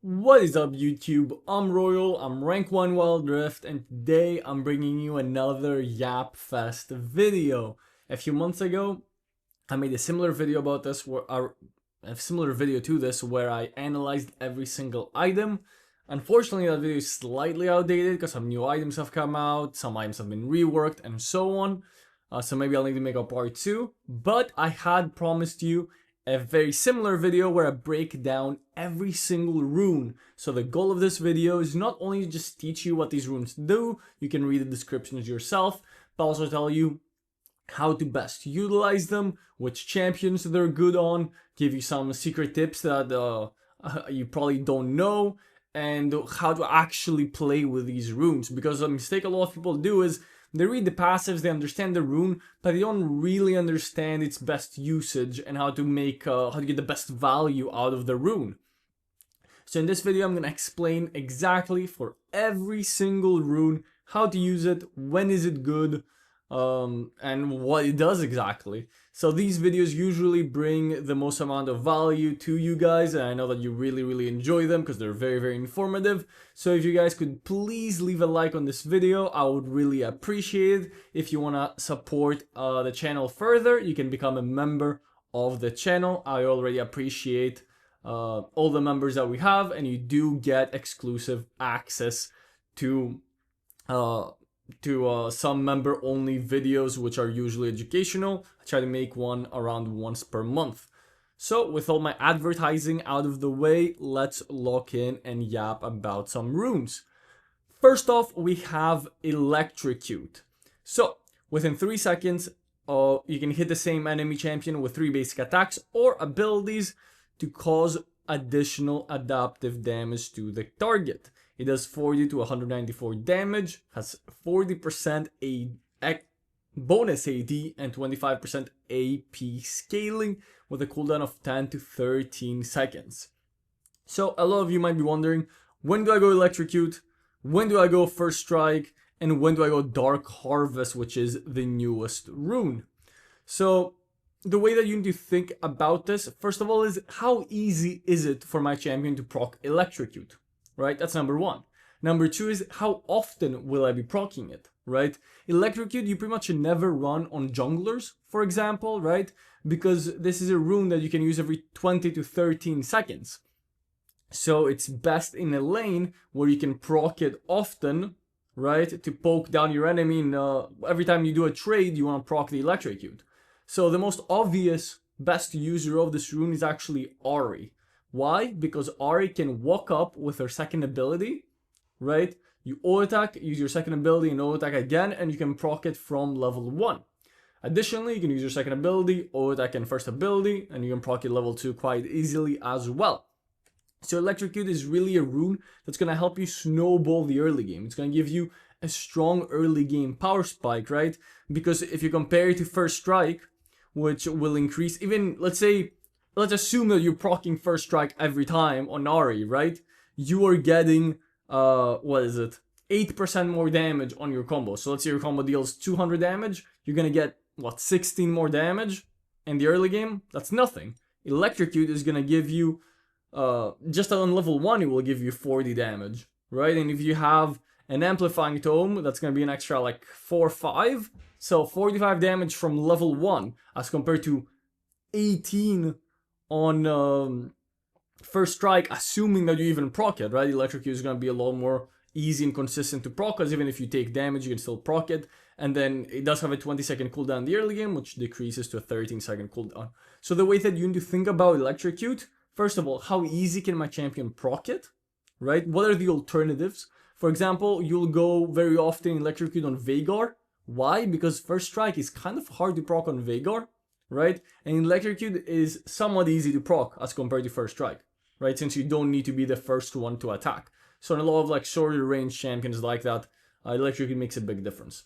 What is up YouTube? I'm Royal, I'm rank 1 Wild Rift, and today I'm bringing you another Yap Fest video. A few months ago, I made a similar video about this, where I analyzed every single item. Unfortunately, that video is slightly outdated because some new items have come out, some items have been reworked, and so on. So maybe I'll need to make a part 2, but I had promised you a very similar video where I break down every single rune. So the goal of this video is not only to just teach you what these runes do, you can read the descriptions yourself, but also tell you how to best utilize them, which champions they're good on, give you some secret tips that you probably don't know, and how to actually play with these runes. Because a mistake a lot of people do is they read the passives, they understand the rune, but they don't really understand its best usage and how to get the best value out of the rune. So in this video, I'm going to explain exactly for every single rune how to use it, when is it good, and what it does exactly. So these videos usually bring the most amount of value to you guys, and I know that you really enjoy them because they're very informative. So if you guys could please leave a like on this video, I would really appreciate it. If you want to support the channel further, you can become a member of the channel. I already appreciate all the members that we have, and you do get exclusive access to some member-only videos, which are usually educational. I try to make one around once per month. So with all my advertising out of the way, let's lock in and yap about some runes. First off, we have Electrocute. So within 3 seconds, you can hit the same enemy champion with 3 basic attacks or abilities to cause additional adaptive damage to the target. It does 40 to 194 damage, has 40% bonus AD and 25% AP scaling with a cooldown of 10 to 13 seconds. So a lot of you might be wondering, when do I go Electrocute, when do I go First Strike, and when do I go Dark Harvest, which is the newest rune? So the way that you need to think about this, first of all, is how easy is it for my champion to proc Electrocute? Right? That's number one. Number two is how often will I be proccing it, right? Electrocute, you pretty much never run on junglers, for example, right? Because this is a rune that you can use every 20 to 13 seconds. So it's best in a lane where you can proc it often, right? To poke down your enemy, and every time you do a trade, you want to proc the Electrocute. So the most obvious best user of this rune is actually Ahri. Why? Because Ahri can walk up with her second ability, right? You auto-attack, use your second ability and auto-attack again, and you can proc it from level 1. Additionally, you can use your second ability, auto-attack and first ability, and you can proc it level 2 quite easily as well. So Electrocute is really a rune that's going to help you snowball the early game. It's going to give you a strong early game power spike, right? Because if you compare it to First Strike, which will increase, even, let's assume that you're proccing First Strike every time on Ahri, right? You are getting, 8% more damage on your combo. So let's say your combo deals 200 damage, you're gonna get, 16 more damage in the early game? That's nothing. Electrocute is gonna give you, just on level 1, it will give you 40 damage, right? And if you have an Amplifying Tome, that's gonna be an extra, 4 or 5. So 45 damage from level 1 as compared to 18 on First Strike, assuming that you even proc it, right? Electrocute is going to be a lot more easy and consistent to proc, because even if you take damage, you can still proc it. And then it does have a 20-second cooldown in the early game, which decreases to a 13-second cooldown. So the way that you need to think about Electrocute, first of all, how easy can my champion proc it, right? What are the alternatives? For example, you'll go very often Electrocute on Veigar. Why? Because First Strike is kind of hard to proc on Veigar, right? And Electrocute is somewhat easy to proc as compared to First Strike, right? Since you don't need to be the first one to attack. So in a lot of shorter range champions like that, Electrocute makes a big difference.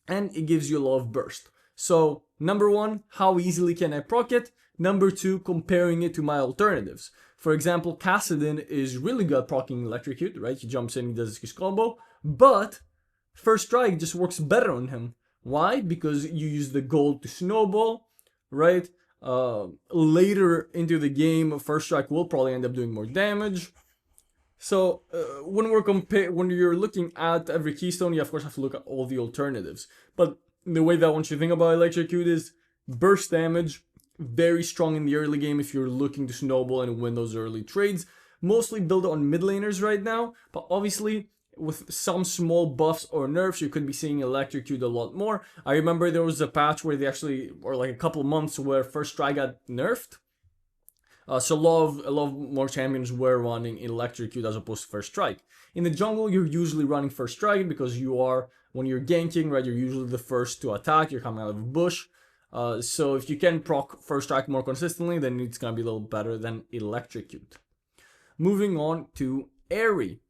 And it gives you a lot of burst. So number one, how easily can I proc it? Number two, comparing it to my alternatives. For example, Kassadin is really good at proccing Electrocute, right? He jumps in, he does his combo, but First Strike just works better on him. Why? Because you use the gold to snowball, right? Later into the game, First Strike will probably end up doing more damage. So when you're looking at every keystone, you of course have to look at all the alternatives. But the way that I want you to think about electrocute is burst damage, very strong in the early game if you're looking to snowball and win those early trades. Mostly built on mid laners right now, but obviously with some small buffs or nerfs, you could be seeing electrocute a lot more. I remember there was a patch where they actually, or like a couple months where first strike got nerfed. So a lot of more champions were running electrocute as opposed to first strike. In the jungle, you're usually running first strike because when you're ganking, right, you're usually the first to attack. You're coming out of a bush. So if you can proc first strike more consistently, then it's gonna be a little better than electrocute. Moving on to Airy.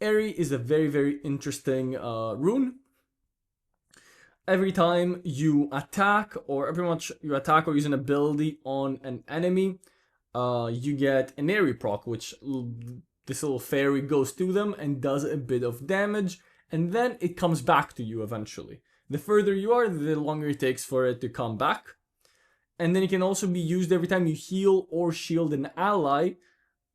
Airy is a very, very interesting rune. Every time you attack, or pretty much you attack or use an ability on an enemy, you get an Airy proc, which this little fairy goes to them and does a bit of damage, and then it comes back to you eventually. The further you are, the longer it takes for it to come back. And then it can also be used every time you heal or shield an ally.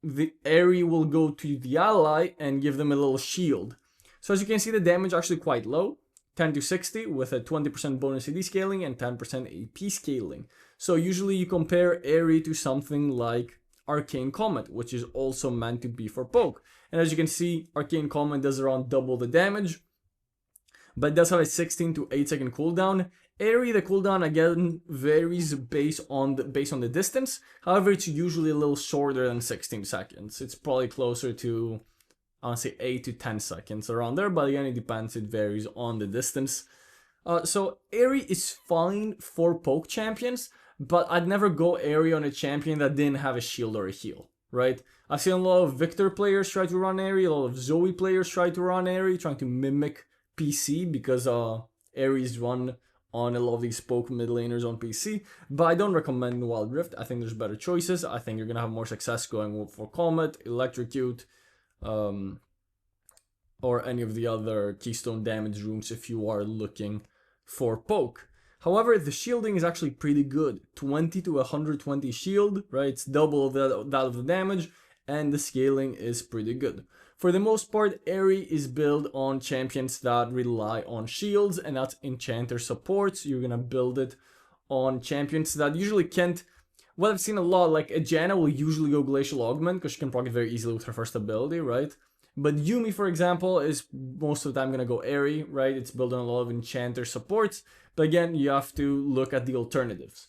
The Airy will go to the ally and give them a little shield. So as you can see, the damage actually quite low, 10 to 60 with a 20% bonus AD scaling and 10% AP scaling. So usually you compare Airy to something like Arcane Comet, which is also meant to be for poke. And as you can see, Arcane Comet does around double the damage, but it does have a 16 to 8 second cooldown. Airy, the cooldown again varies based on the distance. However, it's usually a little shorter than 16 seconds. It's probably closer to, I want to say 8 to 10 seconds around there, but again, it depends. It varies on the distance. So Airy is fine for poke champions, but I'd never go Airy on a champion that didn't have a shield or a heal, right? I've seen a lot of Victor players try to run Airy, a lot of Zoe players try to run Airy, trying to mimic PC because Airy's run on a lot of these poke mid laners on PC, but I don't recommend Wild Rift. I think there's better choices. I think you're gonna have more success going for Comet, Electrocute, or any of the other Keystone damage runes if you are looking for poke. However, the shielding is actually pretty good. 20 to 120 shield, right? It's double that of the damage, and the scaling is pretty good. For the most part, Airy is built on champions that rely on shields, and that's enchanter supports. You're gonna build it on champions that usually can't. What I've seen a lot, like Ajana will usually go Glacial Augment because she can proc it very easily with her first ability, right? But Yuumi, for example, is most of the time gonna go Airy, right? It's built on a lot of enchanter supports, but again, you have to look at the alternatives.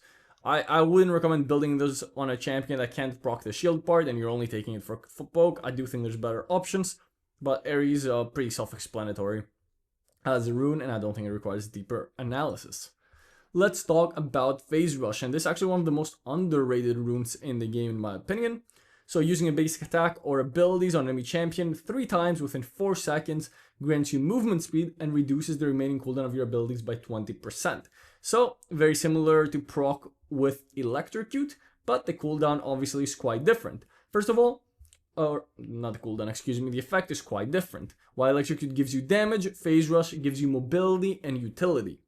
I wouldn't recommend building those on a champion that can't proc the shield part and you're only taking it for poke. I do think there's better options, but Airy is pretty self-explanatory as a rune, and I don't think it requires deeper analysis. Let's talk about Phase Rush, and this is actually one of the most underrated runes in the game in my opinion. So using a basic attack or abilities on enemy champion 3 times within 4 seconds grants you movement speed and reduces the remaining cooldown of your abilities by 20%. So very similar to proc with Electrocute, but the cooldown obviously is quite different. First of all, or not the cooldown, excuse me, the effect is quite different. While Electrocute gives you damage, Phase Rush gives you mobility and utility.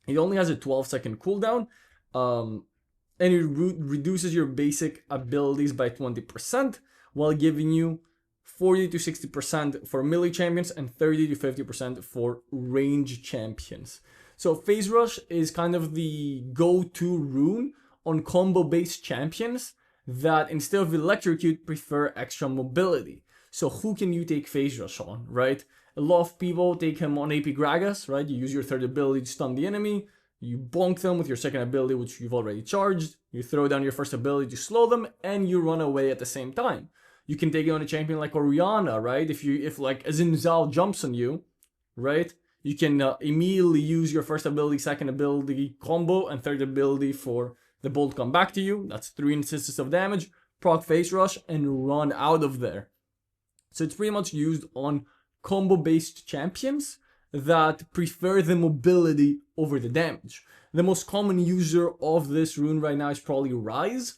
It only has a 12-second cooldown, and it reduces your basic abilities by 20%, while giving you 40 to 60% for melee champions and 30 to 50% for range champions. So Phase Rush is kind of the go-to rune on combo-based champions that instead of Electrocute prefer extra mobility. So who can you take Phase Rush on, right? A lot of people take him on AP Gragas, right? You use your third ability to stun the enemy, you bonk them with your second ability, which you've already charged, you throw down your first ability to slow them, and you run away at the same time. You can take it on a champion like Orianna, right? If like Azin Zal jumps on you, right? You can immediately use your first ability, second ability combo, and third ability for the bolt come back to you. That's 3 instances of damage, proc Phase Rush, and run out of there. So it's pretty much used on combo-based champions that prefer the mobility over the damage. The most common user of this rune right now is probably Rise,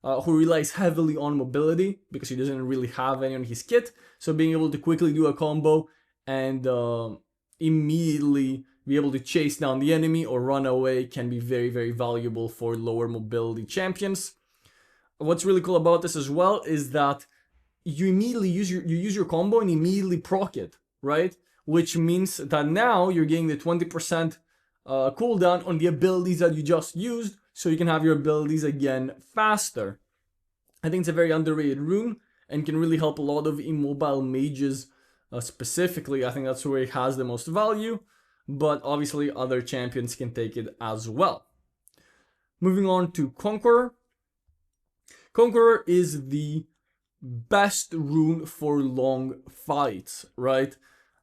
who relies heavily on mobility because he doesn't really have any on his kit. So being able to quickly do a combo and immediately be able to chase down the enemy or run away can be very, very valuable for lower mobility champions. What's really cool about this as well is that you immediately use your combo and immediately proc it, right? Which means that now you're getting the 20% cooldown on the abilities that you just used, so you can have your abilities again faster. I think it's a very underrated rune and can really help a lot of immobile mages specifically. I think that's where it has the most value, but obviously other champions can take it as well. Moving on to Conqueror. Conqueror is the best rune for long fights, right?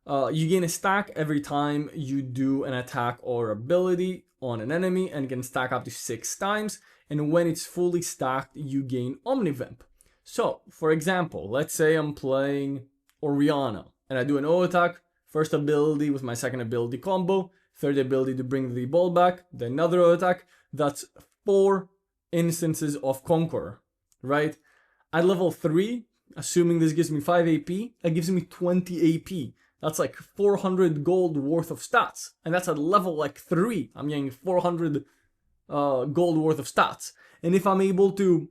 You gain a stack every time you do an attack or ability on an enemy, and can stack up to 6 times. And when it's fully stacked, you gain Omnivamp. So, for example, let's say I'm playing Orianna, and I do an O attack, first ability with my second ability combo, third ability to bring the ball back, then another O attack. That's 4 instances of Conqueror, right? At level 3, assuming this gives me 5 AP, that gives me 20 AP. That's like 400 gold worth of stats. And that's at level like 3. I'm getting 400 gold worth of stats. And if I'm able to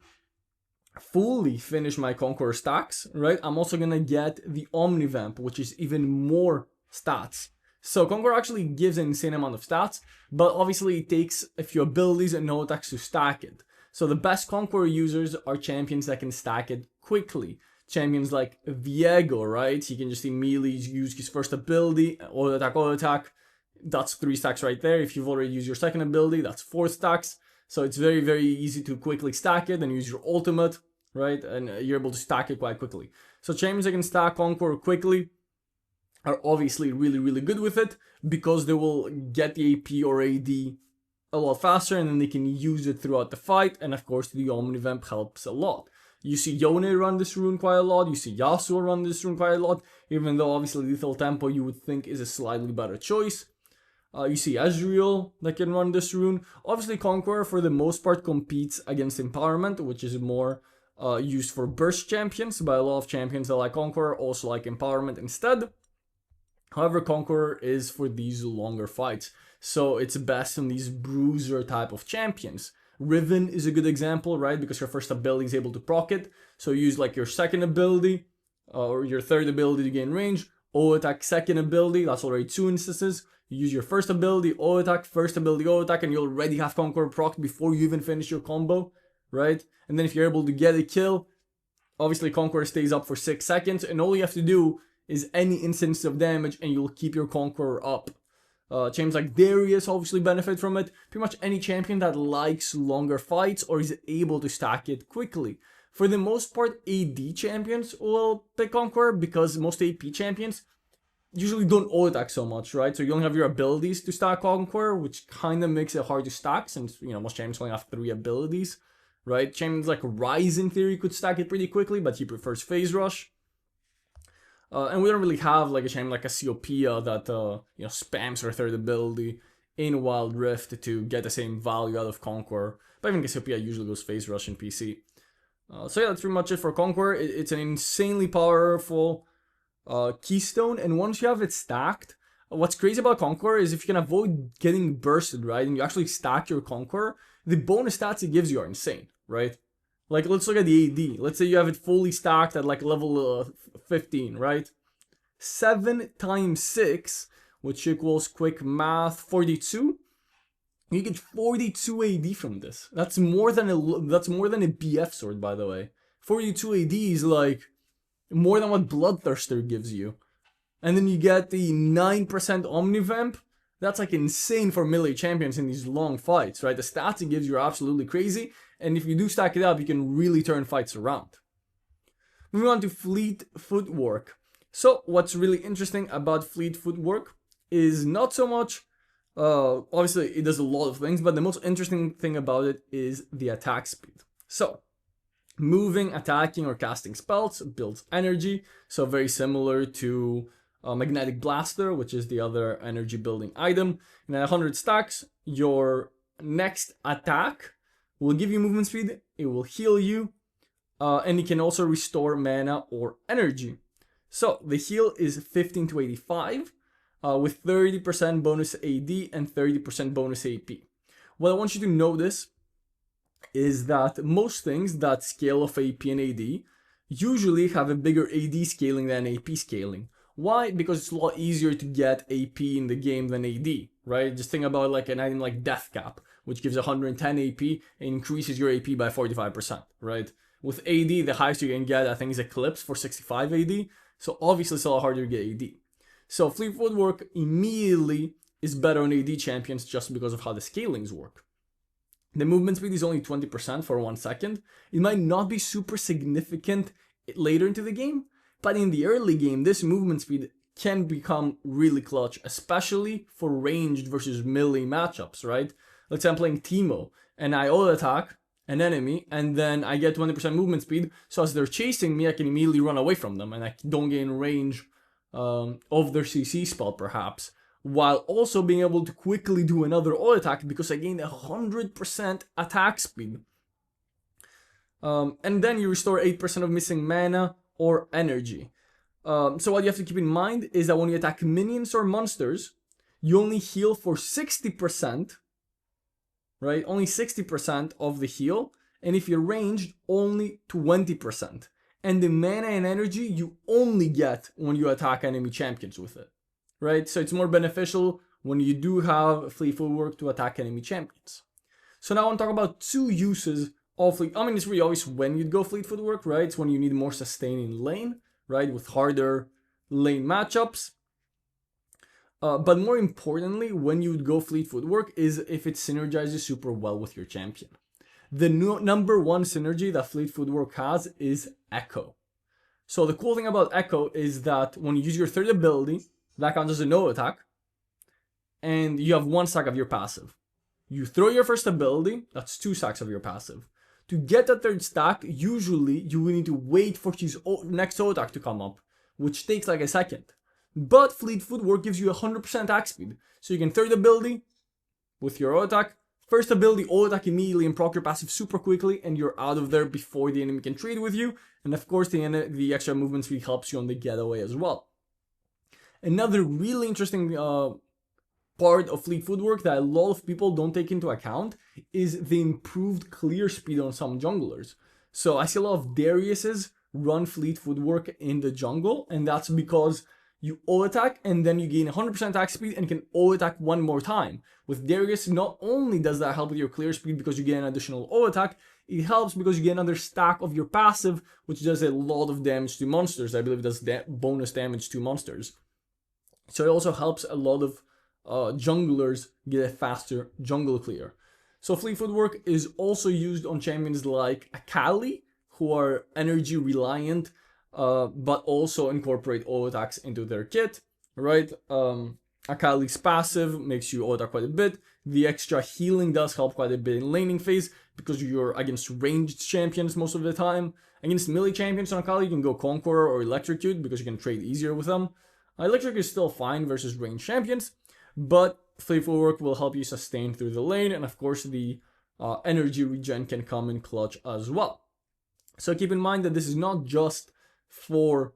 fully finish my Conqueror stacks, right, I'm also gonna get the Omnivamp, which is even more stats. So Conqueror actually gives an insane amount of stats, but obviously it takes a few abilities and no attacks to stack it. So the best Conqueror users are champions that can stack it quickly. Champions like Viego, right? He can just immediately use his first ability, auto attack. That's 3 stacks right there. If you've already used your second ability, that's 4 stacks. So it's very, very easy to quickly stack it and use your ultimate, right? And you're able to stack it quite quickly. So champions that can stack Conqueror quickly are obviously really, really good with it, because they will get the AP or AD a lot faster, and then they can use it throughout the fight. And of course, the Omnivamp helps a lot. You see Yone run this rune quite a lot, you see Yasuo run this rune quite a lot, even though obviously Lethal Tempo you would think is a slightly better choice. You see Ezreal that can run this rune. Obviously Conqueror for the most part competes against Empowerment, which is more used for burst champions, but a lot of champions that like Conqueror also like Empowerment instead. However, Conqueror is for these longer fights, so it's best in these bruiser type of champions. Riven is a good example, right? Because your first ability is able to proc it. So you use like your second ability or your third ability to gain range. O attack, second ability, that's already 2 instances. You use your first ability, O attack, first ability, O attack, and you already have Conqueror proc before you even finish your combo, right? And then if you're able to get a kill, obviously Conqueror stays up for 6 seconds, and all you have to do is any instance of damage and you'll keep your Conqueror up. Champions like Darius obviously benefit from it. Pretty much any champion that likes longer fights or is able to stack it quickly. For the most part, AD champions will pick Conqueror, because most AP champions usually don't auto-attack so much, right? So you don't have your abilities to stack Conqueror, which kind of makes it hard to stack, since, you know, most champions only have 3 abilities, right? Champions like Ryze in theory could stack it pretty quickly, but he prefers Phase Rush. And we don't really have like a champion like Cassiopeia that you know, spams her third ability in Wild Rift to get the same value out of Conqueror. But even Cassiopeia usually goes Phase Rush in PC. So yeah, that's pretty much it for Conqueror. It's an insanely powerful keystone, and once you have it stacked, what's crazy about Conqueror is if you can avoid getting bursted, right, and you actually stack your Conqueror, the bonus stats it gives you are insane, right? Like, let's look at the AD. Let's say you have it fully stacked at like level 15, right? 7 times 6, which equals quick math 42. You get 42 AD from this. That's more than a BF sword, by the way. 42 AD is like more than what Bloodthirster gives you. And then you get the 9% Omnivamp. That's like insane for melee champions in these long fights, right? The stats it gives you are absolutely crazy. And if you do stack it up, you can really turn fights around. Moving on to Fleet Footwork. So what's really interesting about Fleet Footwork is not so much, obviously it does a lot of things, but the most interesting thing about it is the attack speed. So moving, attacking, or casting spells builds energy. So very similar to Magnetic Blaster, which is the other energy building item. And at 100 stacks, your next attack will give you movement speed, it will heal you, and it can also restore mana or energy. So the heal is 15 to 85, with 30% bonus AD and 30% bonus AP. What I want you to notice is that most things that scale of AP and AD usually have a bigger AD scaling than AP scaling. Why? Because it's a lot easier to get AP in the game than AD, right? Just think about like an item like Death Cap, which gives 110 AP and increases your AP by 45%, right? With AD, the highest you can get, I think, is Eclipse for 65 AD. So obviously it's a lot harder to get AD. So Fleet Footwork immediately is better on AD champions just because of how the scalings work. The movement speed is only 20% for 1 second. It might not be super significant later into the game, but in the early game, this movement speed can become really clutch, especially for ranged versus melee matchups, right? Let's say I'm playing Teemo, and I auto attack an enemy, and then I get 20% movement speed, so as they're chasing me, I can immediately run away from them, and I don't get in range of their CC spell, perhaps, while also being able to quickly do another auto attack because I gained 100% attack speed. And then you restore 8% of missing mana or energy. So what you have to keep in mind is that when you attack minions or monsters, you only heal for 60%, right? Only 60% of the heal, and if you're ranged, only 20%. And the mana and energy you only get when you attack enemy champions with it, right? So it's more beneficial when you do have Fleet Footwork to attack enemy champions. So now I want to talk about 2 uses of Fleet. I mean, it's really obvious when you'd go Fleet Footwork, right? It's when you need more sustain in lane, right? With harder lane matchups. But more importantly, when you would go Fleet Footwork is if it synergizes super well with your champion. The number 1 synergy that Fleet Footwork has is Echo. So the cool thing about Echo is that when you use your third ability, that counts as a no attack, and you have 1 stack of your passive. You throw your first ability, that's 2 stacks of your passive. To get that third stack, usually you will need to wait for his next auto attack to come up, which takes like a second. But Fleet Footwork gives you 100% attack speed, so you can third ability with your auto attack, first ability auto attack immediately and proc your passive super quickly, and you're out of there before the enemy can trade with you. And of course, the extra movement speed helps you on the getaway as well. Another really interesting part of Fleet Footwork that a lot of people don't take into account is the improved clear speed on some junglers. So I see a lot of Dariuses run Fleet Footwork in the jungle, and that's because you auto attack and then you gain 100% attack speed and can auto attack 1 more time. With Darius, not only does that help with your clear speed because you get an additional auto attack, it helps because you get another stack of your passive, which does a lot of damage to monsters. I believe it does bonus damage to monsters. So it also helps a lot of junglers get a faster jungle clear. So Fleet Footwork is also used on champions like Akali, who are energy reliant, but also incorporate auto attacks into their kit, right? Akali's passive makes you auto attack quite a bit. The extra healing does help quite a bit in laning phase because you're against ranged champions most of the time. Against melee champions on Akali, you can go Conqueror or Electrocute because you can trade easier with them. Electric is still fine versus ranged champions, but Fleet Footwork will help you sustain through the lane, and of course the energy regen can come in clutch as well. So keep in mind that this is not just for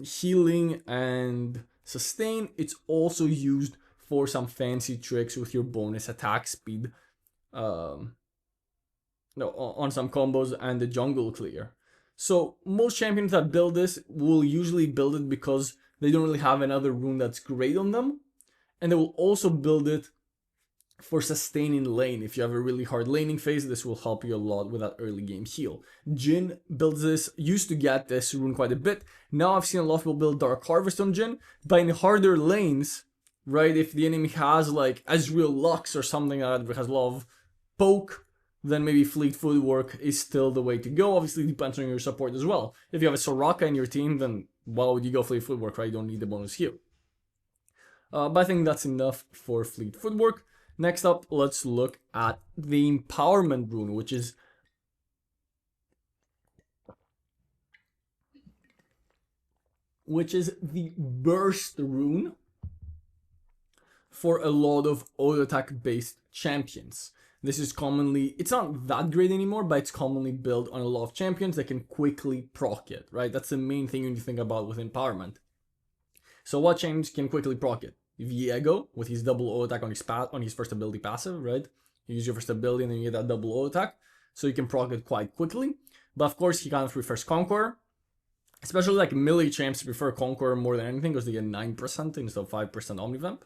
healing and sustain, it's also used for some fancy tricks with your bonus attack speed on some combos and the jungle clear. So most champions that build this will usually build it because they don't really have another rune that's great on them, and they will also build it for sustaining lane. If you have a really hard laning phase, this will help you a lot with that early game heal. Jhin builds this, used to get this rune quite a bit. Now I've seen a lot of people build Dark Harvest on Jhin, but in harder lanes, right, if the enemy has like Ezreal Lux or something that has a lot of poke, then maybe Fleet Footwork is still the way to go. Obviously, it depends on your support as well. If you have a Soraka in your team, then why would you go Fleet Footwork, right? You don't need the bonus heal. But I think that's enough for Fleet Footwork. Next up, let's look at the Empowerment Rune, which is the Burst Rune for a lot of auto attack based champions. This is commonly, it's not that great anymore, but it's commonly built on a lot of champions that can quickly proc it, right? That's the main thing you need to think about with Empowerment. So what champions can quickly proc it? Viego with his double auto attack on his first ability passive, right? You use your first ability and then you get that double auto attack. so you can proc it quite quickly. But of course, he kind of prefers Conqueror. Especially like melee champs prefer Conqueror more than anything because they get 9% instead of 5% Omnivamp.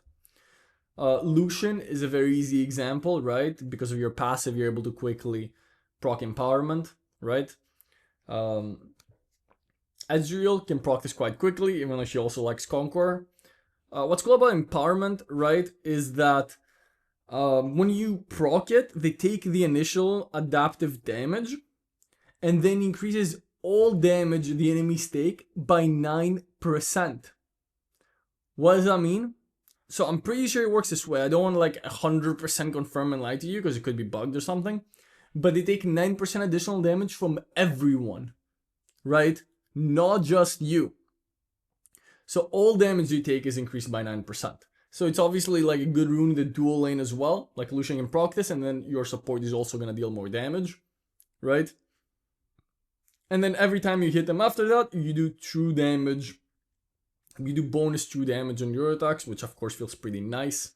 Lucian is a very easy example, right? Because of your passive, you're able to quickly proc Empowerment, right? Ezreal can proc this quite quickly, even though she also likes Conqueror. What's cool about Empowerment, right, is that when you proc it, they take the initial adaptive damage and then increases all damage the enemies take by 9%. What does that mean? So I'm pretty sure it works this way. I don't want to like 100% confirm and lie to you because it could be bugged or something. But they take 9% additional damage from everyone, right? Not just you. So all damage you take is increased by 9%. So it's obviously like a good rune in the dual lane as well. Like Lucian can proc this, and then your support is also going to deal more damage, right? And then every time you hit them after that, you do true damage. You do bonus true damage on your attacks, which of course feels pretty nice.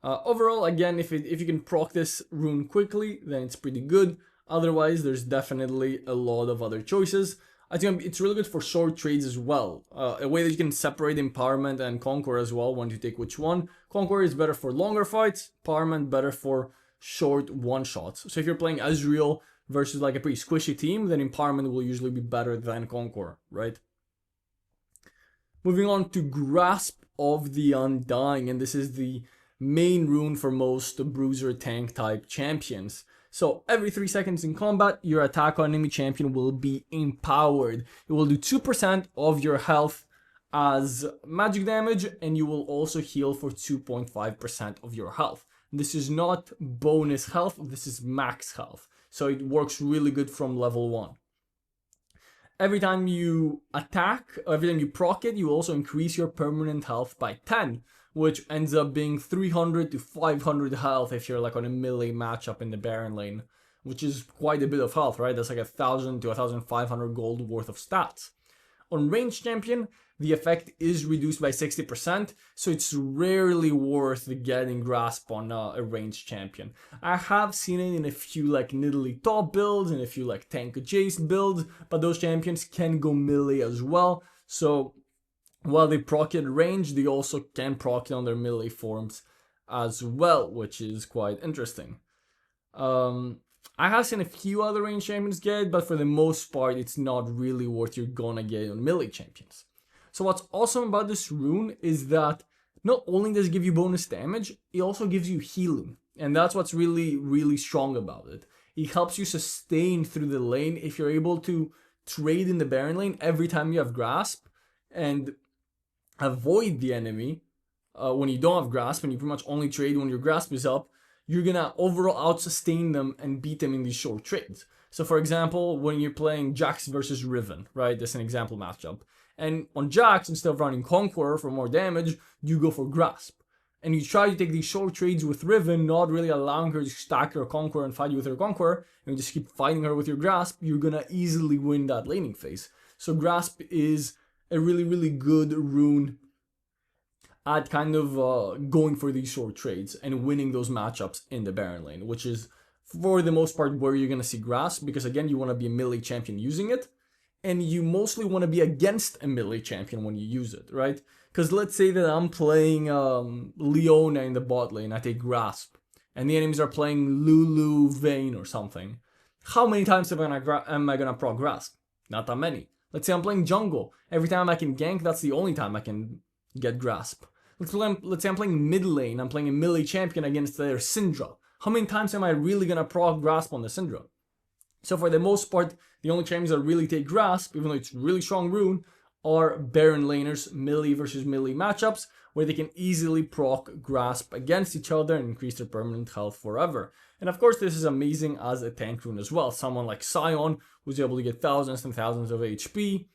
Overall, again, if you can proc this rune quickly, then it's pretty good. Otherwise, there's definitely a lot of other choices. I think it's really good for short trades as well. A way that you can separate Empowerment and Conqueror as well when you take which one. Conqueror is better for longer fights, Empowerment better for short one-shots. So if you're playing Ezreal versus like a pretty squishy team, then Empowerment will usually be better than Conqueror, right? Moving on to Grasp of the Undying, and this is the main rune for most bruiser tank type champions. So every 3 seconds in combat, your attack on enemy champion will be empowered. It will do 2% of your health as magic damage, and you will also heal for 2.5% of your health. This is not bonus health, this is max health. So it works really good from level 1. Every time you attack, every time you proc it, you also increase your permanent health by 10, which ends up being 300 to 500 health if you're like on a melee matchup in the Baron lane, which is quite a bit of health, right? That's like 1,000 to 1,500 gold worth of stats. On ranged champion, the effect is reduced by 60%, so it's rarely worth getting Grasp on a ranged champion. I have seen it in a few like Nidalee top builds and a few like tank adjacent builds, but those champions can go melee as well, so while they proc it range, they also can proc it on their melee forms as well, which is quite interesting. I have seen a few other range champions get it, but for the most part, it's not really what you're gonna get on melee champions. So what's awesome about this rune is that not only does it give you bonus damage, it also gives you healing. And that's what's really, really strong about it. It helps you sustain through the lane if you're able to trade in the Baron lane every time you have Grasp and avoid the enemy when you don't have Grasp and you pretty much only trade when your Grasp is up. You're gonna overall out-sustain them and beat them in these short trades. So for example, when you're playing Jax versus Riven, right? That's an example matchup. And on Jax, instead of running Conqueror for more damage, you go for Grasp. And you try to take these short trades with Riven, not really allowing her to stack her Conqueror and fight you with her Conqueror, and you just keep fighting her with your Grasp, you're gonna easily win that laning phase. So Grasp is a really, really good rune at kind of going for these short trades and winning those matchups in the Baron lane, which is for the most part where you're going to see Grasp, because again, you want to be a melee champion using it, and you mostly want to be against a melee champion when you use it, right? Because let's say that I'm playing Leona in the bot lane, I take Grasp, and the enemies are playing Lulu, Vayne, or something. How many times am I gonna proc Grasp? Not that many. Let's say I'm playing jungle. Every time I can gank, that's the only time I can get Grasp. Let's say I'm playing mid lane, I'm playing a melee champion against their Syndra. How many times am I really gonna proc Grasp on the Syndra? So for the most part, the only champions that really take Grasp, even though it's really strong rune, are Baron laners, melee versus melee matchups, where they can easily proc Grasp against each other and increase their permanent health forever. And of course, this is amazing as a tank rune as well. Someone like Sion, who's able to get thousands and thousands of HP,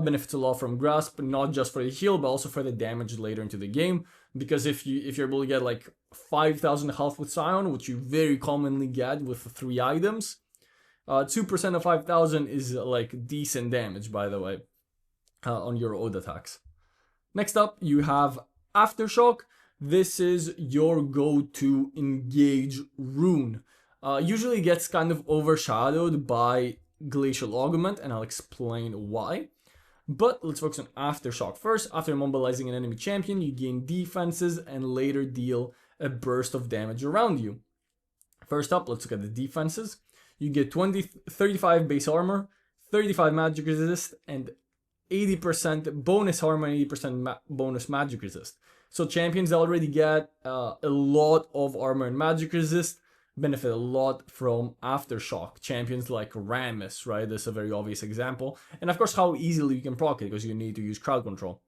benefits a lot from Grasp, not just for the heal, but also for the damage later into the game. Because if you're able to get like 5,000 health with Sion, which you very commonly get with 3 items, 2% of 5,000 is like decent damage, by the way, on your old attacks. Next up, you have Aftershock. This is your go-to engage rune. usually gets kind of overshadowed by Glacial Augment, and I'll explain why. But let's focus on Aftershock first. After immobilizing an enemy champion, you gain defenses and later deal a burst of damage around you. First up, let's look at the defenses. You get 35 base armor, 35 magic resist, and 80% bonus armor and 80% bonus magic resist. So champions already get a lot of armor and magic resist, benefit a lot from Aftershock. Champions like Rammus, right? That's a very obvious example. And of course, how easily you can proc it, because you need to use crowd control.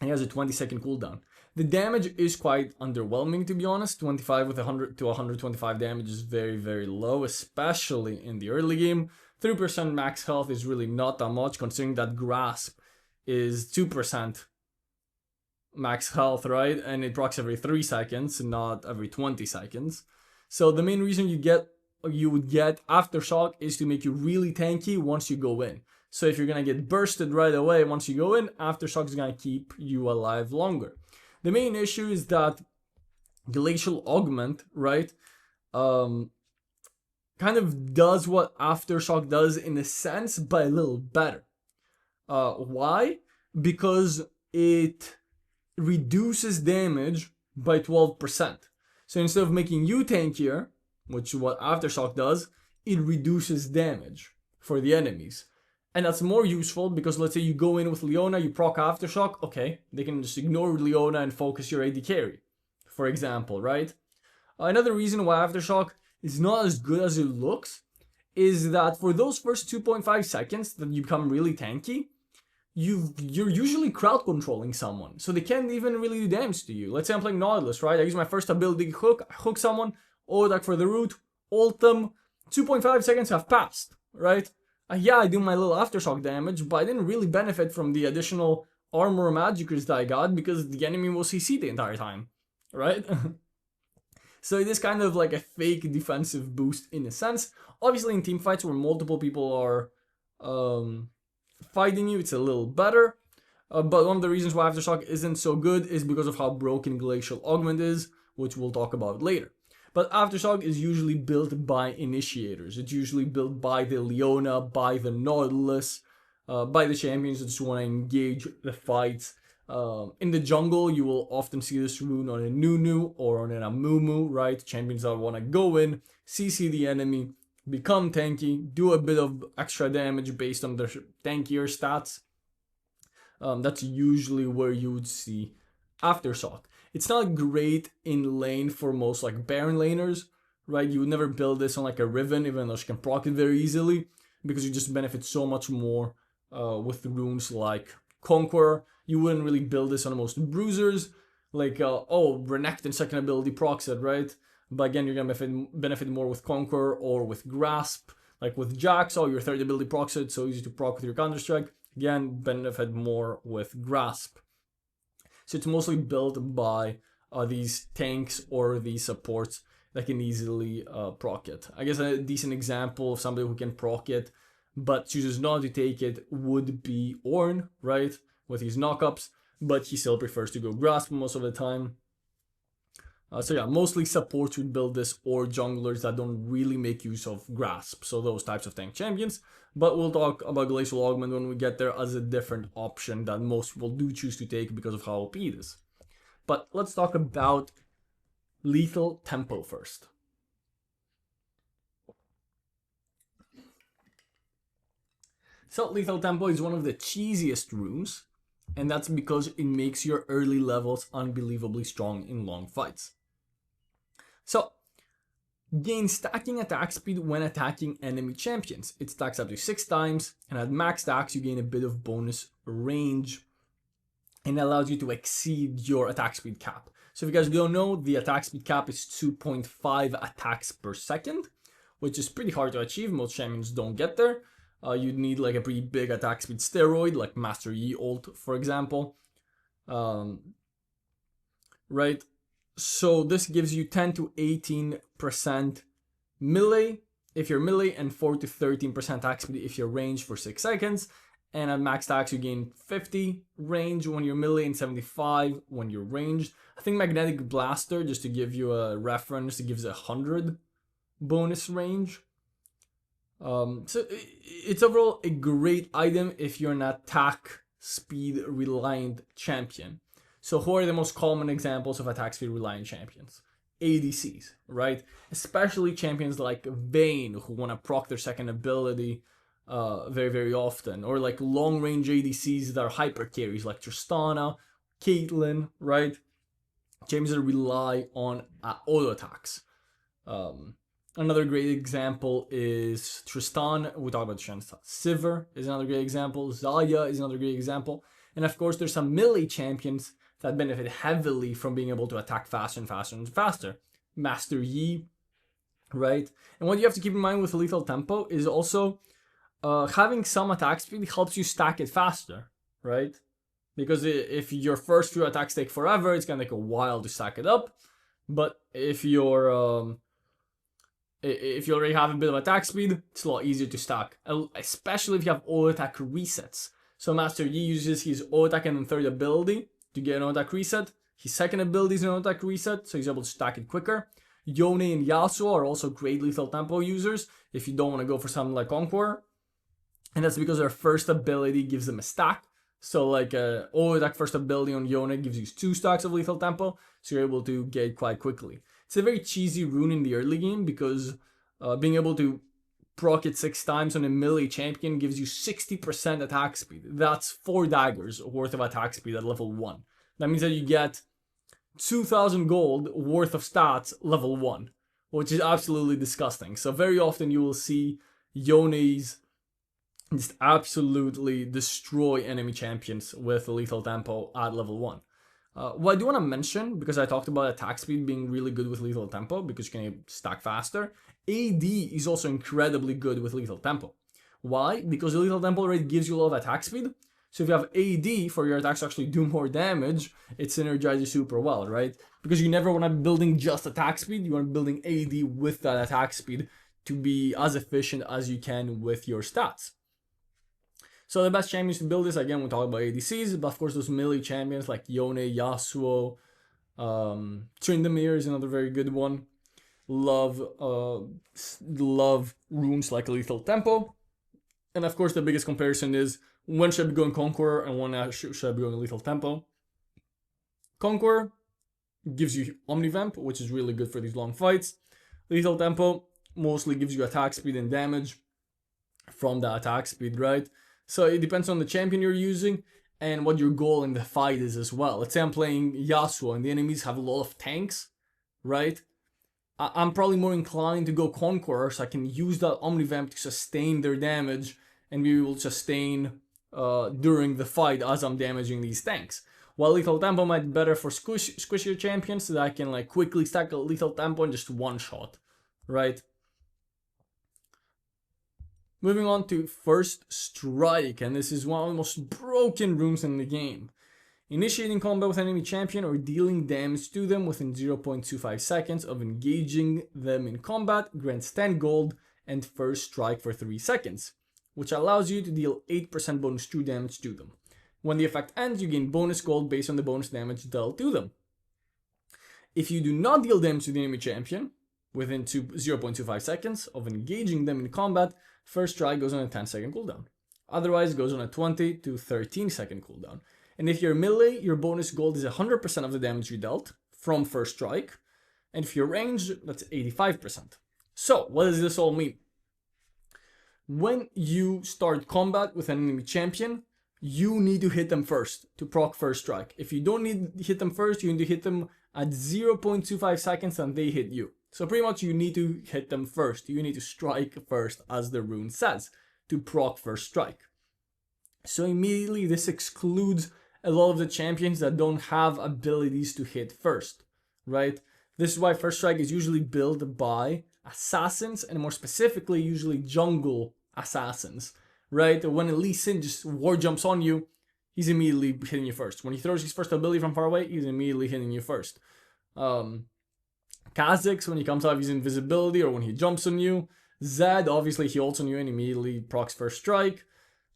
And he has a 20-second cooldown. The damage is quite underwhelming, to be honest. 25 with 100 to 125 damage is very, very low, especially in the early game. 3% max health is really not that much, considering that Grasp is 2% max health, right? And it procs every 3 seconds, not every 20 seconds. So the main reason you would get Aftershock is to make you really tanky once you go in. So if you're gonna get bursted right away once you go in, Aftershock is gonna keep you alive longer. The main issue is that Glacial Augment, right, kind of does what Aftershock does in a sense, but a little better. Why? Because it reduces damage by 12%. So instead of making you tankier, which is what Aftershock does, it reduces damage for the enemies. And that's more useful because let's say you go in with Leona, you proc Aftershock, okay, they can just ignore Leona and focus your AD carry, for example, right? Another reason why Aftershock is not as good as it looks is that for those first 2.5 seconds that you become really tanky, you're usually crowd controlling someone, so they can't even really do damage to you. Let's say I'm playing Nautilus, right? I use my first ability hook, I hook someone, attack for the root, ult them, 2.5 seconds have passed, right? Yeah, I do my little Aftershock damage, but I didn't really benefit from the additional armor magic resist I got because the enemy was CC the entire time, right? So it is kind of like a fake defensive boost in a sense. Obviously in team fights where multiple people are fighting you, it's a little better. But one of the reasons why Aftershock isn't so good is because of how broken Glacial Augment is, which we'll talk about later. But Aftershock is usually built by initiators. It's usually built by the Leona, by the Nautilus, by the champions that just want to engage the fights. In the jungle, you will often see this rune on a Nunu or on an Amumu, right? Champions that want to go in, CC the enemy, become tanky, do a bit of extra damage based on their tankier stats. That's usually where you would see Aftershock. It's not great in lane for most like Baron laners, right? You would never build this on like a Riven, even though she can proc it very easily, because you just benefit so much more with runes like Conqueror. You wouldn't really build this on most bruisers, like Renekton second ability procs it, right? But again, you're gonna benefit more with Conqueror or with Grasp, like with Jax. Your third ability procs it, so easy to proc with your Counter Strike. Again, benefit more with Grasp. So it's mostly built by these tanks or these supports that can easily proc it. I guess a decent example of somebody who can proc it but chooses not to take it would be Ornn, right? With his knockups, but he still prefers to go Grasp most of the time. So yeah, mostly supports would build this, or junglers that don't really make use of Grasp, so those types of tank champions. But we'll talk about Glacial Augment when we get there as a different option that most people do choose to take because of how OP it is. But let's talk about Lethal Tempo first. So Lethal Tempo is one of the cheesiest runes, and that's because it makes your early levels unbelievably strong in long fights. So, gain stacking attack speed when attacking enemy champions. It stacks up to 6 times, and at max stacks you gain a bit of bonus range, and allows you to exceed your attack speed cap. So if you guys don't know, the attack speed cap is 2.5 attacks per second, which is pretty hard to achieve. Most champions don't get there. You'd need like a pretty big attack speed steroid, like Master Yi ult, for example. Right? So this gives you 10 to 18% melee if you're melee, and 4 to 13% attack speed if you're ranged for 6 seconds. And at max attacks you gain 50 range when you're melee and 75 when you're ranged. I think Magnetic Blaster, just to give you a reference, it gives 100 bonus range. So it's overall a great item if you're an attack speed reliant champion. So who are the most common examples of attack speed reliant champions? ADCs, right? Especially champions like Vayne, who want to proc their second ability very, very often. Or like long range ADCs that are hyper carries like Tristana, Caitlyn, right? Champions that rely on auto attacks. Another great example is Tristan. We talked about Tristan. Sivir is another great example. Zarya is another great example. And of course, there's some melee champions that benefit heavily from being able to attack faster and faster and faster. Master Yi, right? And what you have to keep in mind with lethal tempo is also having some attack speed helps you stack it faster, right? Because if your first few attacks take forever, it's gonna take a while to stack it up. But if you already have a bit of attack speed, it's a lot easier to stack, especially if you have auto attack resets. So Master Yi uses his auto attack and third ability to get an auto attack reset. His second ability is an auto attack reset, so he's able to stack it quicker. Yone and Yasuo are also great lethal tempo users if you don't want to go for something like Conqueror. And that's because their first ability gives them a stack. So like auto attack first ability on Yone gives you 2 stacks of lethal tempo, so you're able to get it quite quickly. It's a very cheesy rune in the early game because being able to proc it 6 times on a melee champion gives you 60% attack speed. That's 4 daggers worth of attack speed at level 1. That means that you get 2,000 gold worth of stats level 1, which is absolutely disgusting. So very often you will see Yone's just absolutely destroy enemy champions with lethal tempo at level 1. What I do want to mention, because I talked about attack speed being really good with lethal tempo because you can stack faster, AD is also incredibly good with lethal tempo. Why? Because the lethal tempo already gives you a lot of attack speed. So if you have AD for your attacks to actually do more damage, it synergizes super well, right? Because you never want to be building just attack speed, you want to be building AD with that attack speed to be as efficient as you can with your stats. So the best champions to build this, again, we talk about ADCs, but of course those melee champions like Yone, Yasuo, Tryndamere is another very good one. Love runes like lethal tempo. And of course the biggest comparison is when should I be going Conqueror and when should I be going lethal tempo. Conqueror gives you Omnivamp, which is really good for these long fights. Lethal tempo mostly gives you attack speed and damage from the attack speed, right? So it depends on the champion you're using and what your goal in the fight is as well. Let's say I'm playing Yasuo and the enemies have a lot of tanks, right? I'm probably more inclined to go Conqueror so I can use that Omnivamp to sustain their damage and we will sustain during the fight as I'm damaging these tanks. While lethal tempo might be better for squishier champions so that I can like quickly stack a lethal tempo in just one shot, right? Moving on to First Strike, and this is one of the most broken runes in the game. Initiating combat with an enemy champion or dealing damage to them within 0.25 seconds of engaging them in combat grants 10 gold and First Strike for 3 seconds, which allows you to deal 8% bonus true damage to them. When the effect ends, you gain bonus gold based on the bonus damage dealt to them. If you do not deal damage to the enemy champion within 0.25 seconds of engaging them in combat, First Strike goes on a 10-second cooldown. Otherwise, it goes on a 20 to 13-second cooldown. And if you're melee, your bonus gold is 100% of the damage you dealt from First Strike. And if you're ranged, that's 85%. So, what does this all mean? When you start combat with an enemy champion, you need to hit them first to proc First Strike. If you don't need to hit them first, you need to hit them at 0.25 seconds and they hit you. So pretty much you need to hit them first. You need to strike first, as the rune says, to proc First Strike. So immediately this excludes a lot of the champions that don't have abilities to hit first, right? This is why First Strike is usually built by assassins, and more specifically, usually jungle assassins, right? When Lee Sin just war jumps on you, he's immediately hitting you first. When he throws his first ability from far away, he's immediately hitting you first. Kha'Zix, when he comes out of his invisibility or when he jumps on you. Zed, obviously he ults on you and immediately procs First Strike.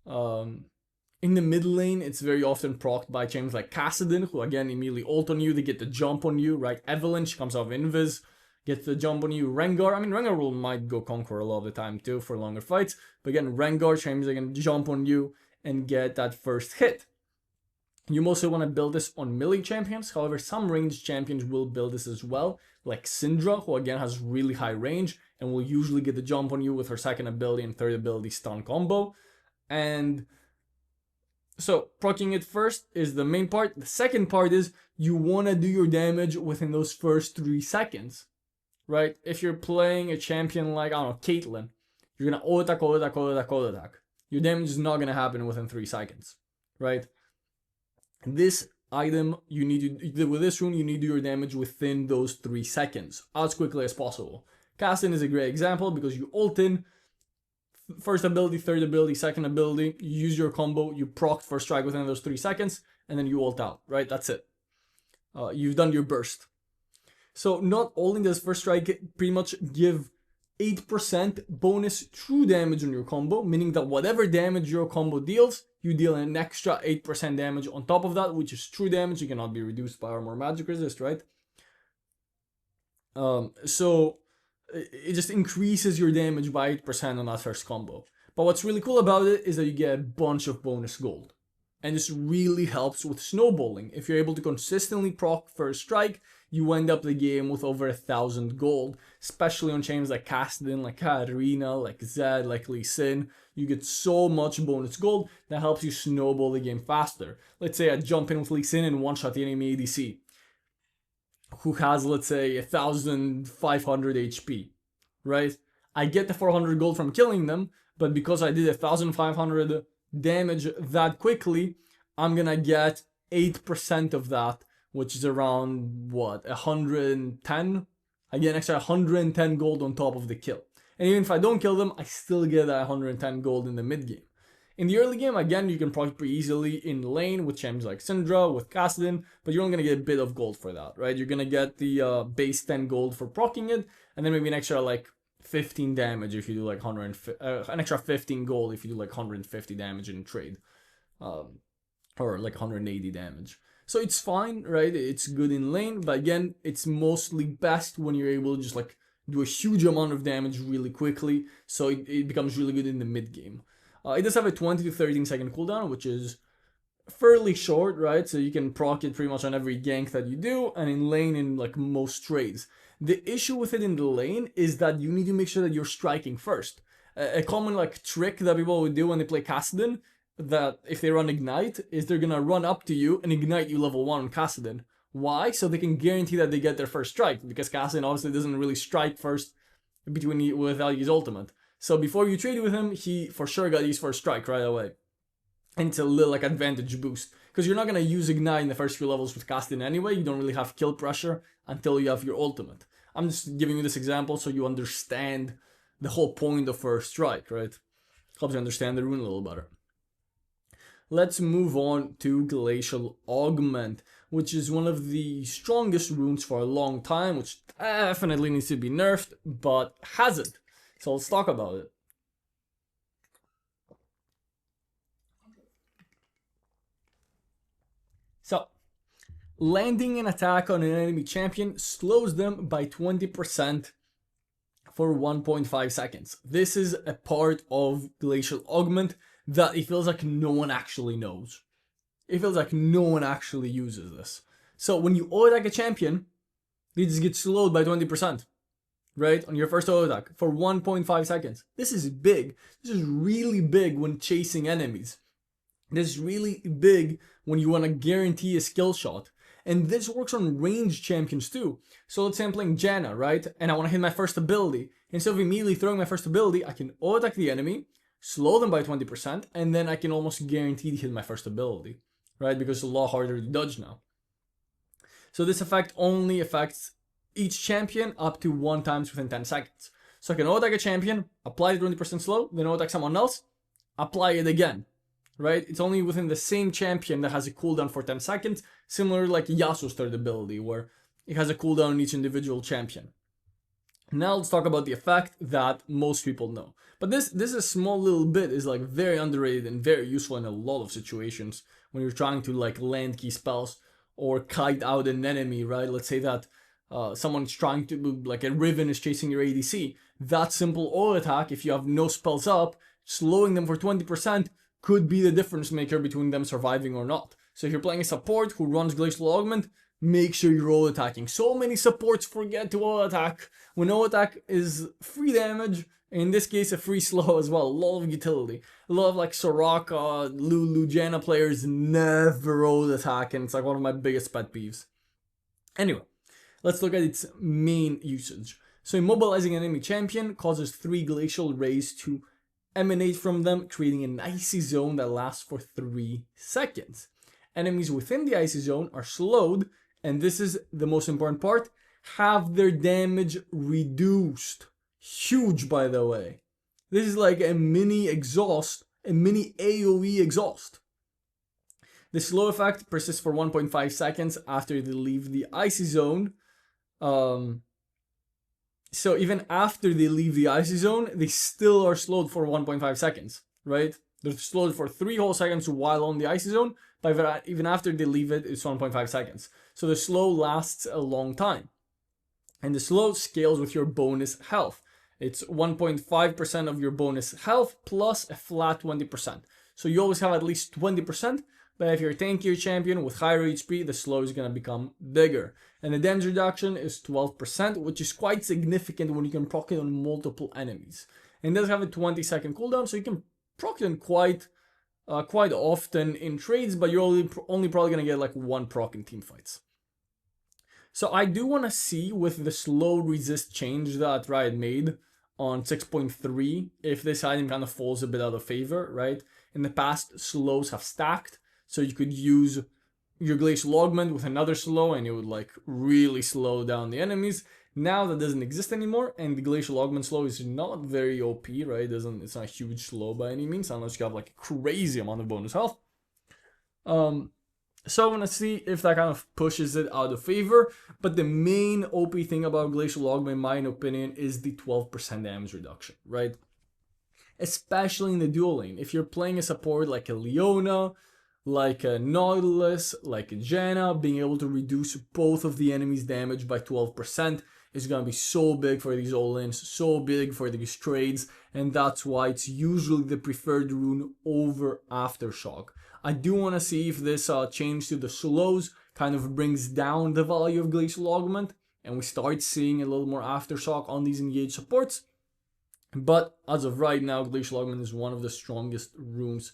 In the mid lane, it's very often procced by champions like Kassadin, who again immediately ult on you, they get the jump on you, right? Evelyn, she comes out of invis, gets the jump on you. Rengar, I mean, Rengar will might go Conquer a lot of the time too for longer fights. But again, Rengar champions are going to jump on you and get that first hit. You mostly want to build this on melee champions. However, some ranged champions will build this as well, like Syndra, who again has really high range and will usually get the jump on you with her second ability and third ability stun combo. And so proccing it first is the main part. The second part is you want to do your damage within those first 3 seconds, right? If you're playing a champion like, I don't know, Caitlyn, you're going to auto attack. Your damage is not going to happen within 3 seconds, right? This item, you need to, with this rune, you need to do your damage within those 3 seconds, as quickly as possible. Casting is a great example because you ult in, first ability, third ability, second ability, you use your combo, you proc first strike within those 3 seconds, and then you ult out, right? That's it. You've done your burst. So not ulting does first strike pretty much give 8% bonus true damage on your combo, meaning that whatever damage your combo deals, you deal an extra 8% damage on top of that, which is true damage. You cannot be reduced by armor magic resist, right? So it just increases your damage by 8% on that first combo. But what's really cool about it is that you get a bunch of bonus gold. And this really helps with snowballing. If you're able to consistently proc first strike, you end up the game with over 1,000 gold, especially on champions like Kassadin, like Rune, like Zed, like Lee Sin. You get so much bonus gold that helps you snowball the game faster. Let's say I jump in with Lee Sin and one-shot the enemy ADC, who has, let's say, 1,500 HP, right? I get the 400 gold from killing them, but because I did 1,500 damage that quickly, I'm gonna get 8% of that, which is around, what, 110? I get an extra 110 gold on top of the kill. And even if I don't kill them, I still get that 110 gold in the mid game. In the early game, again, you can proc pretty easily in lane with champions like Syndra, with Kassadin, but you're only going to get a bit of gold for that, right? You're going to get the base 10 gold for proccing it, and then maybe an extra like 15 damage if you do like an extra 15 gold if you do like 150 damage in trade, or like 180 damage. So it's fine, right? It's good in lane, but again, it's mostly best when you're able to just like do a huge amount of damage really quickly, so it becomes really good in the mid game. It does have a 20 to 13 second cooldown, which is fairly short, right? So you can proc it pretty much on every gank that you do, and in lane in like most trades. The issue with it in the lane is that you need to make sure that you're striking first. A common like trick that people would do when they play Kassadin, that if they run Ignite, is they're gonna run up to you and ignite you level 1 on Kassadin. Why? So they can guarantee that they get their first strike, because Kassadin obviously doesn't really strike first without his ultimate. So before you trade with him, he for sure got his first strike right away. And it's a little like advantage boost, because you're not gonna use Ignite in the first few levels with Kassadin anyway. You don't really have kill pressure until you have your ultimate. I'm just giving you this example so you understand the whole point of first strike, right? Helps you understand the rune a little better. Let's move on to Glacial Augment, which is one of the strongest runes for a long time, which definitely needs to be nerfed, but has it. So let's talk about it. So, landing an attack on an enemy champion slows them by 20% for 1.5 seconds. This is a part of Glacial Augment that it feels like no one actually knows. It feels like no one actually uses this. So when you auto-attack a champion, they just get slowed by 20%, right? On your first auto-attack for 1.5 seconds. This is big. This is really big when chasing enemies. This is really big when you want to guarantee a skill shot. And this works on ranged champions too. So let's say I'm playing Janna, right? And I want to hit my first ability. Instead of immediately throwing my first ability, I can auto-attack the enemy, slow them by 20%, and then I can almost guarantee to hit my first ability, right? Because it's a lot harder to dodge now. So this effect only affects each champion up to 1 time within 10 seconds. So I can auto-attack a champion, apply the 20% slow, then auto-attack someone else, apply it again, right? It's only within the same champion that has a cooldown for 10 seconds, similar like Yasuo's third ability, where it has a cooldown on each individual champion. Now let's talk about the effect that most people know. But this is a small little bit, is like very underrated and very useful in a lot of situations when you're trying to like land key spells or kite out an enemy, right? Let's say that someone's trying to, like a Riven is chasing your ADC, that simple auto attack, if you have no spells up, slowing them for 20% could be the difference maker between them surviving or not. So if you're playing a support who runs Glacial Augment, make sure you're auto attacking. So many supports forget to auto attack when auto attack is free damage. In this case, a free slow as well. A lot of utility. A lot of like Soraka, Lulu, Janna players never auto attack, and it's like one of my biggest pet peeves. Anyway, let's look at its main usage. So immobilizing an enemy champion causes 3 glacial rays to emanate from them, creating an icy zone that lasts for 3 seconds. Enemies within the icy zone are slowed, and this is the most important part, have their damage reduced. Huge, by the way. This is like a mini exhaust, a mini AoE exhaust. The slow effect persists for 1.5 seconds after they leave the icy zone. So even after they leave the icy zone, they still are slowed for 1.5 seconds, right? They're slowed for 3 whole seconds while on the icy zone, but even after they leave it, it's 1.5 seconds. So the slow lasts a long time. And the slow scales with your bonus health. It's 1.5% of your bonus health plus a flat 20%. So you always have at least 20%, but if you're a tankier champion with higher HP, the slow is going to become bigger. And the damage reduction is 12%, which is quite significant when you can proc it on multiple enemies. And it does have a 20-second cooldown, so you can proc it on quite often in trades, but you're only probably going to get like 1 proc in team fights. So I do want to see with the slow resist change that Riot made on 6.3, if this item kind of falls a bit out of favor, right? In the past, slows have stacked, so you could use your Glacial Augment with another slow and it would like really slow down the enemies. Now that doesn't exist anymore, and the Glacial Augment slow is not very OP, right? It's not a huge slow by any means, unless you have like a crazy amount of bonus health. So I want to see if that kind of pushes it out of favor. But the main OP thing about Glacial Augment, in my opinion, is the 12% damage reduction, right? Especially in the dual lane. If you're playing a support like a Leona, like a Nautilus, like a Janna, being able to reduce both of the enemy's damage by 12% is going to be so big for these all-ins, so big for these trades, and that's why it's usually the preferred rune over Aftershock. I do want to see if this change to the slows kind of brings down the value of Glacial Augment, and we start seeing a little more Aftershock on these engaged supports. But as of right now, Glacial Augment is one of the strongest runes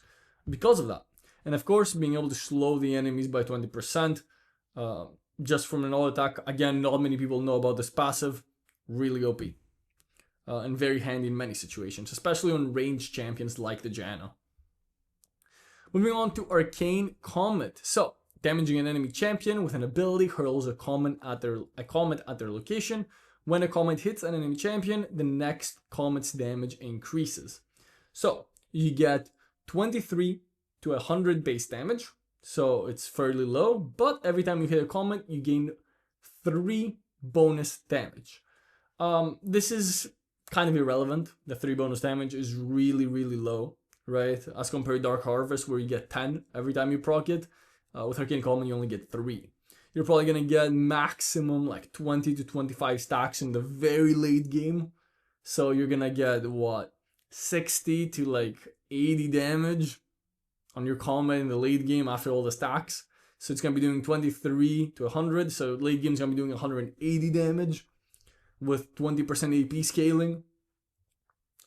because of that. And of course, being able to slow the enemies by 20% just from an auto attack. Again, not many people know about this passive. Really OP. And very handy in many situations, especially on ranged champions like the Janna. Moving on to Arcane Comet. So, damaging an enemy champion with an ability hurls a comet at their location. When a comet hits an enemy champion, the next comet's damage increases. So, you get 23 to 100 base damage. So, it's fairly low, but every time you hit a comet, you gain 3 bonus damage. This is kind of irrelevant. The 3 bonus damage is really, really low, right? As compared to Dark Harvest, where you get 10 every time you proc it. With Arcane Comet, you only get 3. You're probably going to get maximum like 20 to 25 stacks in the very late game. So you're going to get, what, 60 to like 80 damage on your Comet in the late game after all the stacks. So it's going to be doing 23 to 100. So late game is going to be doing 180 damage with 20% AP scaling.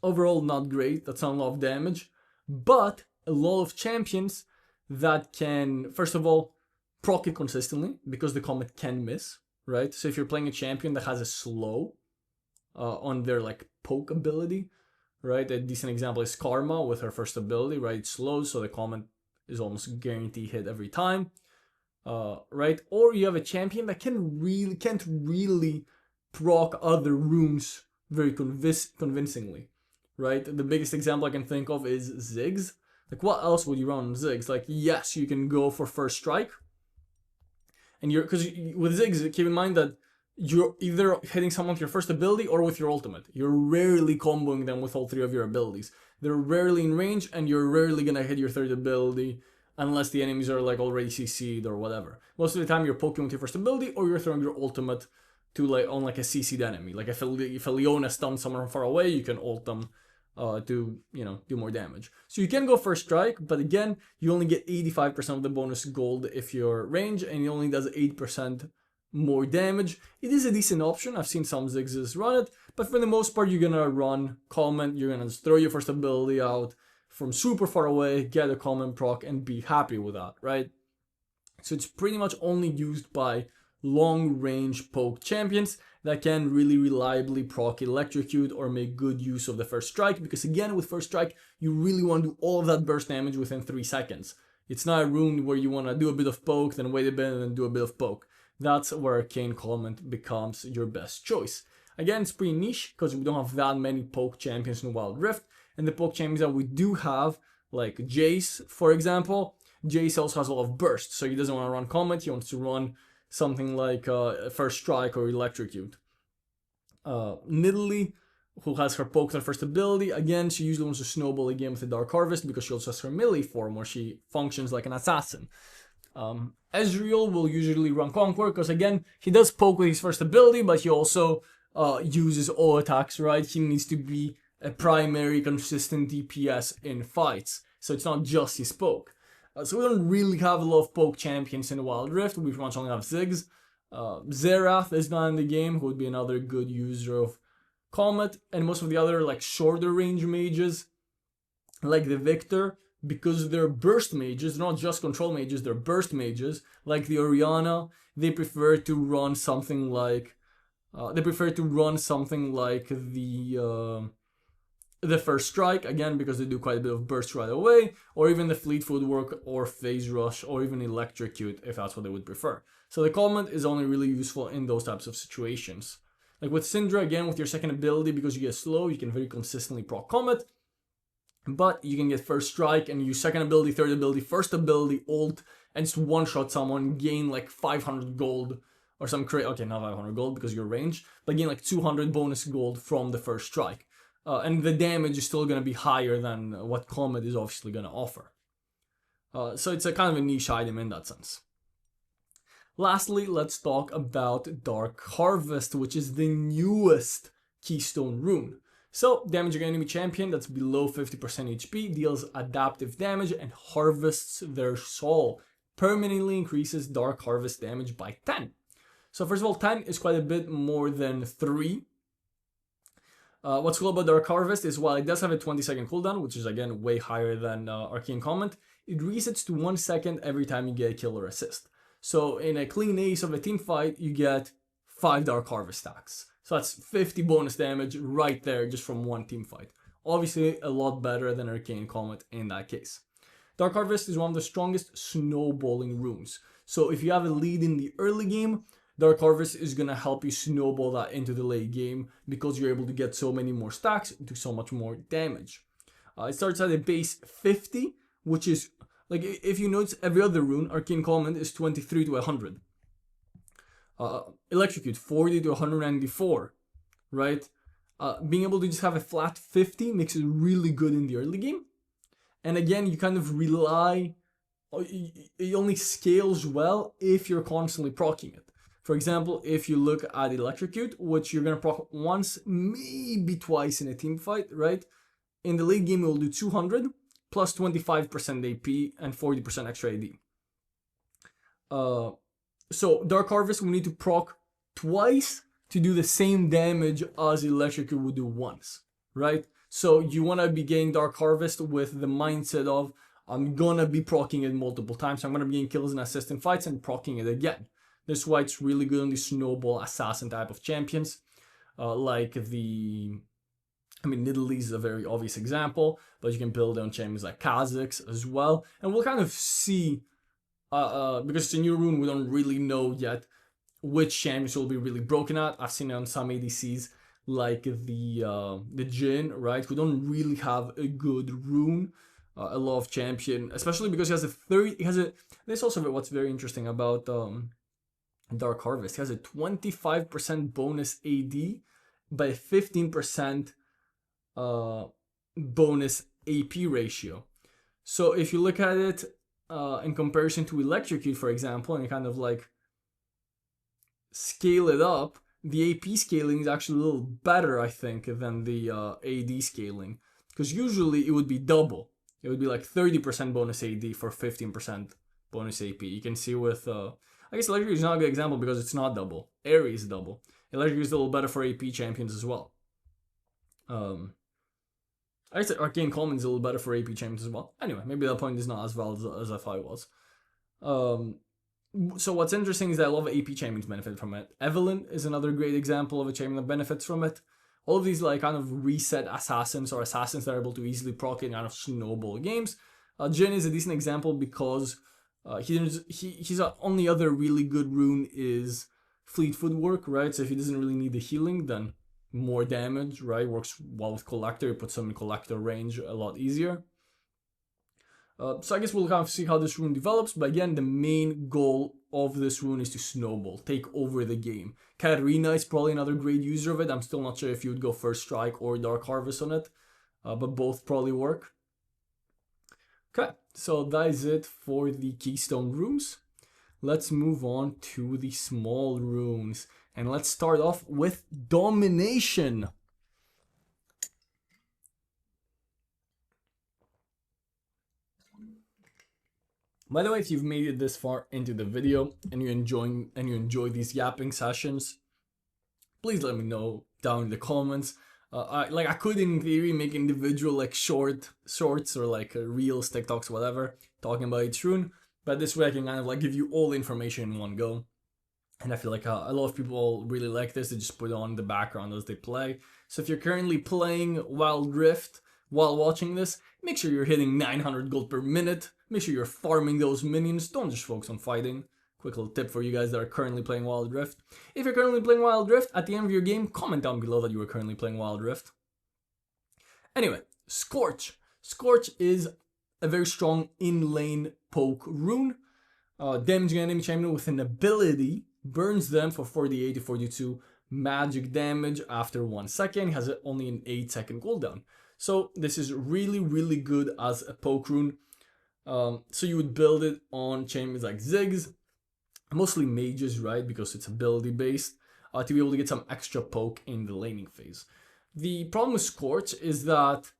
Overall, not great. That's not a lot of damage. But a lot of champions that can, first of all, proc it consistently because the Comet can miss, right? So if you're playing a champion that has a slow on their like poke ability, right? A decent example is Karma with her first ability, right? It's slow, so the Comet is almost guaranteed hit every time, right? Or you have a champion that can't really proc other runes very convincingly, right? The biggest example I can think of is Ziggs. Like, what else would you run on Ziggs? Like, yes, you can go for first strike. And because with Ziggs, keep in mind that you're either hitting someone with your first ability or with your ultimate. You're rarely comboing them with all 3 of your abilities. They're rarely in range, and you're rarely gonna hit your third ability unless the enemies are like already CC'd or whatever. Most of the time, you're poking with your first ability or you're throwing your ultimate to like on like a CC'd enemy. Like if a Leona stuns someone from far away, you can ult them to, you know, do more damage. So you can go first strike, but again, you only get 85% of the bonus gold if you're range, and it only does 8% more damage. It is a decent option. I've seen some Ziggs run it, but for the most part, you're gonna run comment. You're gonna just throw your first ability out from super far away, get a comment proc, and be happy with that, right? So it's pretty much only used by long range poke champions that can really reliably proc electrocute or make good use of the first strike, because again, with first strike, you really want to do all of that burst damage within 3 seconds. It's not a rune where you want to do a bit of poke, then wait a bit, and then do a bit of poke. That's where Arcane Comment becomes your best choice. Again, it's pretty niche because we don't have that many poke champions in Wild Rift, and the poke champions that we do have, like Jace, for example, Jace also has a lot of burst, so he doesn't want to run comment, he wants to run something like First Strike or Electrocute. Nidalee, who has her poke on first ability, again, she usually wants to snowball a game with the Dark Harvest because she also has her melee form where she functions like an assassin. Ezreal will usually run Conquer because again, he does poke with his first ability, but he also uses all attacks, right? He needs to be a primary consistent DPS in fights, so it's not just his poke. So we don't really have a lot of poke champions in the Wild Rift. We pretty much only have Ziggs. Xerath is not in the game, who would be another good user of Comet, and most of the other like shorter range mages, like the Victor, because they're burst mages, they're not just control mages, they're burst mages, like the Orianna, they prefer to run something like the First Strike, again, because they do quite a bit of burst right away, or even the Fleet Footwork, or Phase Rush, or even Electrocute, if that's what they would prefer. So the comment is only really useful in those types of situations. Like with Syndra, again, with your second ability, because you get slow, you can very consistently proc Comet, but you can get First Strike, and use second ability, third ability, first ability, ult, and just one-shot someone, gain like 500 gold, or some okay, not 500 gold because you're range, but gain like 200 bonus gold from the First Strike. And the damage is still going to be higher than what Comet is obviously going to offer. So it's a kind of a niche item in that sense. Lastly, let's talk about Dark Harvest, which is the newest Keystone Rune. So, damaging an enemy champion that's below 50% HP deals adaptive damage and harvests their soul. Permanently increases Dark Harvest damage by 10. So first of all, 10 is quite a bit more than 3. What's cool about Dark Harvest is while it does have a 20-second cooldown, which is again way higher than Arcane Comment, it resets to 1 second every time you get a kill or assist. So in a clean ace of a team fight, you get 5 Dark Harvest stacks. So that's 50 bonus damage right there just from one team fight. Obviously a lot better than Arcane Comment in that case. Dark Harvest is one of the strongest snowballing runes. So if you have a lead in the early game, Dark Harvest is going to help you snowball that into the late game because you're able to get so many more stacks and do so much more damage. It starts at a base 50, which is, like, if you notice, every other rune, Arcane Comment, is 23 to 100. Electrocute, 40 to 194, right? Being able to just have a flat 50 makes it really good in the early game. And again, you kind of rely, it only scales well if you're constantly proccing it. For example, if you look at Electrocute, which you're going to proc once, maybe twice in a team fight, right? In the late game, it will do 200 plus 25% AP and 40% extra AD. So Dark Harvest, we need to proc twice to do the same damage as Electrocute would do once, right? So you want to be getting Dark Harvest with the mindset of, I'm going to be proccing it multiple times. So I'm going to be getting kills and assists in fights and proccing it again. That's why it's really good on the snowball assassin type of champions, like Nidalee is a very obvious example, but you can build on champions like Kha'Zix as well. And we'll kind of see, because it's a new rune, we don't really know yet which champions will be really broken at. I've seen it on some ADCs like the Jhin, right, who don't really have a good rune. A lot of champion, especially because he has a 30, there's also what's very interesting about Dark Harvest. He has a 25% bonus AD, but a 15% bonus AP ratio. So if you look at it in comparison to Electrocute, for example, and you kind of like scale it up, the AP scaling is actually a little better, I think, than the AD scaling. Because usually it would be double. It would be like 30% bonus AD for 15% bonus AP. You can see with, I guess Electric is not a good example because it's not double. Airy is double. Electric is a little better for AP champions as well. I guess Arcane Common is a little better for AP champions as well. Anyway, maybe that point is not as valid as I thought it was. So what's interesting is that a lot of AP champions benefit from it. Evelyn is another great example of a champion that benefits from it. All of these like kind of reset assassins or assassins that are able to easily proc and kind of snowball games. Jin is a decent example because his only other really good rune is Fleet Footwork, right? So if he doesn't really need the healing, then more damage, right? Works well with Collector. It puts him in Collector range a lot easier. So I guess we'll kind of see how this rune develops, but again, the main goal of this rune is to snowball, take over the game. Katarina is probably another great user of it. I'm still not sure if you would go First Strike or Dark Harvest on it, but both probably work. Okay, so that is it for the Keystone Runes. Let's move on to the small runes, and let's start off with Domination. By the way, if you've made it this far into the video and you enjoy these yapping sessions, please let me know down in the comments. I could in theory make individual like shorts or like reels, TikToks, whatever, talking about each rune, but this way I can kind of like give you all the information in one go. And I feel like a lot of people really like this. They just put it on the background as they play. So if you're currently playing Wild Rift while watching this, make sure you're hitting 900 gold per minute. Make sure you're farming those minions. Don't just focus on fighting. Quick little tip for you guys that are currently playing Wild Rift. If you're currently playing Wild Rift, at the end of your game, comment down below that you are currently playing Wild Rift. Anyway, Scorch. Scorch is a very strong in-lane poke rune. Damaging an enemy champion with an ability, burns them for 48 to 42 magic damage after 1 second. It has only an 8-second cooldown. So this is really, really good as a poke rune. So you would build it on champions like Ziggs, mostly mages, right, because it's ability based, to be able to get some extra poke in the laning phase. The problem with Scorch is that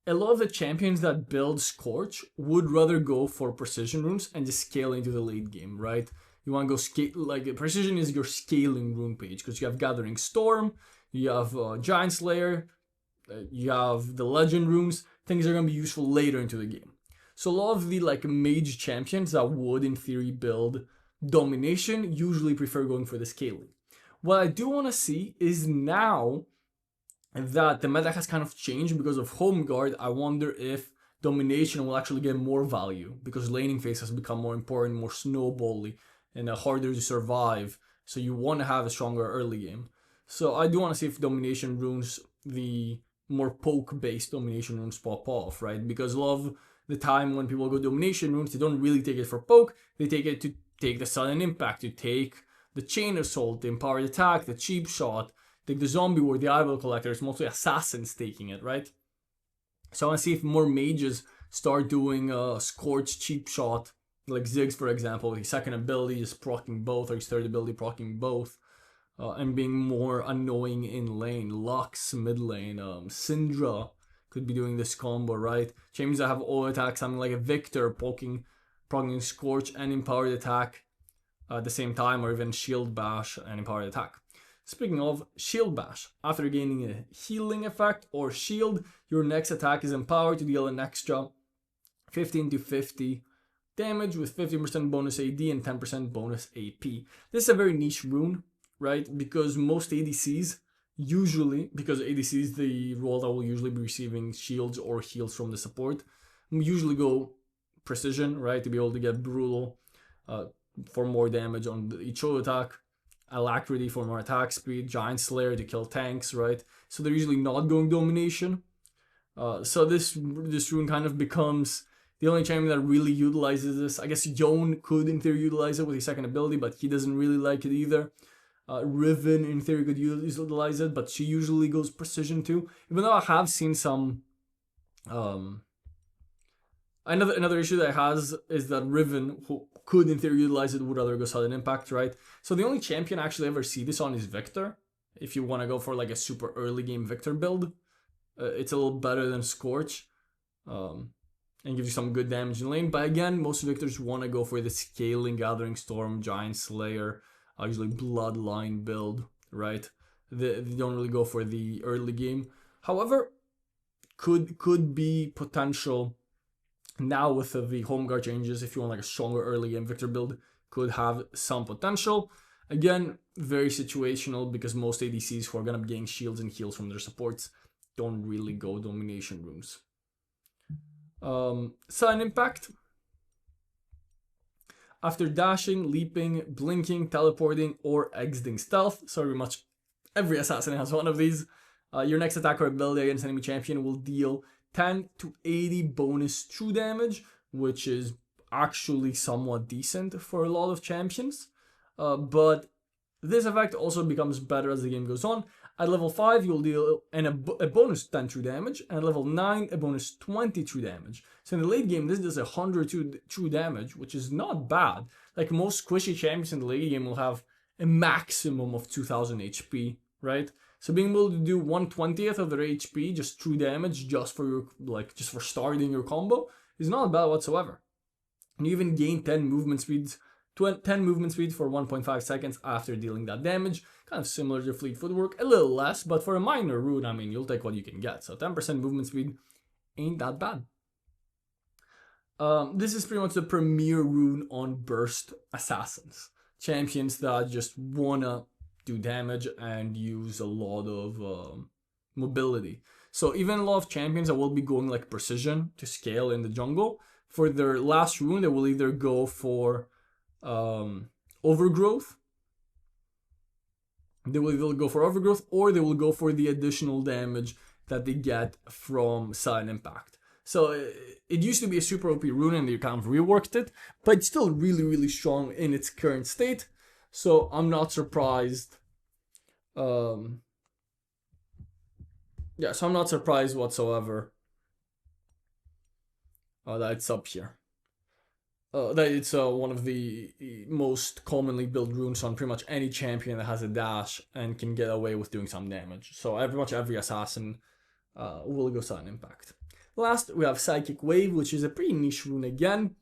a lot of the champions that build Scorch would rather go for precision runes and just scale into the late game, right? You want to go scale, like precision is your scaling rune page because you have Gathering Storm, you have Giant Slayer, you have the Legend runes. Things are going to be useful later into the game. So a lot of the like mage champions that would in theory build Domination usually prefer going for the scaling. What I do want to see is now that the meta has kind of changed because of Home Guard, I wonder if Domination will actually get more value because laning phase has become more important, more snowbally, and harder to survive. So you want to have a stronger early game. So I do want to see if Domination runes, the more poke-based Domination runes pop off, right? Because a lot of the time when people go Domination runes, they don't really take it for poke. They take it to take the sudden impact, to take the chain assault, the empowered attack, the cheap shot, take the zombie war, the eyeball collector. It's mostly assassins taking it, right? So I want to see if more mages start doing Scorch cheap shot, like Ziggs for example, his second ability just proccing both, or his third ability proccing both, and being more annoying in lane. Lux mid lane, Syndra could be doing this combo, right? Champions that have auto attack, something like a Victor proccing Scorch and empowered attack at the same time, or even Shield Bash and empowered attack. Speaking of Shield Bash, after gaining a healing effect or shield, your next attack is empowered to deal an extra 15 to 50 damage with 15% bonus AD and 10% bonus AP. This is a very niche rune, right? Because most ADCs usually, because ADC is the role that will usually be receiving shields or heals from the support, usually go precision, right? To be able to get brutal for more damage on each auto attack, alacrity for more attack speed, Giant Slayer to kill tanks, right? So they're usually not going Domination. So this rune kind of becomes the only champion that really utilizes this. I guess Yone could in theory utilize it with his second ability, but he doesn't really like it either. Riven in theory could utilize it, but she usually goes precision too. Even though I have seen some... Another issue that it has is that Riven, who could in theory utilize it, would rather go sudden impact, right? So the only champion I actually ever see this on is Victor. if you want to go for like a super early game Victor build. It's a little better than Scorch, and gives you some good damage in lane. But again, most Victors want to go for the scaling Gathering Storm, Giant Slayer, usually Bloodline build, right? They don't really go for the early game. However, could be potential now with the home guard changes. If you want like a stronger early game Victor build, could have some potential. Again, very situational because most ADCs who are gonna be getting shields and heals from their supports don't really go Domination Runes. Sudden Impact. After dashing, leaping, blinking, teleporting, or exiting stealth, so pretty much every assassin has one of these, your next attack or ability against enemy champion will deal 10 to 80 bonus true damage, which is actually somewhat decent for a lot of champions. But this effect also becomes better as the game goes on. At level 5, you'll deal a bonus 10 true damage, and at level 9, a bonus 20 true damage. So in the late game, this does 100 true damage, which is not bad. Like most squishy champions in the late game will have a maximum of 2000 HP, right? So being able to do 1/20th of their HP, just true damage, just for starting your combo, is not bad whatsoever. And you even gain 10 movement speed for 1.5 seconds after dealing that damage. Kind of similar to Fleet Footwork, a little less, but for a minor rune, I mean, you'll take what you can get. So 10% movement speed ain't that bad. This is pretty much the premier rune on burst assassins. Champions that just wanna do damage and use a lot of mobility. So even a lot of champions that will be going like precision to scale in the jungle, for their last rune, they will either go for overgrowth. They will either go for overgrowth or they will go for the additional damage that they get from sudden impact. So it used to be a super OP rune and they kind of reworked it, but it's still really, really strong in its current state. So I'm not surprised. So I'm not surprised whatsoever that it's up here. That it's one of the most commonly built runes on pretty much any champion that has a dash and can get away with doing some damage. So pretty much every assassin will go sudden impact. Last, we have Psychic Wave, which is a pretty niche rune again.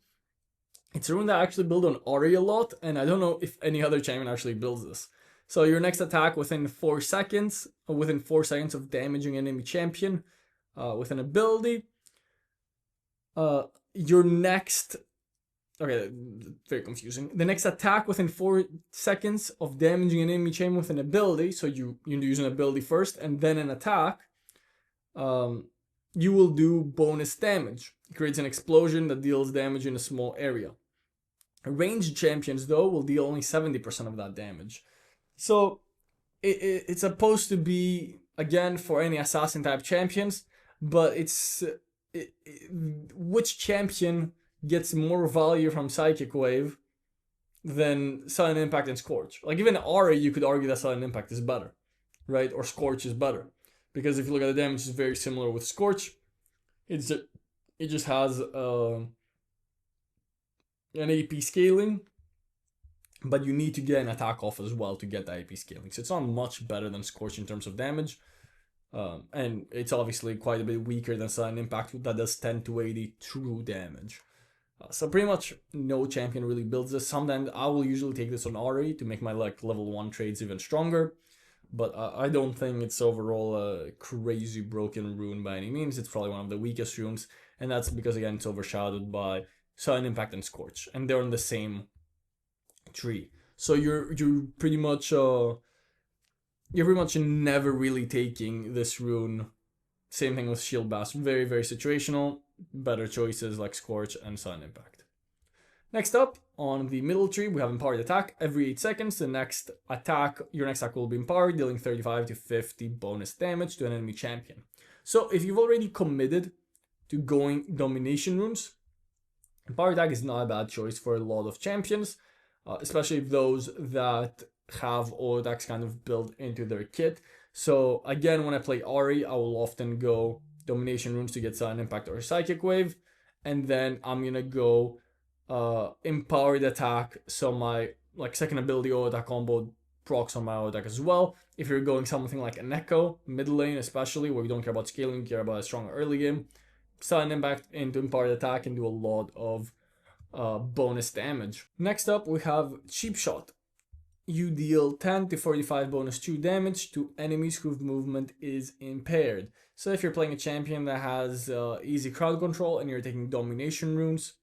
It's a rune that I actually build on Ori a lot, and I don't know if any other champion actually builds this. So your next attack within 4 seconds of damaging an enemy champion with an ability. Your next... Okay, very confusing. The next attack within 4 seconds of damaging an enemy champion with an ability, so you use an ability first and then an attack, you will do bonus damage. It creates an explosion that deals damage in a small area. Ranged champions, though, will deal only 70% of that damage. So it's supposed to be, again, for any assassin type champions, but it's... which champion gets more value from Psychic Wave than Sudden Impact and Scorch? Like even Aura, you could argue that Sudden Impact is better, right? Or Scorch is better. Because if you look at the damage, it's very similar with Scorch. It just has an AP scaling, but you need to get an attack off as well to get the AP scaling. So it's not much better than Scorch in terms of damage. And it's obviously quite a bit weaker than Sudden Impact that does 10 to 80 true damage. So pretty much no champion really builds this. Sometimes I will usually take this on Ori to make my level 1 trades even stronger. But I don't think it's overall a crazy broken rune by any means. It's probably one of the weakest runes. And that's because, again, it's overshadowed by Sudden Impact and Scorch. And they're on the same tree. So you're pretty much never really taking this rune. Same thing with Shield Bash. Very, very situational. Better choices like Scorch and Sudden Impact. Next up, on the middle tree, we have Empowered Attack. Every 8 seconds, your next attack will be empowered, dealing 35 to 50 bonus damage to an enemy champion. So if you've already committed to going Domination Runes, Empowered Attack is not a bad choice for a lot of champions, especially those that have auto attacks kind of built into their kit. So again, when I play Ori, I will often go Domination Runes to get Sudden Impact or Psychic Wave, and then I'm gonna go Empowered Attack, so my second ability auto attack combo procs on my auto attack as well. If you're going something like an Echo, mid lane especially, where you don't care about scaling, you care about a strong early game, sudden impact into imparted attack and do a lot of bonus damage. Next up, we have Cheap Shot. You deal 10 to 45 bonus 2 damage to enemies whose movement is impaired. So if you're playing a champion that has easy crowd control and you're taking Domination Runes,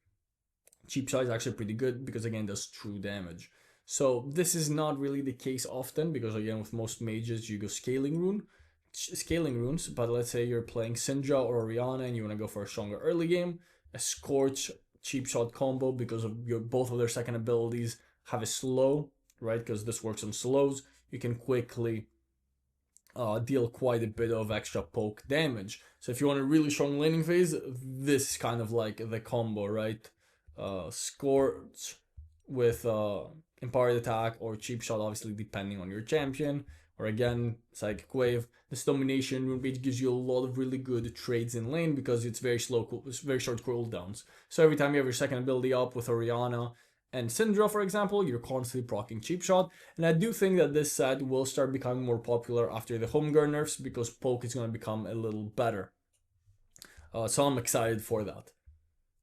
Cheap Shot is actually pretty good because again it does true damage. So this is not really the case often because again with most mages you go scaling runes, but let's say you're playing Syndra or Orianna and you want to go for a stronger early game, a Scorch Cheap Shot combo because of both of their second abilities have a slow, right? Because this works on slows, you can quickly deal quite a bit of extra poke damage. So if you want a really strong laning phase, this is kind of like the combo, right? Scorch with imparted attack or Cheap Shot, obviously depending on your champion, or again Psychic Wave. This Domination Rune page gives you a lot of really good trades in lane because it's very it's very short cooldowns. So every time you have your second ability up with Orianna and Syndra, for example, you're constantly proccing Cheap Shot. And I do think that this set will start becoming more popular after the home guard nerfs because poke is going to become a little better. So I'm excited for that.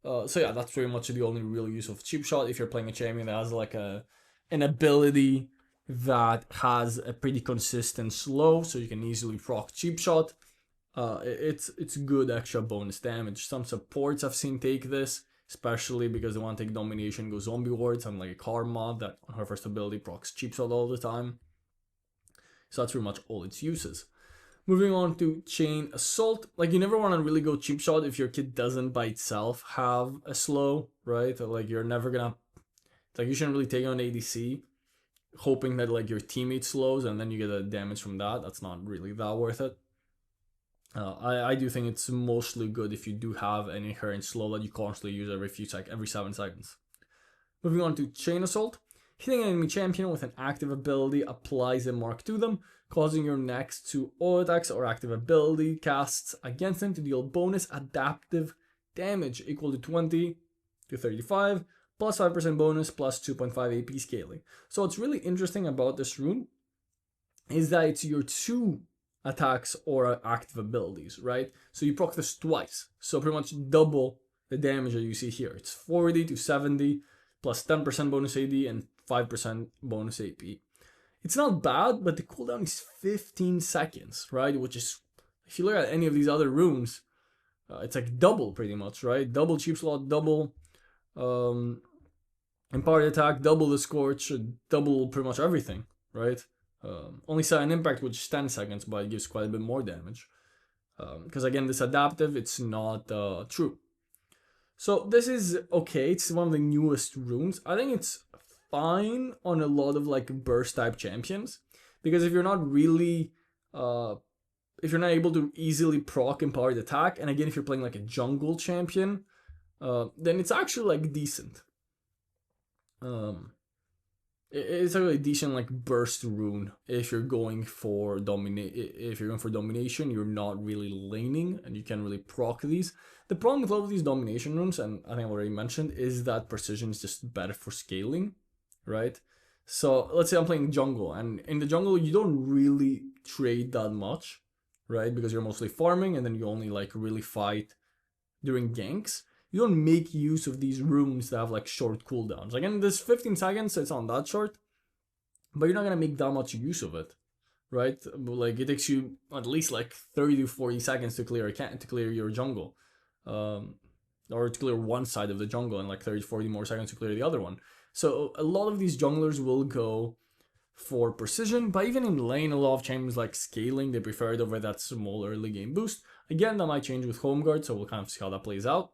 So yeah, that's pretty much the only real use of Cheap Shot if you're playing a champion that has like an ability that has a pretty consistent slow, so you can easily proc Cheap Shot. It's good extra bonus damage. Some supports I've seen take this, especially because they want to take Domination, go Zombie Wards. I'm like a Karma that on her first ability procs Cheap Shot all the time. So that's pretty much all its uses. Moving on to Chain Assault. Like, you never want to really go Cheap Shot if your kit doesn't by itself have a slow, right? Like, you're never gonna... Like, you shouldn't really take on ADC, hoping that, like, your teammate slows and then you get a damage from that. That's not really that worth it. I do think it's mostly good if you do have an inherent slow that you constantly use every 7 seconds. Moving on to Chain Assault. Hitting an enemy champion with an active ability applies a mark to them, causing your next 2 auto attacks or active ability casts against them to deal bonus adaptive damage equal to 20 to 35, plus 5% bonus, plus 2.5 AP scaling. So what's really interesting about this rune is that it's your 2 attacks or active abilities, right? So you proc this twice, so pretty much double the damage that you see here. It's 40 to 70, plus 10% bonus AD and 5% bonus AP. It's not bad, but the cooldown is 15 seconds, right? Which is, if you look at any of these other runes, it's like double pretty much, right? Double Cheap Slot, double imparted attack, double the Scorch, double pretty much everything, right? Only sudden impact, which is 10 seconds, but it gives quite a bit more damage. Because again, this adaptive, it's not true. So this is okay, it's one of the newest runes. I think it's fine on a lot of like burst type champions, because if you're not really if you're not able to easily proc empowered attack, and again if you're playing like a jungle champion, then it's actually like decent. It's actually a decent like burst rune if you're going for domination. You're not really laning and you can really proc these. The problem with all of these domination runes, and I think I already mentioned, is that precision is just better for scaling, right? So let's say I'm playing jungle, and in the jungle you don't really trade that much, right? Because you're mostly farming and then you only like really fight during ganks. You don't make use of these runes that have like short cooldowns. Again, this 15 seconds, it's not that short, but you're not gonna make that much use of it, right? Like it takes you at least like 30 to 40 seconds to clear your jungle, or to clear one side of the jungle, and like 30 to 40 more seconds to clear the other one. So a lot of these junglers will go for precision, but even in lane, a lot of champions like scaling, they prefer it over that small early game boost. Again, that might change with home guard, so we'll kind of see how that plays out.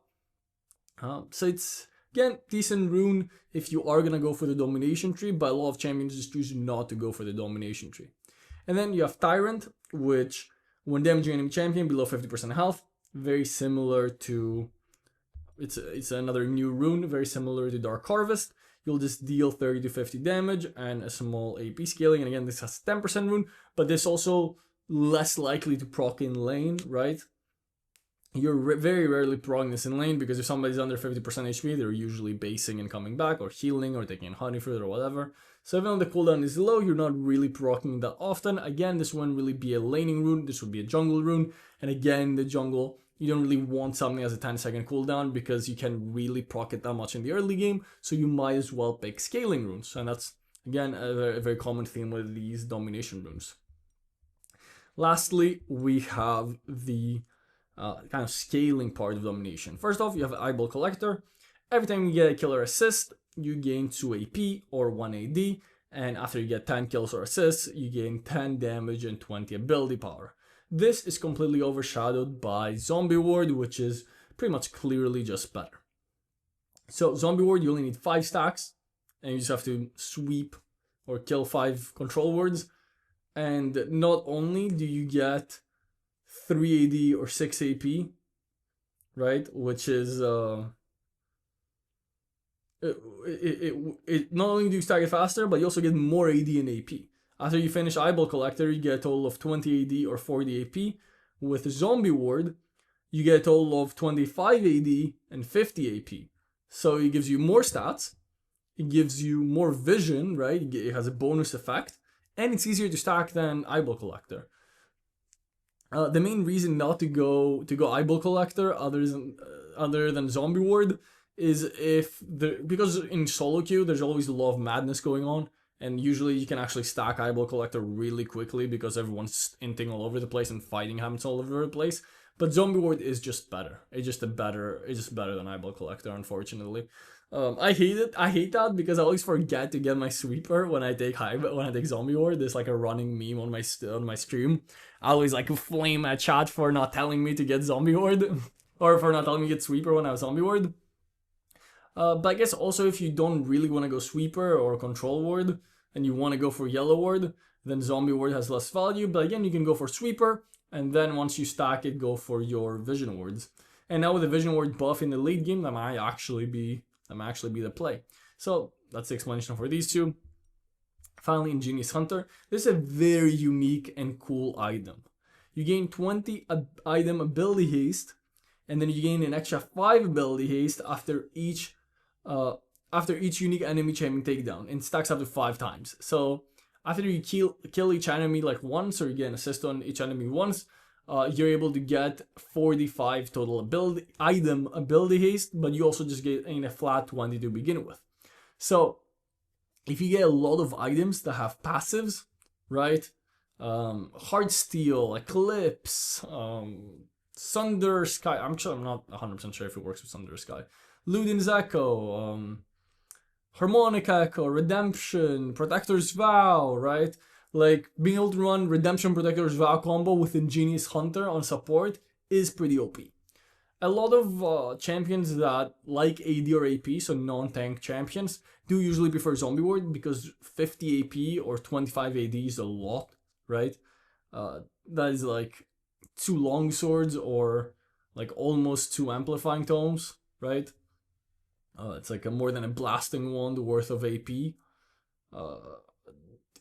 So it's, again, decent rune if you are going to go for the domination tree, but a lot of champions just choose not to go for the domination tree. And then you have Tyrant, which when damaging an enemy champion below 50% health, very similar to, it's another new rune, very similar to Dark Harvest. You'll just deal 30 to 50 damage and a small AP scaling. And again, this has 10% rune, but this also less likely to proc in lane, right? You're very rarely proccing this in lane because if somebody's under 50% HP, they're usually basing and coming back, or healing, or taking honey fruit, or whatever. So even though the cooldown is low, you're not really proccing that often. Again, this wouldn't really be a laning rune, this would be a jungle rune. And again, the jungle, you don't really want something as a 10-second cooldown because you can't really proc it that much in the early game, so you might as well pick scaling runes. And that's, again, a very common theme with these domination runes. Lastly, we have the kind of scaling part of domination. First off, you have Eyeball Collector. Every time you get a kill or assist, you gain 2 AP or 1 AD, and after you get 10 kills or assists, you gain 10 damage and 20 ability power. This is completely overshadowed by Zombie Ward, which is pretty much clearly just better. So Zombie Ward, you only need 5 stacks, and you just have to sweep or kill 5 control wards, and not only do you get 3 AD or 6 AP, right? Which is it not only do you stack it faster, but you also get more AD and AP. After you finish Eyeball Collector, you get a total of 20 AD or 40 AP. With Zombie Ward, you get a total of 25 AD and 50 AP. So it gives you more stats, it gives you more vision, right? It has a bonus effect, and it's easier to stack than Eyeball Collector. The main reason not to go Eyeball Collector other than Zombie Ward is because in solo queue there's always a lot of madness going on, and usually you can actually stack Eyeball Collector really quickly because everyone's inting all over the place and fighting happens all over the place. But Zombie Ward is just better. It's just better than Eyeball Collector, unfortunately. I hate it. I hate that because I always forget to get my sweeper when I take Zombie Ward. There's like a running meme on my stream. I always like flame at chat for not telling me to get Zombie Ward or for not telling me to get sweeper when I have Zombie Ward. But I guess also if you don't really want to go sweeper or control ward and you want to go for yellow ward, then Zombie Ward has less value. But again, you can go for sweeper, and then once you stack it, go for your vision wards. And now with the vision ward buff in the late game, that might actually be the play. So that's the explanation for these two. Finally, Ingenious Hunter. This is a very unique and cool item. You gain 20 item ability haste, and then you gain an extra 5 ability haste after each unique enemy champion takedown, and stacks up to 5 times. So after you kill each enemy like once, or you get an assist on each enemy once, you're able to get 45 total item ability haste, but you also just get in a flat 20 to begin with. So if you get a lot of items that have passives, right? Heartsteel, Eclipse, Sunder Sky. I'm not 100% sure if it works with Sunder Sky. Luden's Echo, Harmonic Echo, Redemption, Protector's Vow, right? Like, being able to run Redemption Protector's Vow combo with Ingenious Hunter on support is pretty OP. A lot of champions that like AD or AP, so non-tank champions, do usually prefer Zombie Ward because 50 AP or 25 AD is a lot, right? That is like 2 long swords or like almost 2 amplifying tomes, right? It's like more than a blasting wand worth of AP.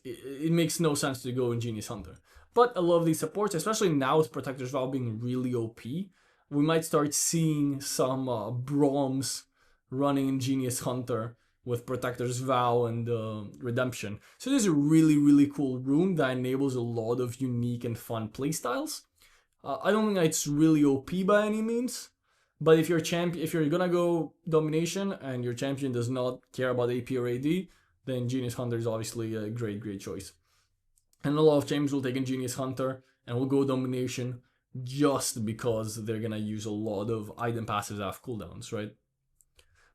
It makes no sense to go Ingenious Hunter. But a lot of these supports, especially now with Protector's Vow being really OP, we might start seeing some Broms running Ingenious Hunter with Protector's Vow and Redemption. So this is a really, really cool rune that enables a lot of unique and fun playstyles. I don't think it's really OP by any means, but if you're gonna go Domination and your champion does not care about AP or AD, then Ingenious Hunter is obviously a great choice. And a lot of champions will take Ingenious Hunter and will go Domination just because they're gonna use a lot of item passives that have cooldowns, right?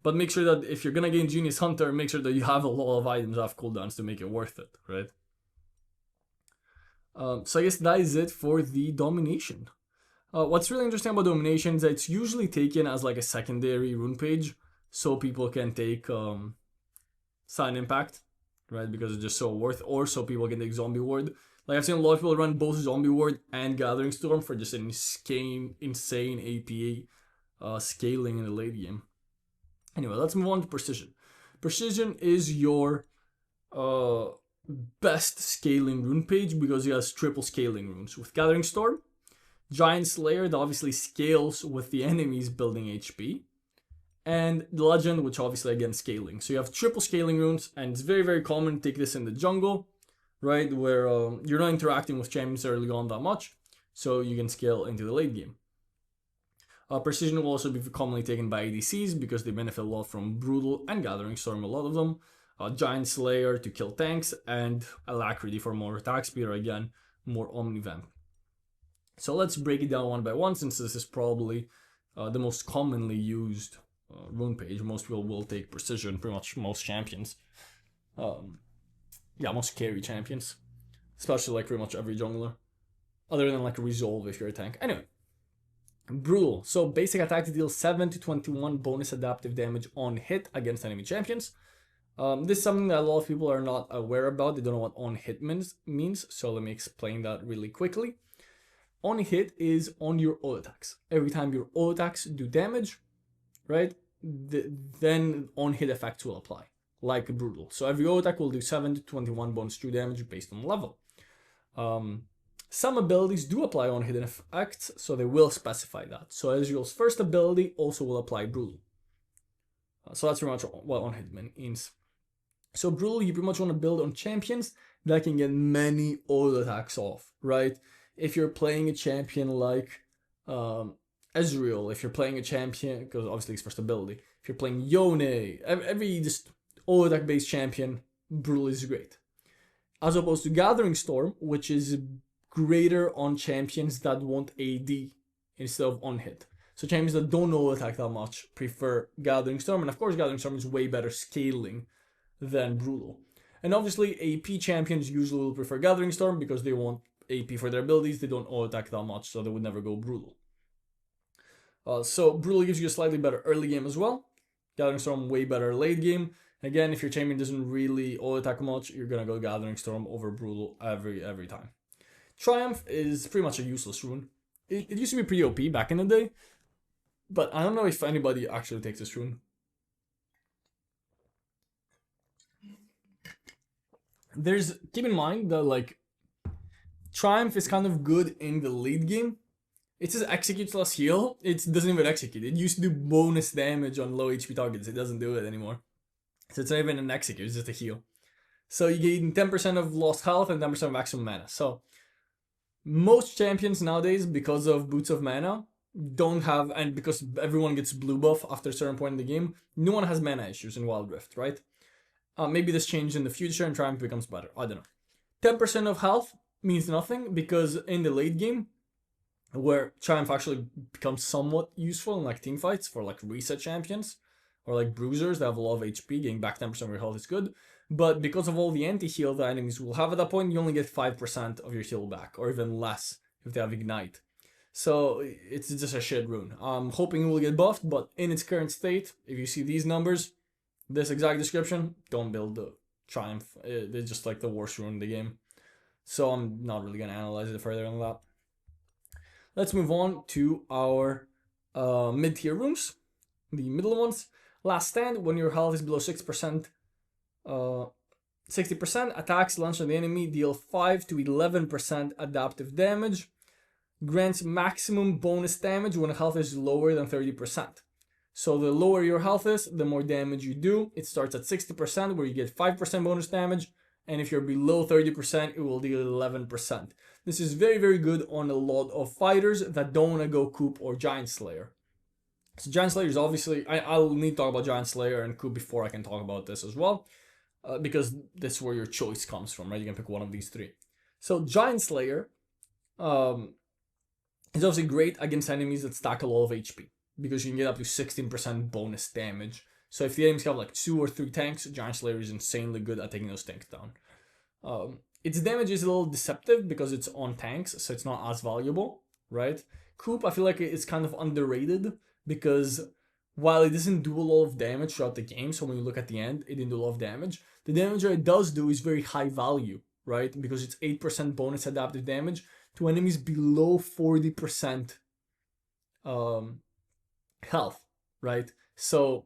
But make sure that if you're gonna get Ingenious Hunter, make sure that you have a lot of items that have cooldowns to make it worth it, right? So I guess that is it for the Domination. What's really interesting about Domination is that it's usually taken as like a secondary rune page, so people can take Sign Impact, right? Because it's just so worth, or so people can take Zombie Ward. Like I've seen a lot of people run both Zombie Ward and Gathering Storm for just an insane APA scaling in the late game. Anyway, let's move on to Precision. Precision is your best scaling rune page because it has triple scaling runes. With Gathering Storm, Giant Slayer that obviously scales with the enemies building HP, and the Legend, which obviously again scaling. So you have triple scaling runes, and it's very, very common to take this in the jungle, right, where you're not interacting with champions early on that much, so you can scale into the late game. Precision will also be commonly taken by ADCs because they benefit a lot from Brutal and Gathering Storm, a lot of them. Giant Slayer to kill tanks, and Alacrity for more attack speed, or again, more Omnivamp. So let's break it down one by one, since this is probably the most commonly used rune page. Most people will take Precision, pretty much most champions. Yeah, most carry champions. Especially like pretty much every jungler. Other than like Resolve if you're a tank. Anyway. Brutal. So basic attack to deal 7 to 21 bonus adaptive damage on hit against enemy champions. This is something that a lot of people are not aware about. They don't know what on hit means. So let me explain that really quickly. On hit is on your all attacks. Every time your all attacks do damage, right, then on hit effects will apply, like Brutal. So every all attack will do 7 to 21 bonus true damage based on level. Some abilities do apply on hidden effects, so they will specify that. So Ezreal's first ability also will apply Brutal. So that's pretty much what on hit means. So Brutal, you pretty much want to build on champions that can get many auto attacks off, right? If you're playing a champion like Ezreal, if you're playing a champion, because obviously his first ability, if you're playing Yone, every just auto attack based champion, Brutal is great. As opposed to Gathering Storm, which is greater on champions that want AD instead of on hit. So champions that don't auto attack that much prefer Gathering Storm, and of course Gathering Storm is way better scaling than Brutal. And obviously AP champions usually will prefer Gathering Storm because they want AP for their abilities, they don't auto attack that much, so they would never go Brutal. So Brutal gives you a slightly better early game as well. Gathering Storm way better late game. Again, if your champion doesn't really auto attack much, you're gonna go Gathering Storm over Brutal every time. Triumph is pretty much a useless rune. It used to be pretty OP back in the day, but I don't know if anybody actually takes this rune. Keep in mind that like Triumph is kind of good in the late game. It says execute less heal. It doesn't even execute. It used to do bonus damage on low HP targets. It doesn't do it anymore. So it's not even an execute, it's just a heal. So you gain 10% of lost health and 10% of maximum mana. So most champions nowadays, because of Boots of Mana, don't have, and because everyone gets blue buff after a certain point in the game, no one has mana issues in Wild Rift, right? Maybe this changes in the future and Triumph becomes better. I don't know. 10% of health means nothing because in the late game, where Triumph actually becomes somewhat useful in like team fights for like reset champions or like bruisers that have a lot of HP, getting back 10% of your health is good. But because of all the anti-heal that enemies will have at that point, you only get 5% of your heal back, or even less if they have Ignite. So it's just a shit rune. I'm hoping it will get buffed, but in its current state, if you see these numbers, this exact description, don't build the Triumph. It's just like the worst rune in the game. So I'm not really going to analyze it further than that. Let's move on to our mid-tier runes, the middle ones. Last Stand, when your health is below 60%, 60%, attacks launched on the enemy deal 5 to 11% adaptive damage. Grants maximum bonus damage when health is lower than 30%. So the lower your health is, the more damage you do. It starts at 60% where you get 5% bonus damage, and if you're below 30%, it will deal 11%. This is very, very good on a lot of fighters that don't want to go Coop or Giant Slayer. So Giant Slayer is obviously, I'll need to talk about Giant Slayer and Coop before I can talk about this as well. Because that's where your choice comes from, right? You can pick one of these three. So Giant Slayer is obviously great against enemies that stack a lot of HP. Because you can get up to 16% bonus damage. So if the enemies have like 2 or 3 tanks, Giant Slayer is insanely good at taking those tanks down. Its damage is a little deceptive because it's on tanks, so it's not as valuable, right? Coop, I feel like it's kind of underrated because while it doesn't do a lot of damage throughout the game, so when you look at the end, it didn't do a lot of damage. The damage that it does do is very high value, right? Because it's 8% bonus adaptive damage to enemies below 40% health, right? So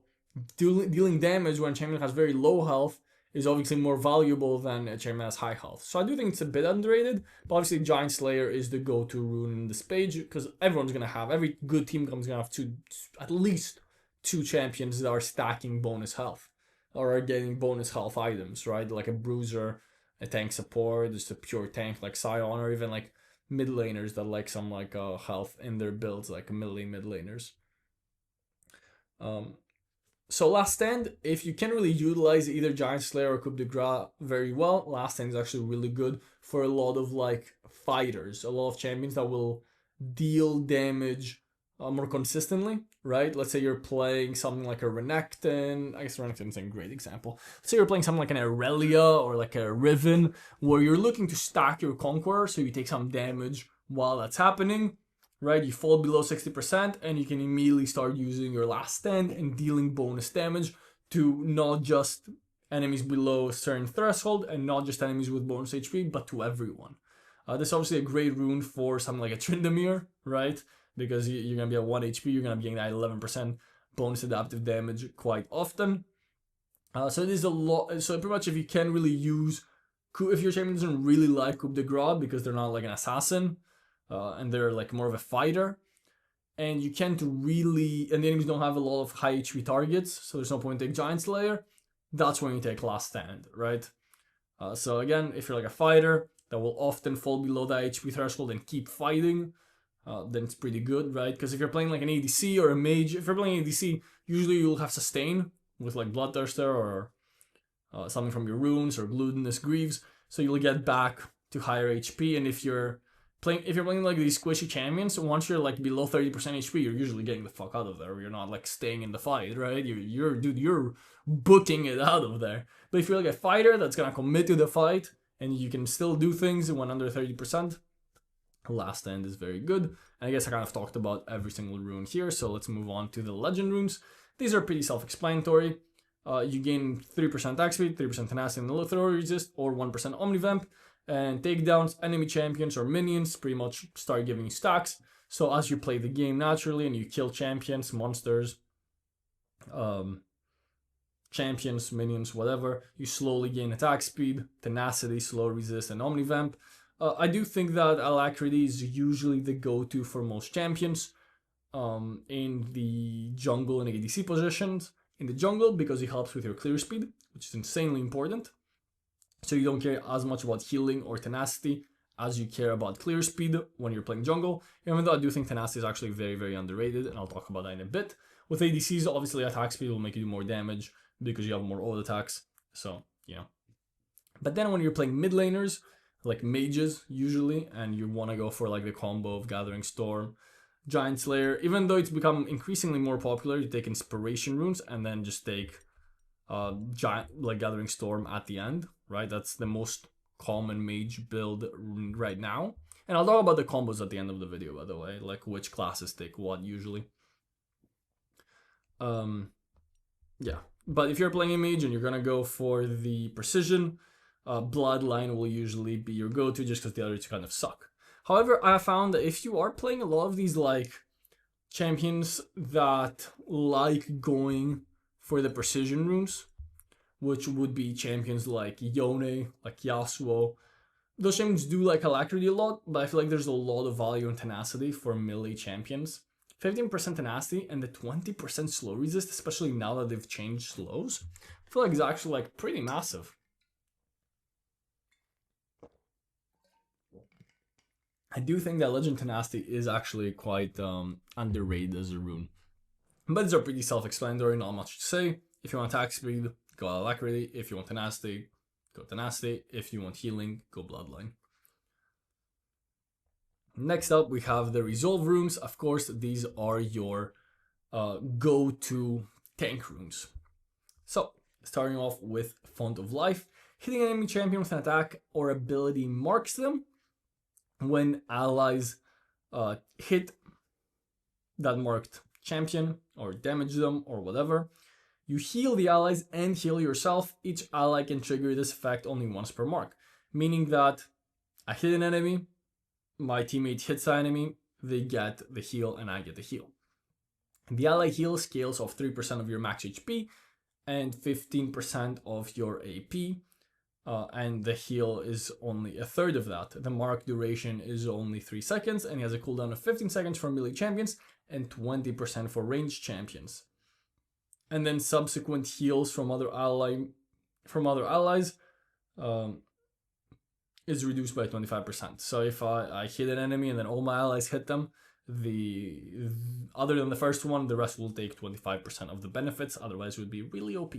dealing damage when a champion has very low health is obviously more valuable than a champion that has high health. So I do think it's a bit underrated, but obviously Giant Slayer is the go-to rune in this page because everyone's gonna have, every good team comes gonna have at least two champions that are stacking bonus health or are getting bonus health items, right? Like a bruiser, a tank support, just a pure tank like Scion, or even like mid laners that like some like health in their builds, like melee mid laners. So Last Stand, if you can really utilize either Giant Slayer or Coup de Grace very well, Last Stand is actually really good for a lot of like fighters, a lot of champions that will deal damage more consistently, right? Let's say you're playing something like a Renekton. I guess Renekton's a great example. Let's say you're playing something like an Aurelia or like a Riven, where you're looking to stack your Conqueror so you take some damage while that's happening, right? You fall below 60% and you can immediately start using your Last Stand and dealing bonus damage to not just enemies below a certain threshold and not just enemies with bonus HP, but to everyone. This is obviously a great rune for something like a Tryndamere, right? Because you're going to be at 1 HP, you're going to be getting that 11% bonus adaptive damage quite often. So it is a lot. So pretty much if you can really use, if your champion doesn't really like Coup de Grace because they're not like an assassin, and they're like more of a fighter, and you can't really, and the enemies don't have a lot of high HP targets, so there's no point to take Giant Slayer, that's when you take Last Stand, right? So again, if you're like a fighter that will often fall below that HP threshold and keep fighting, then it's pretty good, right? Because if you're playing like an ADC or a mage, if you're playing ADC, usually you'll have sustain with like Bloodthirster or something from your runes or Glutinous Greaves, so you'll get back to higher HP. And if you're playing like these squishy champions, once you're like below 30% HP, you're usually getting the fuck out of there. You're not like staying in the fight, right? You're booking it out of there. But if you're like a fighter that's gonna commit to the fight and you can still do things when under 30%, Last Stand is very good. And I guess I kind of talked about every single rune here, so let's move on to the Legend runes. These are pretty self-explanatory. You gain 3% attack speed, 3% tenacity and throw resist, or 1% omnivamp. And takedowns, enemy champions or minions pretty much start giving you stacks. So as you play the game naturally and you kill champions, monsters, champions, minions, whatever, you slowly gain attack speed, tenacity, slow resist, and omnivamp. I do think that Alacrity is usually the go-to for most champions in the jungle and ADC positions. In the jungle, because it helps with your clear speed, which is insanely important. So you don't care as much about healing or tenacity as you care about clear speed when you're playing jungle, even though I do think tenacity is actually very, very underrated, and I'll talk about that in a bit. With ADCs, obviously attack speed will make you do more damage because you have more auto attacks, so, yeah. But then when you're playing mid laners, like mages usually, and you want to go for like the combo of Gathering Storm, Giant Slayer, even though it's become increasingly more popular, you take Inspiration Runes and then just take Gathering Storm at the end, right? That's the most common mage build right now. And I'll talk about the combos at the end of the video, by the way, like which classes take what usually. Yeah, but if you're playing a mage and you're gonna go for the precision, Bloodline will usually be your go-to just because the other two kind of suck. However, I found that if you are playing a lot of these like champions that like going for the precision runes, which would be champions like Yone, like Yasuo, those champions do like Alacrity a lot, but I feel like there's a lot of value and tenacity for melee champions. 15% tenacity and the 20% slow resist, especially now that they've changed slows, I feel like it's actually like pretty massive. I do think that Legend Tenacity is actually quite underrated as a rune. But these are pretty self-explanatory, not much to say. If you want attack speed, go Alacrity. If you want Tenacity, go Tenacity. If you want healing, go Bloodline. Next up, we have the Resolve runes. Of course, these are your go-to tank runes. So, starting off with Font of Life. Hitting an enemy champion with an attack or ability marks them. When allies hit that marked champion or damage them or whatever, you heal the allies and heal yourself. Each ally can trigger this effect only once per mark, meaning that I hit an enemy, my teammate hits the enemy, they get the heal and I get the heal. The ally heal scales off 3% of your max HP, and 15% of your AP. And the heal is only a third of that. The mark duration is only 3 seconds, and he has a cooldown of 15 seconds for melee champions and 20% for ranged champions. And then subsequent heals from other allies is reduced by 25%. So if I hit an enemy and then all my allies hit them, other than the first one, the rest will take 25% of the benefits. Otherwise, it would be really OP.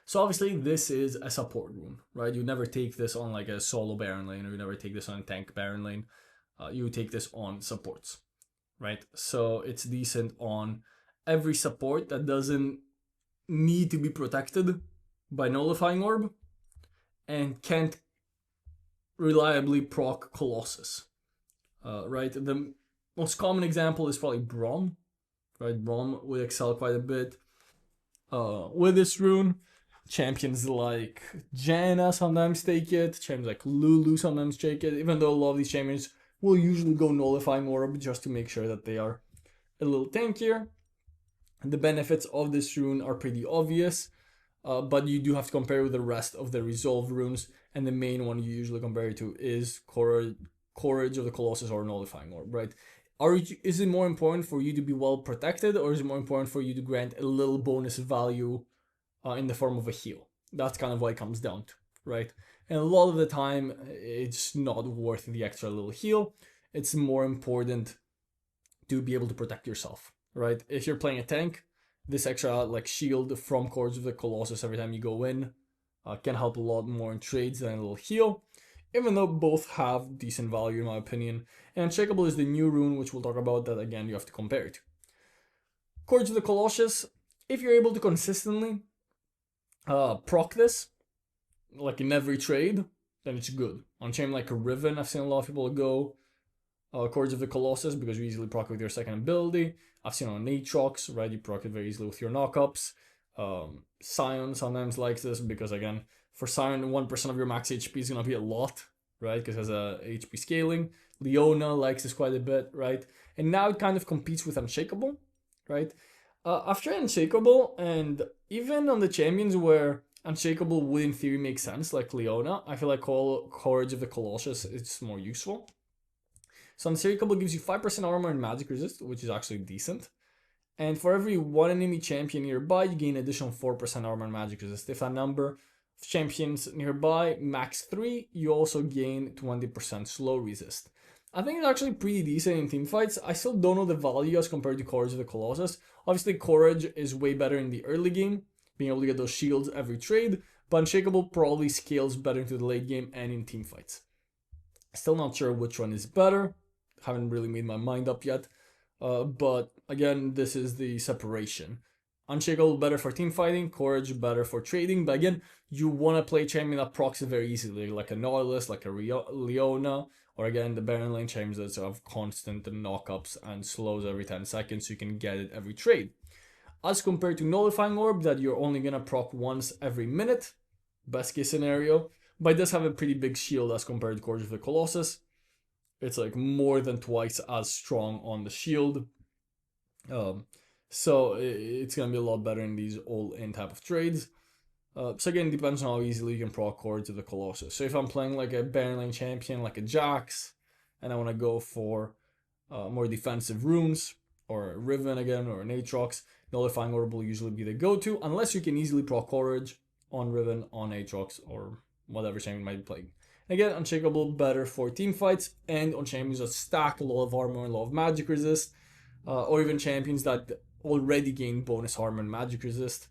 So obviously this is a support rune, right? You never take this on like a solo Baron lane, or you never take this on a tank Baron lane. You take this on supports, right? So it's decent on every support that doesn't need to be protected by Nullifying Orb and can't reliably proc Colossus, right? The most common example is probably Braum, right? Braum would excel quite a bit with this rune. Champions like Janna sometimes take it. Champions like Lulu sometimes take it. Even though a lot of these champions will usually go Nullifying Orb just to make sure that they are a little tankier. The benefits of this rune are pretty obvious, but you do have to compare with the rest of the Resolve runes. And the main one you usually compare it to is Courage of the Colossus or Nullifying Orb, right? Is it more important for you to be well protected, or is it more important for you to grant a little bonus value in the form of a heal? That's kind of what it comes down to, right? And a lot of the time, it's not worth the extra little heal. It's more important to be able to protect yourself, right? If you're playing a tank, this extra like shield from Courage of the Colossus every time you go in can help a lot more in trades than a little heal, even though both have decent value in my opinion. And Unshakable is the new rune, which we'll talk about, that again you have to compare it to. Courage of the Colossus, if you're able to consistently proc this, like in every trade, then it's good. On chain like a Riven, I've seen a lot of people go Courage of the Colossus because you easily proc with your second ability. I've seen on Aatrox, right, you proc it very easily with your knockups. Sion sometimes likes this because, again, for Sion, 1% of your max HP is going to be a lot, right, because it has a HP scaling. Leona likes this quite a bit, right, and now it kind of competes with Unshakable, right. I've tried Unshakable, and even on the champions where Unshakable would in theory make sense, like Leona, I feel like Courage of the Colossus is more useful. So Unshakable gives you 5% armor and magic resist, which is actually decent. And for every one enemy champion nearby, you gain additional 4% armor and magic resist. If that number of champions nearby max 3, you also gain 20% slow resist. I think it's actually pretty decent in team fights. I still don't know the value as compared to Courage of the Colossus. Obviously, Courage is way better in the early game, being able to get those shields every trade, but Unshakable probably scales better into the late game and in team fights. Still not sure which one is better. Haven't really made my mind up yet. But again, this is the separation. Unshakable better for team fighting, Courage better for trading. But again, you want to play champion that procs very easily, like a Nautilus, like a Leona, or again, the Baron lane champions that have constant knockups and slows every 10 seconds, so you can get it every trade. As compared to Nullifying Orb, that you're only going to proc once every minute, best case scenario, but it does have a pretty big shield as compared to Courage of the Colossus. It's like more than twice as strong on the shield. So it's going to be a lot better in these all-in type of trades. So again, it depends on how easily you can proc Courage of the Colossus. So if I'm playing like a Baron lane champion, like a Jax, and I want to go for more defensive runes, or a Riven again, or an Aatrox, Nullifying Orb will usually be the go-to, unless you can easily proc Courage on Riven, on Aatrox, or whatever champion might be playing. Again, Unshakable better for team fights and on champions that stack a lot of armor and a lot of magic resist, or even champions that already gain bonus armor and magic resist.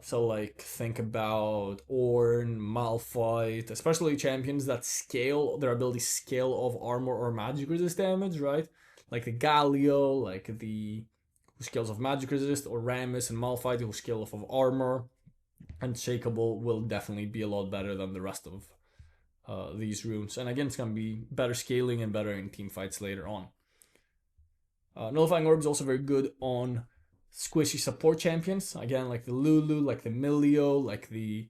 So like think about Ornn, Malphite, especially champions that scale their ability scale of armor or magic resist damage, right? Like the Galio, like the who scales of magic resist, or Rammus and Malphite who scale off of armor. Unshakable will definitely be a lot better than the rest of these runes, and again, it's going to be better scaling and better in team fights later on. Nullifying Orb is also very good on squishy support champions, again, like the Lulu, like the Milio, like the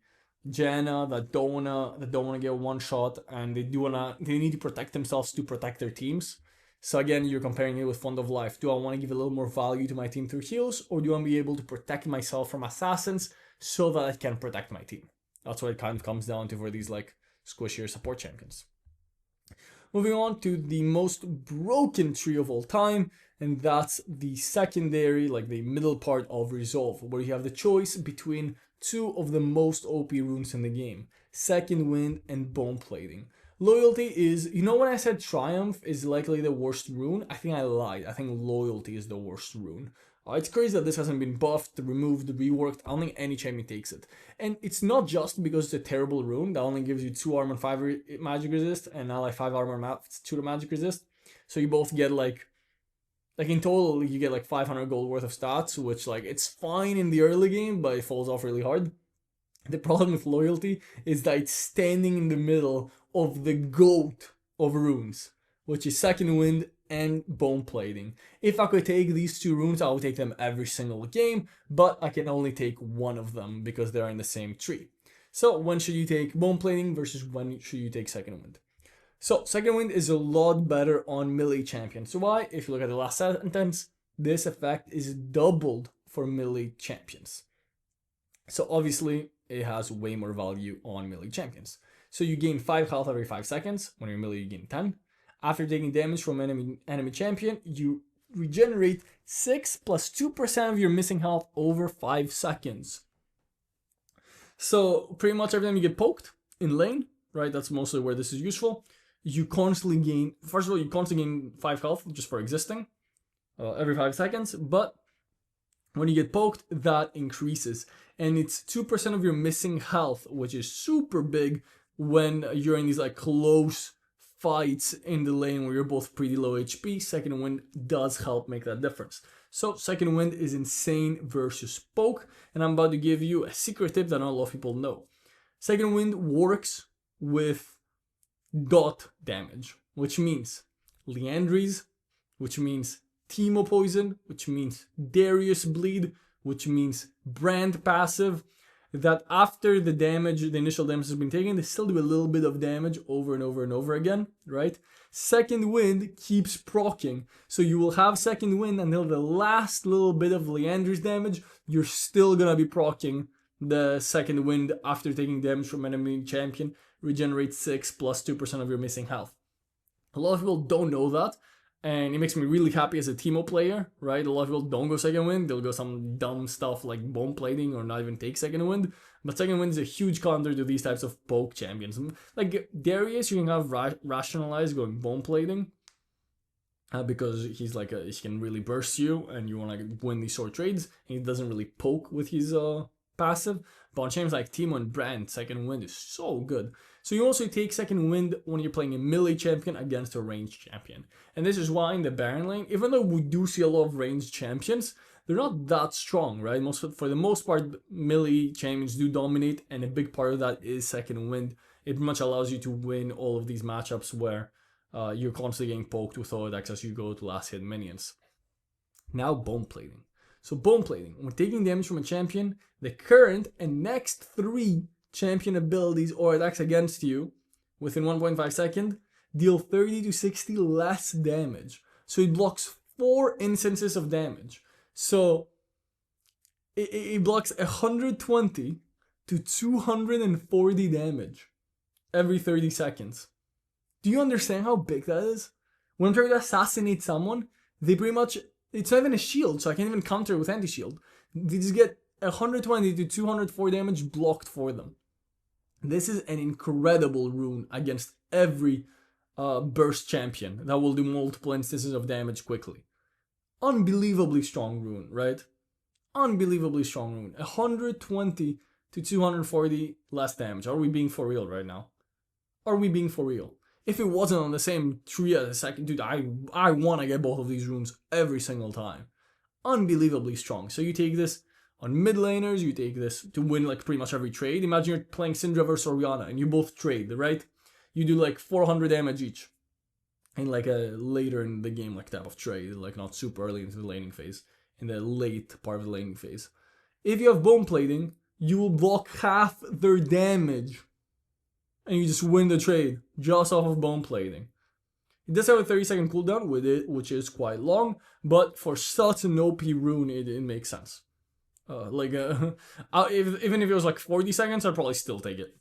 Janna, that don't wanna get one shot, and they need to protect themselves to protect their teams. So again, you're comparing it with Font of Life. Do I want to give a little more value to my team through heals, or do I want to be able to protect myself from assassins so that I can protect my team? That's what it kind of comes down to for these like squishier support champions. Moving on to the most broken tree of all time, and that's the secondary, like the middle part of Resolve, where you have the choice between two of the most OP runes in the game, Second Wind and Bone Plating. Loyalty is, you know when I said Triumph is likely the worst rune? I think I lied. I think Loyalty is the worst rune. It's crazy that this hasn't been buffed, removed, reworked. I don't think any champion takes it. And it's not just because it's a terrible rune that only gives you 2 armor and 5 magic resist, and now like 5 armor and 2 magic resist. So you both get like in total you get like 500 gold worth of stats, which like it's fine in the early game, but it falls off really hard. The problem with Loyalty is that it's standing in the middle of the GOAT of runes, which is Second Wind and Bone Plating. If I could take these 2 runes, I would take them every single game, but I can only take one of them because they're in the same tree. So when should you take Bone Plating versus when should you take Second Wind? So Second Wind is a lot better on melee champions. So why? If you look at the last sentence, this effect is doubled for melee champions. So obviously it has way more value on melee champions. So you gain 5 health every 5 seconds. When you're melee, you gain 10. After taking damage from enemy champion, you regenerate 6 plus 2% of your missing health over 5 seconds. So pretty much every time you get poked in lane, right, that's mostly where this is useful, you constantly gain, first of all, you constantly gain 5 health just for existing every 5 seconds, but when you get poked, that increases. And it's 2% of your missing health, which is super big when you're in these like close fights in the lane where you're both pretty low HP. Second Wind does help make that difference. So Second Wind is insane versus poke, and I'm about to give you a secret tip that not a lot of people know. Second Wind works with dot damage, which means Liandry's, which means Teemo Poison, which means Darius Bleed, which means Brand Passive, that after the damage, the initial damage has been taken, they still do a little bit of damage over and over and over again, right? Second Wind keeps proccing, so you will have Second Wind until the last little bit of Liandry's damage, you're still gonna be proccing the Second Wind after taking damage from enemy champion, regenerate 6 plus 2% of your missing health. A lot of people don't know that, and it makes me really happy as a Teemo player, right? A lot of people don't go Second Wind, they'll go some dumb stuff like Bone Plating or not even take Second Wind. But Second Wind is a huge counter to these types of poke champions. Like Darius, you can have Rationalize going Bone Plating because he's like he can really burst you and you want to win these short trades. And he doesn't really poke with his passive. But on champions like Teemo and Brand, Second Wind is so good. So you also take Second Wind when you're playing a melee champion against a ranged champion. And this is why in the Baron lane, even though we do see a lot of ranged champions, they're not that strong, right? For the most part, melee champions do dominate, and a big part of that is Second Wind. It pretty much allows you to win all of these matchups where you're constantly getting poked with auto attacks as you go to last hit minions. Now Bone Plating. So Bone Plating, when taking damage from a champion, the current and next 3 champion abilities or attacks against you within 1.5 seconds deal 30 to 60 less damage. So it blocks 4 instances of damage. So it blocks 120 to 240 damage every 30 seconds. Do you understand how big that is? When I'm trying to assassinate someone, they pretty much, it's not even a shield, so I can't even counter with anti-shield. They just get 120 to 204 damage blocked for them. This is an incredible rune against every burst champion that will do multiple instances of damage quickly. Unbelievably strong rune, right? Unbelievably strong rune. 120 to 240 less damage. Are we being for real right now? Are we being for real? If it wasn't on the same tree as a second, dude, I want to get both of these runes every single time. Unbelievably strong. So you take this on mid laners, you take this to win like pretty much every trade. Imagine you're playing Syndra versus Orianna and you both trade, right? You do like 400 damage each in like a later in the game like type of trade, like not super early into the laning phase, in the late part of the laning phase. If you have Bone Plating, you will block half their damage and you just win the trade just off of Bone Plating. It does have a 30-second cooldown with it, which is quite long, but for such an OP rune, it makes sense. Even if it was like 40 seconds, I'd probably still take it.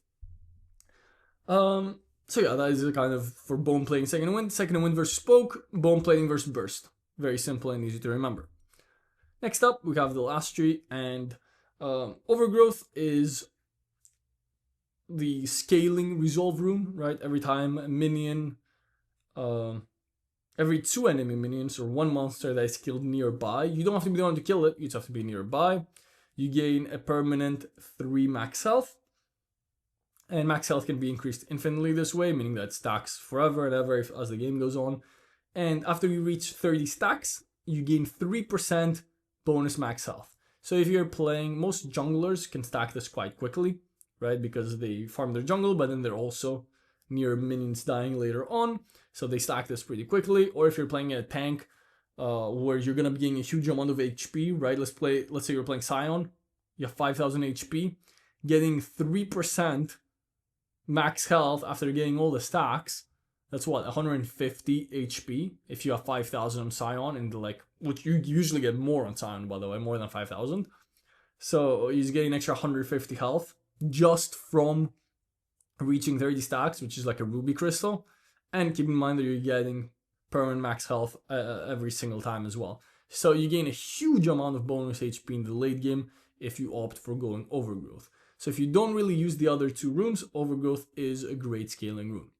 So yeah, that is kind of for bone plating second wind. Second wind versus poke, bone plating versus burst. Very simple and easy to remember. Next up, we have the last tree, and overgrowth is the scaling resolve rune, right? Every time a minion, every 2 enemy minions or 1 monster that is killed nearby, you don't have to be the one to kill it, you just have to be nearby. You gain a permanent 3 max health. And max health can be increased infinitely this way, meaning that it stacks forever and ever as the game goes on. And after you reach 30 stacks, you gain 3% bonus max health. So if you're playing, most junglers can stack this quite quickly, right? Because they farm their jungle, but then they're also near minions dying later on. So they stack this pretty quickly. Or if you're playing a tank, where you're going to be getting a huge amount of HP, right? Let's say you're playing Scion, you have 5,000 HP, getting 3% max health after getting all the stacks. That's what, 150 HP if you have 5,000 on Scion, and which you usually get more on Scion, by the way, more than 5,000. So he's getting an extra 150 health just from reaching 30 stacks, which is like a ruby crystal. And keep in mind that you're getting permanent max health every single time as well. So you gain a huge amount of bonus HP in the late game if you opt for going overgrowth. So if you don't really use the other 2 runes, overgrowth is a great scaling rune.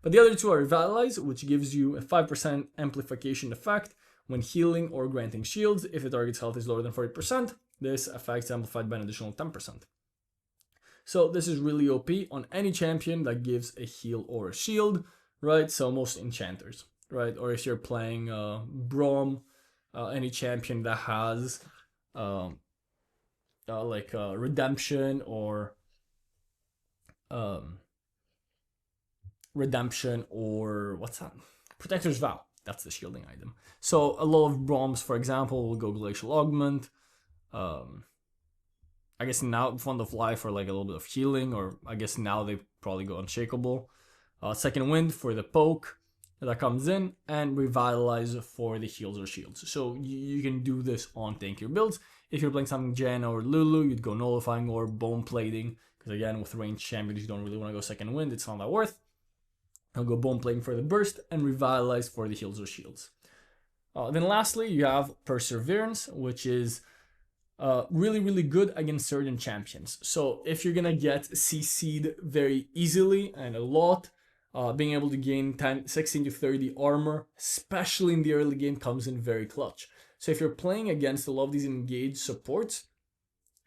But the other 2 are Revitalize, which gives you a 5% amplification effect when healing or granting shields. If the target's health is lower than 40%, this effect is amplified by an additional 10%. So this is really OP on any champion that gives a heal or a shield, right? So most enchanters, right? Or if you're playing Braum, any champion that has redemption or what's that? Protector's Vow. That's the shielding item. So a lot of Braums, for example, will go Glacial Augment. I guess now Fund of Life for like a little bit of healing, or I guess now they probably go Unshakable. Second Wind for the poke that comes in, and Revitalize for the heals or shields. So you can do this on tankier builds. If you're playing something Janna or Lulu, you'd go Nullifying or Bone Plating, because again, with ranged champions, you don't really want to go Second Wind, it's not that worth. I'll go Bone Plating for the burst, and Revitalize for the heals or shields. Then lastly, you have Perseverance, which is really, really good against certain champions. So if you're gonna get CC'd very easily and a lot, being able to gain 16 to 30 armor, especially in the early game, comes in very clutch. So if you're playing against a lot of these engaged supports,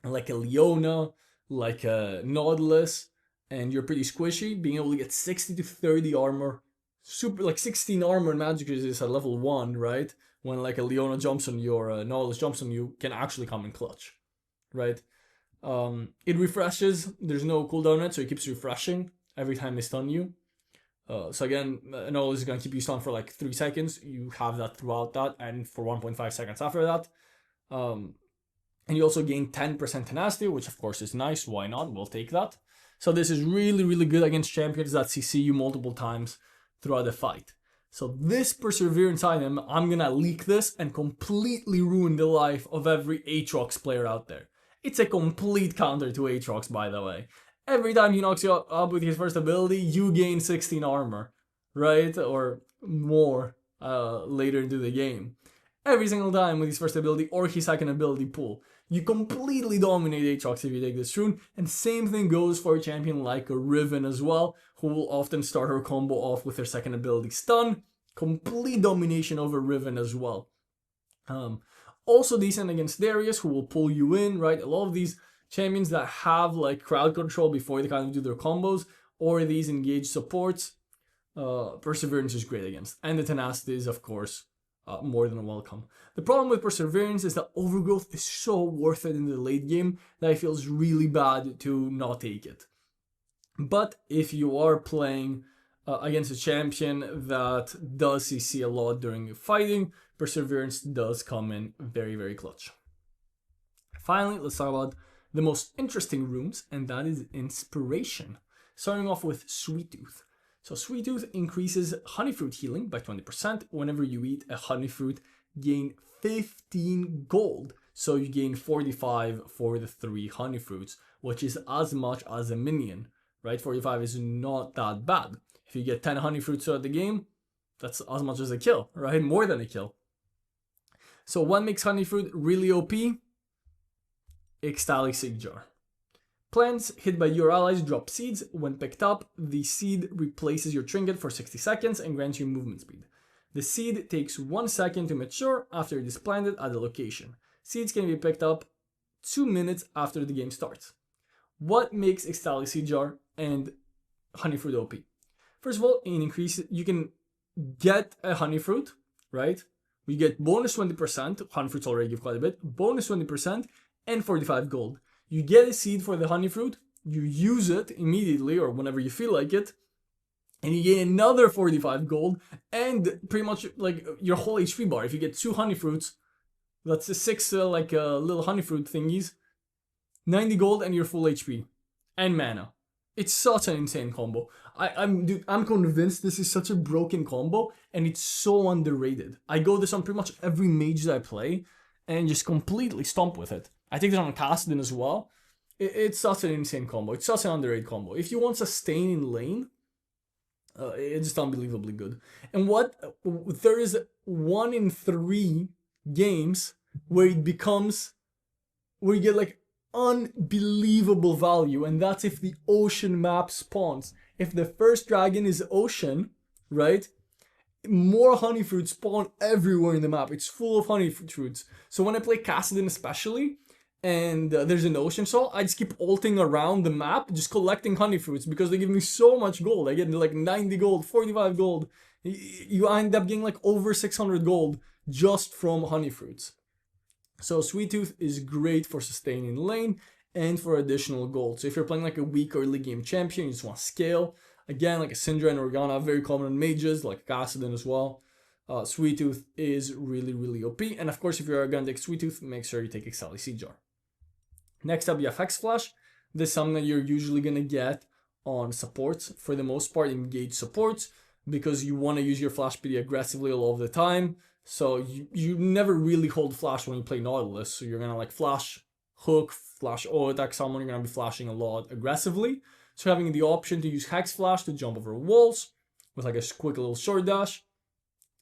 like a Leona, like a Nautilus, and you're pretty squishy, being able to get 60 to 30 armor, like 16 armor in Magic is at level 1, right? When like a Leona jumps on you or a Nautilus jumps on you, can actually come in clutch, right? It refreshes, there's no cooldown on it, so it keeps refreshing every time they stun you. So again, Nautilus is going to keep you stunned for like 3 seconds. You have that throughout that, and for 1.5 seconds after that. And you also gain 10% tenacity, which of course is nice. Why not? We'll take that. So this is really, really good against champions that CC you multiple times throughout the fight. So this Perseverance item, I'm going to leak this and completely ruin the life of every Aatrox player out there. It's a complete counter to Aatrox, by the way. Every time he knocks you up with his first ability, you gain 16 armor, right? Or more later into the game. Every single time with his first ability or his second ability pool. You completely dominate Aatrox if you take this rune. And same thing goes for a champion like a Riven as well, who will often start her combo off with her second ability stun. Complete domination over Riven as well. Also decent against Darius, who will pull you in, right? A lot of these champions that have like crowd control before they kind of do their combos, or these engaged supports, Perseverance is great against. And the tenacity is, of course, more than welcome. The problem with Perseverance is that Overgrowth is so worth it in the late game that it feels really bad to not take it. But if you are playing against a champion that does CC a lot during fighting, Perseverance does come in very, very clutch. Finally, let's talk about the most interesting runes, and that is Inspiration. Starting off with Sweet Tooth. So Sweet Tooth increases honey fruit healing by 20%. Whenever you eat a honey fruit, gain 15 gold. So you gain 45 for the 3 honey fruits, which is as much as a minion, right? 45 is not that bad. If you get 10 honey fruits throughout the game, that's as much as a kill, right? More than a kill. So what makes honey fruit really OP? Ecstatic Seed Jar. Plants hit by your allies drop seeds. When picked up, the seed replaces your trinket for 60 seconds and grants you movement speed. The seed takes 1 second to mature after it is planted at the location. Seeds can be picked up 2 minutes after the game starts. What makes Ecstatic Seed Jar and honey fruit OP? First of all, you can get a honey fruit, right? We get bonus 20%, honey fruits already give quite a bit, bonus 20% and 45 gold. You get a seed for the honey fruit, you use it immediately or whenever you feel like it, and you gain another 45 gold and pretty much like your whole HP bar. If you get 2 honey fruits, that's the 6 little honey fruit thingies, 90 gold and your full HP and mana. It's such an insane combo. I'm convinced this is such a broken combo and it's so underrated. I go this on pretty much every mage that I play and just completely stomp with it. I take it on Kassadin as well. It's such an insane combo. It's such an underrated combo. If you want sustain in lane, it's just unbelievably good. And there is 1 in 3 games where it becomes, where you get like unbelievable value, and that's if the ocean map spawns. If the first dragon is ocean, right? More honey fruits spawn everywhere in the map. It's full of honey fruits. So when I play Kassadin especially, and there's an ocean soul, I just keep ulting around the map, just collecting honey fruits because they give me so much gold. I get like 90 gold, 45 gold. You end up getting like over 600 gold just from honey fruits. So Sweet Tooth is great for sustaining lane and for additional gold. So if you're playing like a weak early game champion, you just want to scale, again, like a Syndra and Organa, very common in mages, like Kassadin as well. Sweet Tooth is really, really OP. And of course, if you're gonna take Sweet Tooth, make sure you take Ecstatic Seed Jar. Next up, you have Hex Flash. This is something that you're usually gonna get on supports, for the most part, engaged supports, because you want to use your flash pretty aggressively a lot of the time. So you never really hold flash when you play Nautilus. So you're gonna like flash hook, flash attack someone, you're gonna be flashing a lot aggressively. So having the option to use Hex Flash to jump over walls with like a quick little short dash.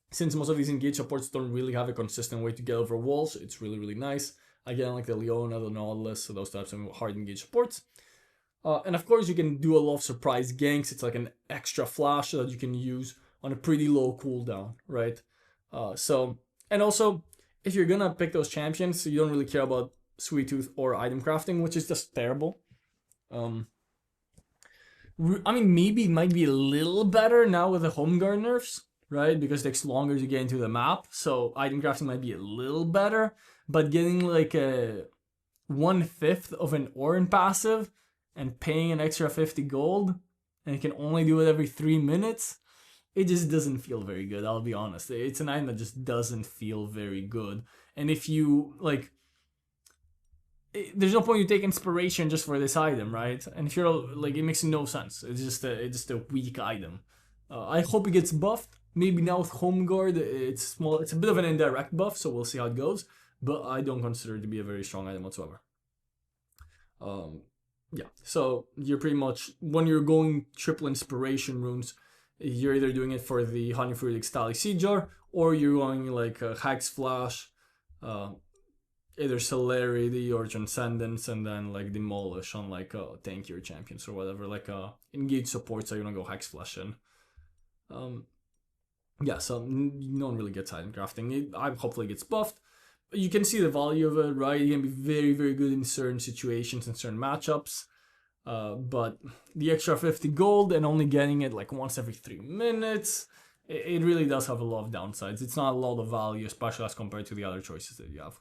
Since most of these engaged supports don't really have a consistent way to get over walls, it's really, really nice. Again, like the Leona, the Nautilus, so those types of hard engaged supports. And of course, you can do a lot of surprise ganks. It's like an extra flash that you can use on a pretty low cooldown, right? And also, if you're gonna pick those champions, so you don't really care about Sweet Tooth or item crafting, which is just terrible. I mean, maybe it might be a little better now with the home guard nerfs, right? Because it takes longer to get into the map, so item crafting might be a little better. But getting like a 1/5 of an Orin passive and paying an extra 50 gold, and you can only do it every 3 minutes, it just doesn't feel very good, I'll be honest. It's an item that just doesn't feel very good. And if you, like, there's no point you take inspiration just for this item, right? And if you're, like, it makes no sense. It's just a weak item. I hope it gets buffed. Maybe now with Home Guard, it's small. It's a bit of an indirect buff, so we'll see how it goes. But I don't consider it to be a very strong item whatsoever. Yeah, so you're pretty much, when you're going triple inspiration runes, you're either doing it for the Honey Fruit Ecstatic Seed Jar, or you're going like a Hex Flash, either Celerity or Transcendence, and then like Demolish on like tankier champions or whatever, like engage support, so you're gonna go Hex Flash in. Yeah, so no one really gets item crafting. I hopefully gets buffed. You can see the value of it, right? You can be very, very good in certain situations and certain matchups. But the extra 50 gold and only getting it like once every 3 minutes, it really does have a lot of downsides. It's not a lot of value, especially as compared to the other choices that you have.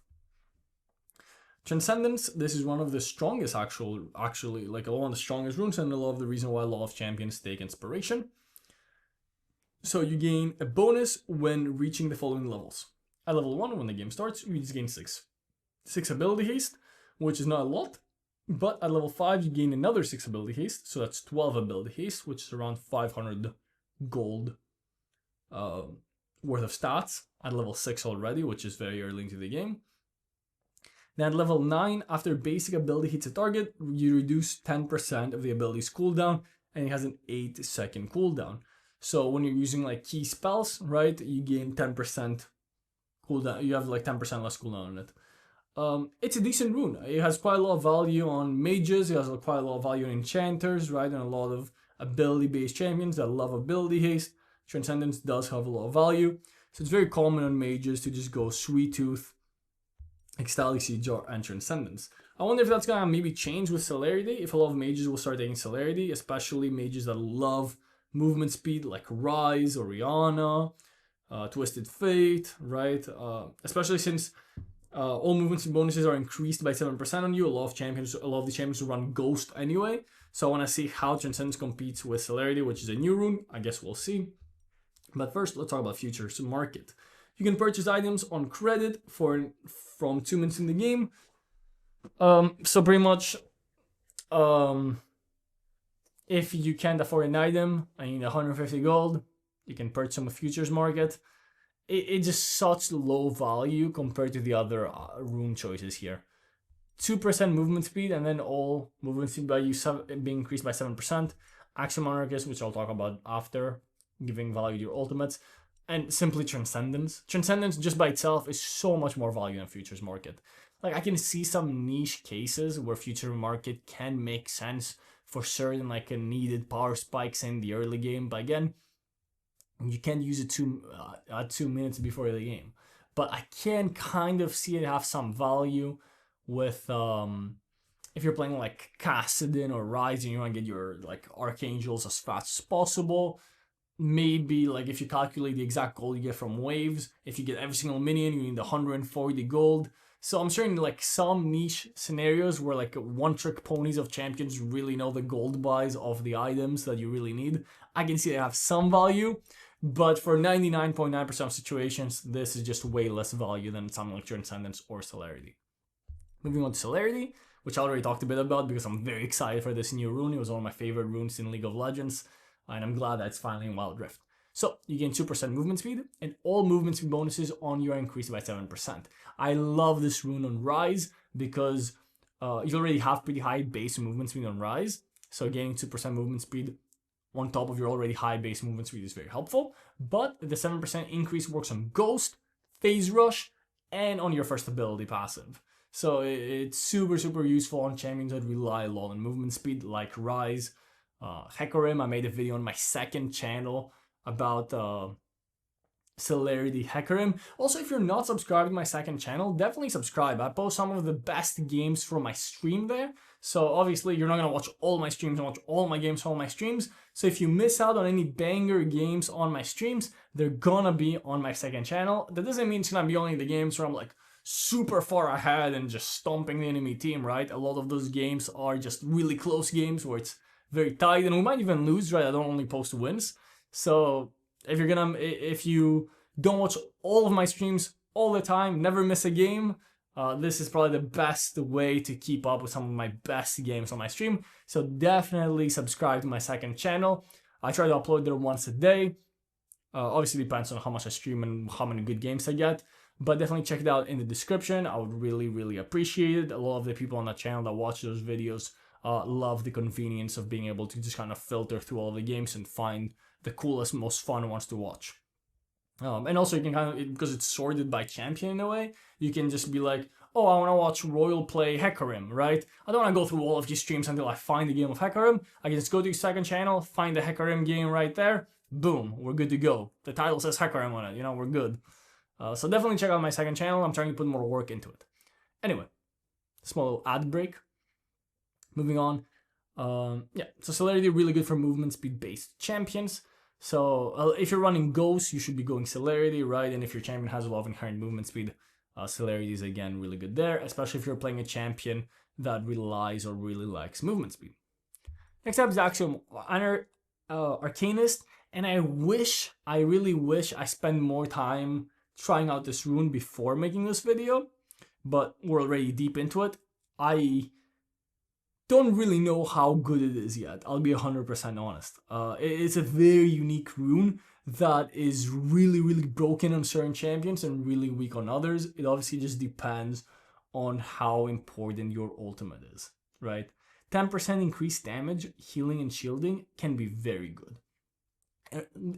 Transcendence, this is one of the strongest actually like one of the strongest runes, and a lot of the reason why a lot of champions take inspiration. So you gain a bonus when reaching the following levels. At level 1, when the game starts, you just gain 6 ability haste, which is not a lot. But at level 5, you gain another 6 ability haste, so that's 12 ability haste, which is around 500 gold worth of stats at level 6 already, which is very early into the game. Then at level 9, after basic ability hits a target, you reduce 10% of the ability's cooldown, and it has an 8-second cooldown. So when you're using like key spells, right, you gain 10% cooldown. You have like 10% less cooldown on it. It's a decent rune. It has quite a lot of value on mages. It has quite a lot of value on enchanters, right, and a lot of ability-based champions that love ability haste. Transcendence does have a lot of value. So it's very common on mages to just go Sweet Tooth, Ecstatic Siege, and Transcendence. I wonder if that's gonna maybe change with Celerity, if a lot of mages will start taking Celerity, especially mages that love movement speed like Rise, Oriana, Twisted Fate, right? Especially since all movements and bonuses are increased by 7% on you. A lot of the champions will run Ghost anyway. So I want to see how Transcendence competes with Celerity, which is a new rune. I guess we'll see. But first, let's talk about futures market. You can purchase items on credit from 2 minutes in the game. So pretty much, if you can't afford an item, I need 150 gold, you can purchase them with futures market. It's just such low value compared to the other rune choices here. 2% movement speed, and then all movement speed value being increased by 7%. Action Monarchist, which I'll talk about after, giving value to your ultimates. And simply Transcendence. Transcendence just by itself is so much more value than futures market. Like, I can see some niche cases where future market can make sense for certain like needed power spikes in the early game, but again, you can't use it 2 minutes before the game. But I can kind of see it have some value with if you're playing like Kassadin or Rise and you want to get your like Archangels as fast as possible. Maybe like if you calculate the exact gold you get from waves, if you get every single minion, you need 140 gold. So I'm sure in like some niche scenarios where like one-trick ponies of champions really know the gold buys of the items that you really need, I can see they have some value. But for 99.9% of situations, this is just way less value than something like Transcendence or Celerity. Moving on to Celerity, which I already talked a bit about because I'm very excited for this new rune. It was one of my favorite runes in League of Legends, and I'm glad that it's finally in Wild Rift. So you gain 2% movement speed, and all movement speed bonuses on you are increased by 7%. I love this rune on Rise because you already have pretty high base movement speed on Rise, so gaining 2% movement speed on top of your already high base movement speed is very helpful. But the 7% increase works on Ghost, Phase Rush, and on your first ability passive. So it's super useful on champions that rely a lot on movement speed like Rise, Hecarim. I made a video on my second channel about Celerity Hecarim. Also, if you're not subscribed to my second channel, definitely subscribe. I post some of the best games from my stream there. So obviously you're not going to watch all my streams and watch all my games from all my streams. So if you miss out on any banger games on my streams, they're gonna be on my second channel. That doesn't mean it's gonna be only the games where I'm like super far ahead and just stomping the enemy team, right? A lot of those games are just really close games where it's very tight and we might even lose, right? I don't only post wins. So if you don't watch all of my streams all the time, never miss a game, this is probably the best way to keep up with some of my best games on my stream. So definitely subscribe to my second channel. I try to upload there once a day. Obviously depends on how much I stream and how many good games I get. But definitely check it out in the description. I would really appreciate it. A lot of the people on that channel that watch those videos love the convenience of being able to just kind of filter through all the games and find the coolest, most fun ones to watch. And also you can kind of, because it's sorted by champion in a way, you can just be like, oh, I want to watch Royal play Hecarim, right? I don't want to go through all of these streams until I find the game of Hecarim. I can just go to your second channel, find the Hecarim game right there. Boom, we're good to go. The title says Hecarim on it, you know, we're good. So definitely check out my second channel. I'm trying to put more work into it. Anyway, small little ad break. Moving on. Yeah, so Celerity really good for movement speed based champions. So if you're running Ghost, you should be going Celerity, right? And if your champion has a lot of inherent movement speed, Celerity is again really good there, especially if you're playing a champion that relies or really likes movement speed. Next up is Axiom Arcanist, and I really wish I spent more time trying out this rune before making this video, but we're already deep into it. I don't really know how good it is yet. I'll be 100% honest. It's a very unique rune that is really, really broken on certain champions and really weak on others. It obviously just depends on how important your ultimate is, right? 10% increased damage, healing, and shielding can be very good.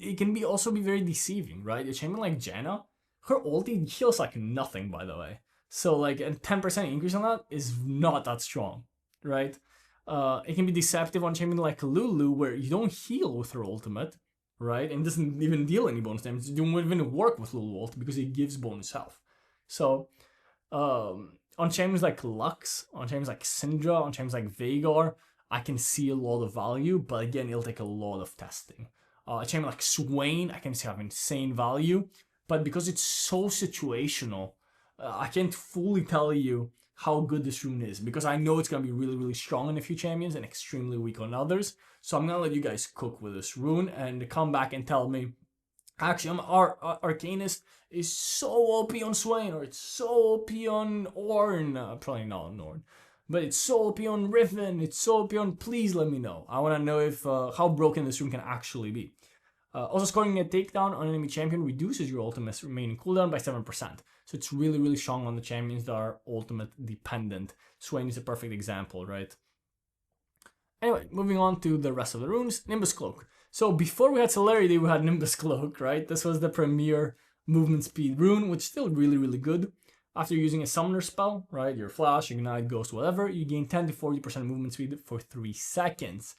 It can be also be very deceiving, right? A champion like Janna, her ulti heals like nothing, by the way. So like a 10% increase on that is not that strong, right? It can be deceptive on champion like Lulu, where you don't heal with her ultimate, right? And doesn't even deal any bonus damage. It don't even work with Lulu ult because it gives bonus health. So on champions like Lux, on champions like Syndra, on champions like Veigar, I can see a lot of value, but again, it'll take a lot of testing. A champion like Swain, I can see have insane value, but because it's so situational, I can't fully tell you how good this rune is, because I know it's going to be really, really strong on a few champions and extremely weak on others. So I'm going to let you guys cook with this rune and come back and tell me, actually, Arcanist is so OP on Swain, or it's so OP on Ornn. Probably not on Ornn, but it's so OP on Riven, it's so OP on... Please let me know. I want to know if how broken this rune can actually be. Also, scoring a takedown on enemy champion reduces your ultimate's remaining cooldown by 7%. So it's really, really strong on the champions that are ultimate dependent. Swain is a perfect example, right? Anyway, moving on to the rest of the runes. Nimbus Cloak. So before we had Celerity, we had Nimbus Cloak, right? This was the premier movement speed rune, which is still really, really good. After using a summoner spell, right, your flash, ignite, ghost, whatever, you gain 10 to 40% movement speed for 3 seconds.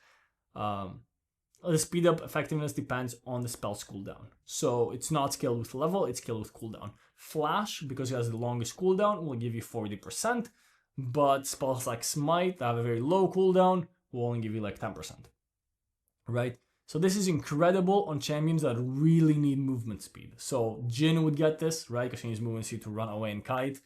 The speed up effectiveness depends on the spell's cooldown. So it's not scaled with level, it's scaled with cooldown. Flash, because it has the longest cooldown, will give you 40%, but spells like Smite that have a very low cooldown will only give you like 10%. Right? So this is incredible on champions that really need movement speed. So Jhin would get this, right? Because he needs movement speed to run away and kite.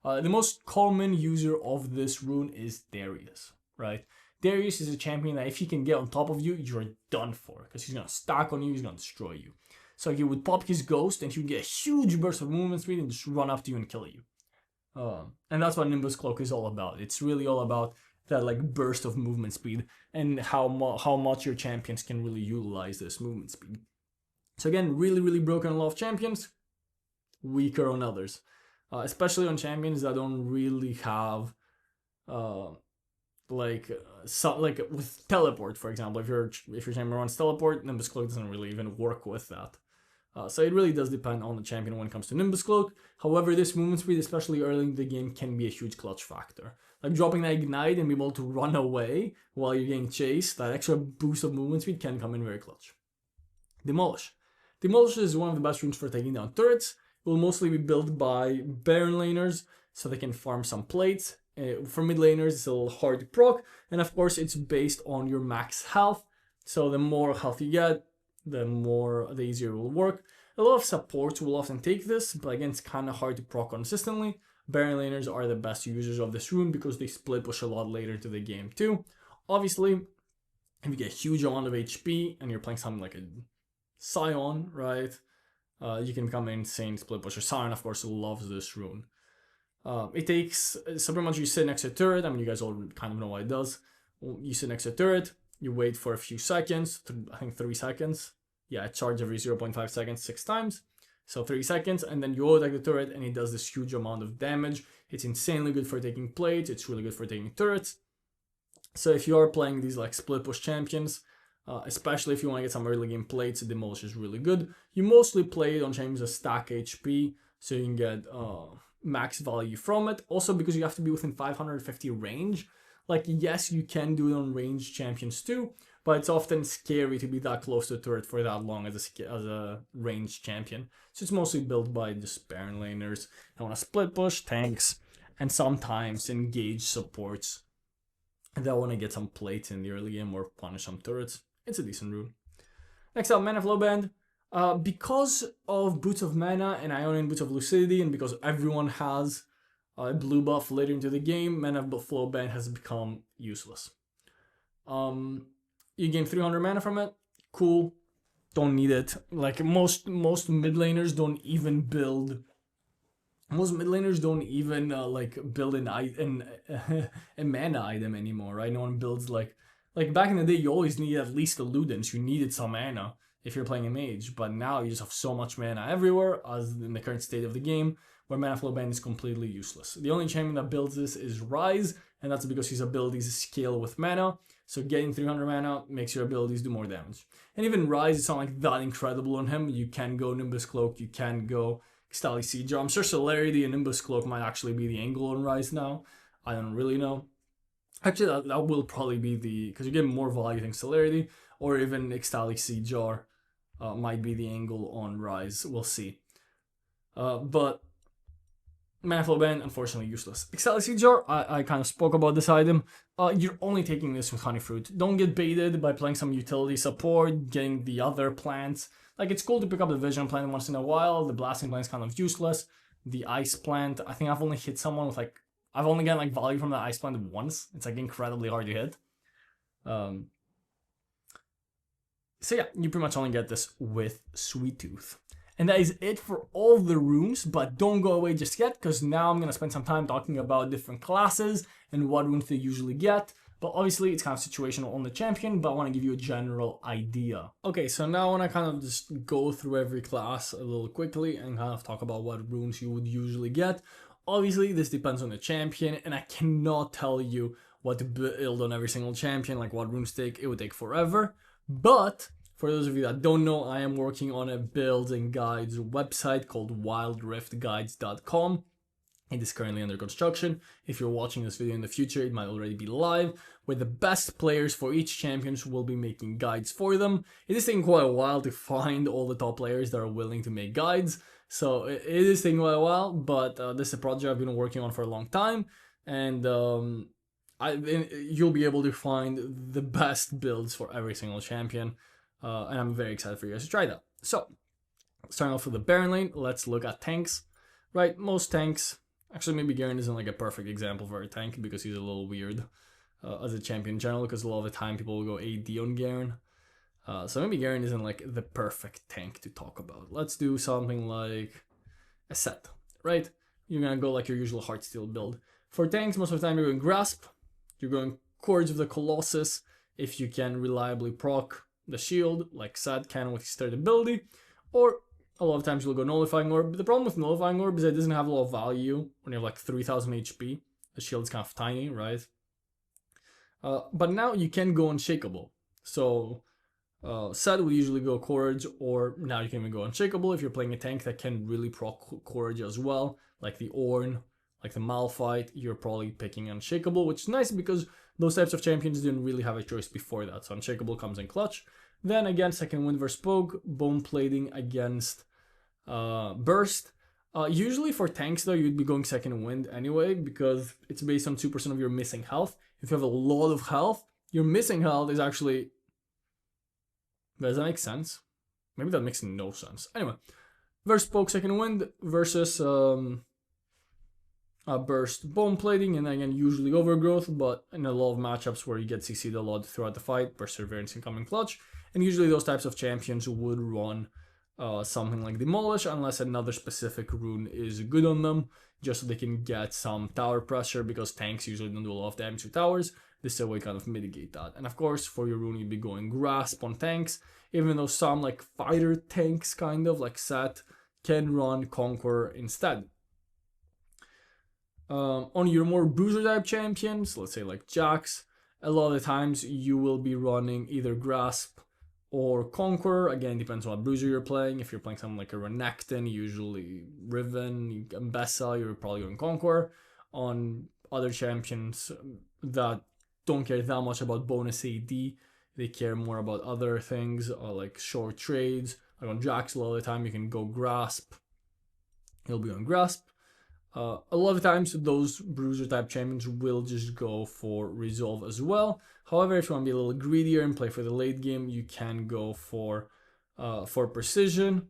The most common user of this rune is Darius, right? Darius is a champion that if he can get on top of you, you're done for. Because he's going to stack on you, he's going to destroy you. So he would pop his ghost and he would get a huge burst of movement speed and just run up to you and kill you. And that's what Nimbus Cloak is all about. It's really all about that like burst of movement speed and how much your champions can really utilize this movement speed. So again, really, really broken on a lot of champions, weaker on others. Especially on champions that don't really have like with teleport, for example. If your champion runs teleport, Nimbus Cloak doesn't really even work with that. So it really does depend on the champion when it comes to Nimbus Cloak. However, this movement speed, especially early in the game, can be a huge clutch factor. Like dropping that ignite and be able to run away while you're getting chased, that extra boost of movement speed can come in very clutch. Demolish. Demolish is one of the best runes for taking down turrets. It will mostly be built by Baron laners, so they can farm some plates. For mid laners, it's a little hard to proc, and of course, it's based on your max health. So the more health you get, the easier it will work. A lot of supports will often take this, but again, it's kind of hard to proc consistently. Baron laners are the best users of this rune because they split push a lot later to the game too. Obviously, if you get a huge amount of HP and you're playing something like a Sion, right, you can become an insane split pusher. Sion, of course, loves this rune. It takes, so pretty much you sit next to a turret. I mean, you guys all kind of know what it does. You sit next to a turret, you wait for a few seconds, I think 3 seconds. Yeah, it charges every 0.5 seconds 6 times. So 3 seconds, and then you auto-attack the turret, and it does this huge amount of damage. It's insanely good for taking plates, it's really good for taking turrets. So if you are playing these like split push champions, especially if you want to get some early game plates, Demolish is really good. You mostly play it on champions that stack HP, so you can get max value from it. Also because you have to be within 550 range. Like, yes, you can do it on ranged champions too, but it's often scary to be that close to a turret for that long as a ranged champion. So it's mostly built by just Baron laners that want to split push, tanks, and sometimes engage supports that want to get some plates in the early game or punish some turrets. It's a decent rune. Next up, Mana Flow Band. Because of Boots of Mana and Ionian Boots of Lucidity, and because everyone has a blue buff later into the game, Mana Flow Band has become useless. You gain 300 mana from it. Cool. Don't need it. Like most mid laners don't even build Most mid laners don't even like build a mana item anymore, right? No one builds like back in the day. You always needed at least a Ludens. You needed some mana if you're playing a mage, but now you just have so much mana everywhere, as in the current state of the game, where mana flow ban is completely useless. The only champion that builds this is Rise, and that's because his abilities scale with mana. So getting 300 mana makes your abilities do more damage. And even Rise, it's not like that incredible on him. You can go Nimbus Cloak, you can go Stally Siege. I'm sure Celerity and Nimbus Cloak might actually be the angle on Rise now. I don't really know. Actually, that will probably be the, because you get more value than Celerity, or even Ecstatic Siege might be the angle on Rise. We'll see. But Mana Flow Ban, unfortunately useless. Ecstatic Siege I kind of spoke about this item. You're only taking this with Honey Fruit. Don't get baited by playing some utility support, getting the other plants. Like, it's cool to pick up the Vision plant once in a while. The Blasting plant is kind of useless. The Ice plant, I think I've only hit someone with like, I've only gotten like value from the Ice plant once. It's like incredibly hard to hit. So yeah, you pretty much only get this with Sweet Tooth. And that is it for all the runes, but don't go away just yet, because now I'm going to spend some time talking about different classes and what runes they usually get. But obviously, it's kind of situational on the champion, but I want to give you a general idea. Okay, so now I want to kind of just go through every class a little quickly and kind of talk about what runes you would usually get. Obviously, this depends on the champion, and I cannot tell you what to build on every single champion, like what runes take. It would take forever. But for those of you that don't know, I am working on a builds and guides website called wildriftguides.com. It is currently under construction. If you're watching this video in the future, it might already be live, where the best players for each champions will be making guides for them. It is taking quite a while to find all the top players that are willing to make guides, so it is taking quite a while, but this is a project I've been working on for a long time, and you'll be able to find the best builds for every single champion, and I'm very excited for you guys to try that. So, starting off with the Baron lane, let's look at tanks. Right, most tanks, actually maybe Garen isn't like a perfect example for a tank because he's a little weird as a champion in general, because a lot of the time people will go AD on Garen. So maybe Garen isn't like the perfect tank to talk about. Let's do something like a set, right? You're gonna go like your usual Heartsteel build. For tanks, most of the time you're going Grasp, you're going Courage of the Colossus if you can reliably proc the shield, like Sad can with his third ability, or a lot of times you'll go Nullifying Orb. The problem with Nullifying Orb is that it doesn't have a lot of value when you have like 3000 HP. The shield's kind of tiny, right? But now you can go Unshakable. So Sad would usually go Courage, or now you can even go Unshakable if you're playing a tank that can really proc Courage as well, like the Ornn, like the Malphite. You're probably picking Unshakable, which is nice because those types of champions didn't really have a choice before that. So Unshakable comes in clutch. Then again, Second Wind versus Poke, Bone Plating against Burst. Usually for tanks though, you'd be going Second Wind anyway, because it's based on 2% of your missing health. If you have a lot of health, your missing health is actually... Does that make sense? Maybe that makes no sense. Anyway, versus Poke Second Wind versus Burst Bone Plating, and again usually Overgrowth, but in a lot of matchups where you get CC'd a lot throughout the fight, Perseverance can come in clutch, and usually those types of champions would run something like Demolish unless another specific rune is good on them, just so they can get some tower pressure, because tanks usually don't do a lot of damage to towers. This is a way to kind of mitigate that. And of course, for your rune, you'd be going Grasp on tanks, even though some like fighter tanks kind of like Set can run Conqueror instead. On your more bruiser type champions, let's say like Jax, a lot of the times you will be running either Grasp or Conqueror. Again, depends on what bruiser you're playing. If you're playing something like a Renekton, usually Riven, Mbessa, you're probably going Conqueror. On other champions that don't care that much about bonus AD, they care more about other things, like short trades. Like on Jax, a lot of the time you can go Grasp. He'll be on Grasp. A lot of times those bruiser type champions will just go for Resolve as well. However, if you want to be a little greedier and play for the late game, you can go for Precision.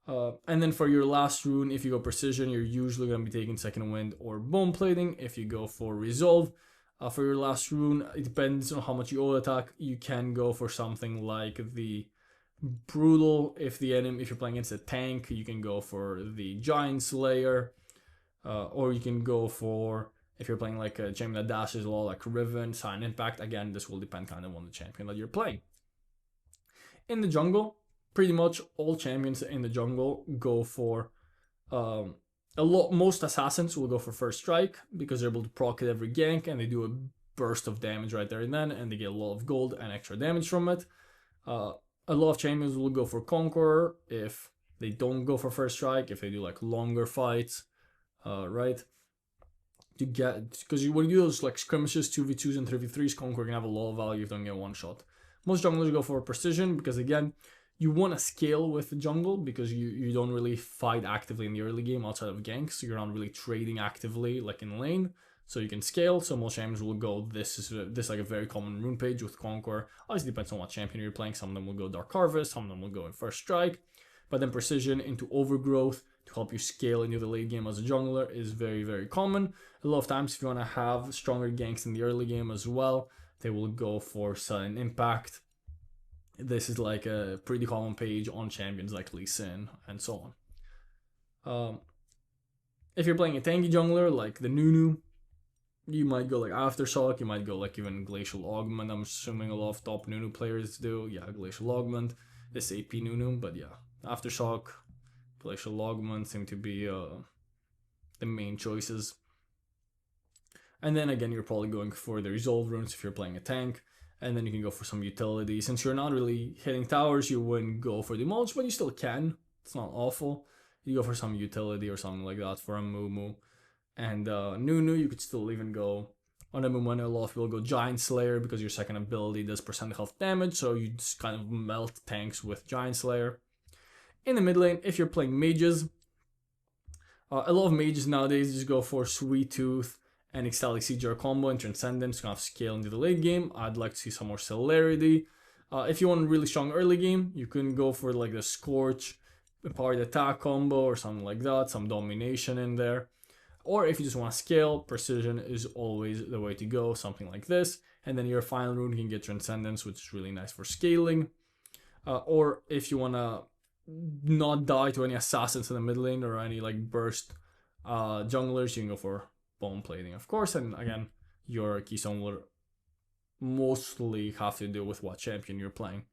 And then for your last rune, if you go Precision, you're usually going to be taking Second Wind or Bone Plating. If you go for Resolve, for your last rune, it depends on how much you auto attack. You can go for something like the Brutal, if you're playing against a tank, you can go for the Giant Slayer, or you can go for, if you're playing like a champion that dashes a lot, like Riven, Sign Impact. Again, this will depend kind of on the champion that you're playing. In the jungle, pretty much all champions in the jungle go for most assassins will go for first strike because they're able to proc it every gank and they do a burst of damage right there and then, and they get a lot of gold and extra damage from it. A lot of champions will go for Conqueror if they don't go for first strike, if they do like longer fights, right? To get, because when you do those like skirmishes, 2v2s and 3v3s, Conqueror can have a lot of value if you don't get one shot. Most junglers go for precision because again, you want to scale with the jungle because you don't really fight actively in the early game outside of ganks, so you're not really trading actively like in lane. So you can scale. So most champions will go. This is like a very common rune page with Conqueror. Obviously depends on what champion you're playing. Some of them will go Dark Harvest, some of them will go in First Strike. But then precision into Overgrowth to help you scale into the late game as a jungler is very, very common. A lot of times if you want to have stronger ganks in the early game as well, they will go for Sudden Impact. This is like a pretty common page on champions like Lee Sin and so on. If you're playing a tanky jungler like the Nunu, you might go like Aftershock, you might go like even Glacial Augment. I'm assuming a lot of top Nunu players do. Yeah, Glacial Augment, this AP Nunu, but yeah, Aftershock, Glacial Augment seem to be the main choices. And then again, you're probably going for the Resolve Runes if you're playing a tank. And then you can go for some utility. Since you're not really hitting towers, you wouldn't go for Demolish, but you still can. It's not awful. You go for some utility or something like that for a Moo. And Nunu, you could still even go on a Moo. A lot of people go Giant Slayer because your second ability does percent health damage, so you just kind of melt tanks with Giant Slayer. In the mid lane, if you're playing mages, a lot of mages nowadays just go for Sweet Tooth and Ixtalic Sieger combo and Transcendence to kind of scale into the late game. I'd like to see some more celerity. If you want a really strong early game, you can go for like the Scorch, Powered Attack combo or something like that, some Domination in there. Or if you just want to scale, Precision is always the way to go, something like this. And then your final rune can get Transcendence, which is really nice for scaling. Or if you want to not die to any assassins in the mid lane or any like burst junglers, you can go for Bone Plating, of course. And again, your Keystone will mostly have to do with what champion you're playing.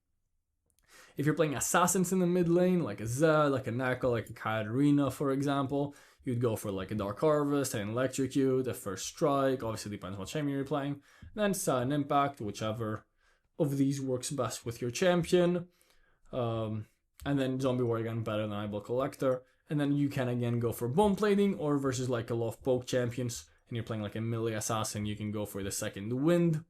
If you're playing assassins in the mid lane, like a Zed, like a Naka, like a Katarina, for example, you'd go for like a Dark Harvest, an Electrocute, a First Strike. Obviously depends on what champion you're playing. Then Sudden Impact, whichever of these works best with your champion. And then Zombie War again, better than Eyeball Collector. And then you can again go for Bone Plating, or versus like a lot of poke champions and you're playing like a melee assassin, you can go for the Second Wind.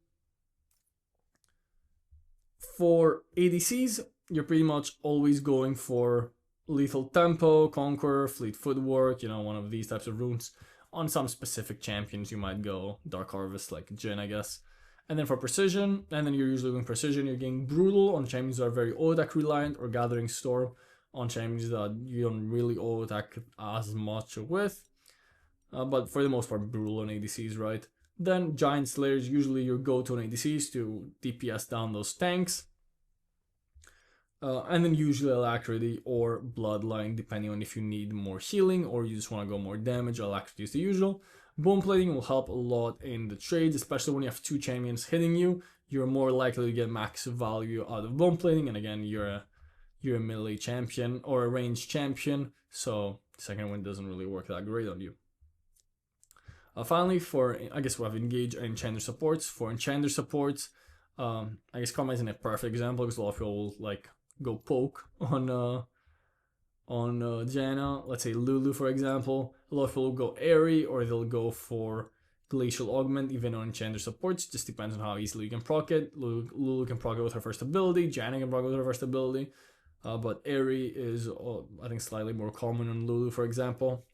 For ADCs, you're pretty much always going for Lethal Tempo, Conqueror, Fleet Footwork, one of these types of runes. On some specific champions, you might go Dark Harvest, like Jhin, I guess. And then for Precision, and then you're usually going Precision, you're getting Brutal on champions that are very auto-attack reliant, or Gathering Storm on champions that you don't really auto-attack as much with. But for the most part, Brutal on ADCs, right? Then Giant Slayer is usually your go-to on ADCs to DPS down those tanks. And then usually Alacrity or Bloodline, depending on if you need more healing or you just want to go more damage. Alacrity is the usual. Bone Plating will help a lot in the trades, especially when you have two champions hitting you. You're more likely to get max value out of Bone Plating, and again, you're a melee champion or a ranged champion, so Second Wind doesn't really work that great on you. Finally, I guess we have Engage and Enchanter supports. For Enchanter supports, I guess Karma isn't a perfect example because a lot of people will like go poke on Janna. Let's say Lulu, for example. A lot of people will go Airy, or they'll go for Glacial Augment, even on Enchanter supports. Just depends on how easily you can proc it. Lulu can proc it with her first ability. Janna can proc it with her first ability. But Airy is, I think, slightly more common on Lulu, for example.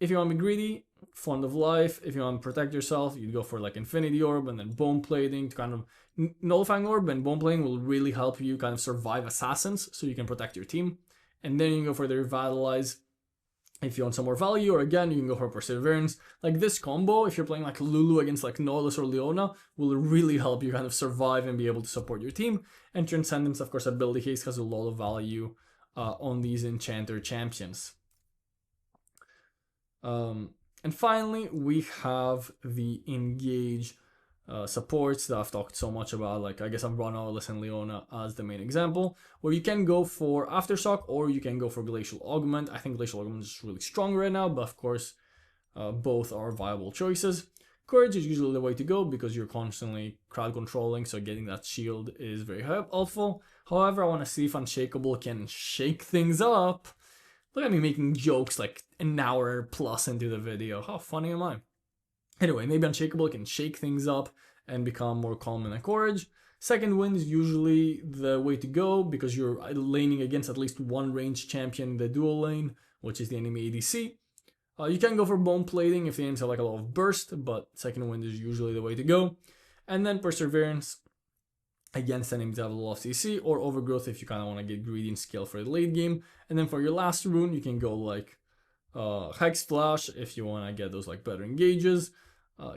If you want to be greedy, Fond of Life. If you want to protect yourself, you'd go for like Infinity Orb and then Bone Plating to kind of Nullifying Orb, and Bone Plating will really help you kind of survive assassins so you can protect your team. And then you can go for the Revitalize If you want some more value, or again, you can go for Perseverance. Like this combo, if you're playing like Lulu against like Nautilus or Leona, will really help you kind of survive and be able to support your team. And Transcendence, of course, ability case has a lot of value on these Enchanter champions. And finally, we have the Engage supports that I've talked so much about. Like I guess I've run Nautilus and Leona as the main example, where you can go for Aftershock or you can go for Glacial Augment. I think Glacial Augment is really strong right now, but of course both are viable choices. Courage is usually the way to go because you're constantly crowd controlling, so getting that shield is very helpful. However, I want to see if Unshakable can shake things up. Look at me making jokes like an hour plus into the video. How funny am I? Anyway, maybe Unshakable can shake things up and become more calm than Courage. Second wind is usually the way to go because you're laning against at least one ranged champion in the dual lane, which is the enemy ADC. You can go for Bone Plating if the enemies have like a lot of burst, but second wind is usually the way to go. And then Perseverance against enemies that have a lot of CC, or Overgrowth if you kind of want to get greedy and scale for the late game. And then for your last rune, you can go like Hex Flash if you want to get those like better engages.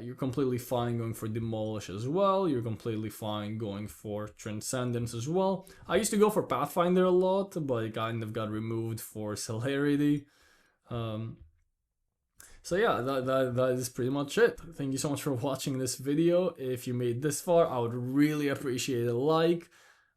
You're completely fine going for Demolish as well. You're completely fine going for Transcendence as well. I used to go for Pathfinder a lot, but it kind of got removed for Celerity. So yeah, that is pretty much it. Thank you so much for watching this video. If you made this far, I would really appreciate a like.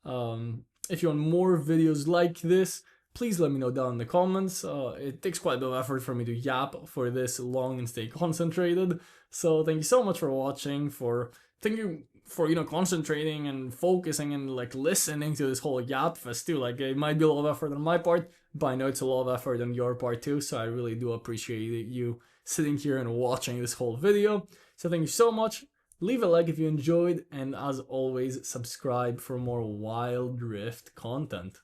If you want more videos like this, please let me know down in the comments. It takes quite a bit of effort for me to yap for this long and stay concentrated. So thank you so much for watching, thank you for concentrating and focusing and like listening to this whole yap fest too. Like it might be a lot of effort on my part, but I know it's a lot of effort on your part too. So I really do appreciate you sitting here and watching this whole video. So thank you so much. Leave a like if you enjoyed, and as always, subscribe for more Wild Rift content.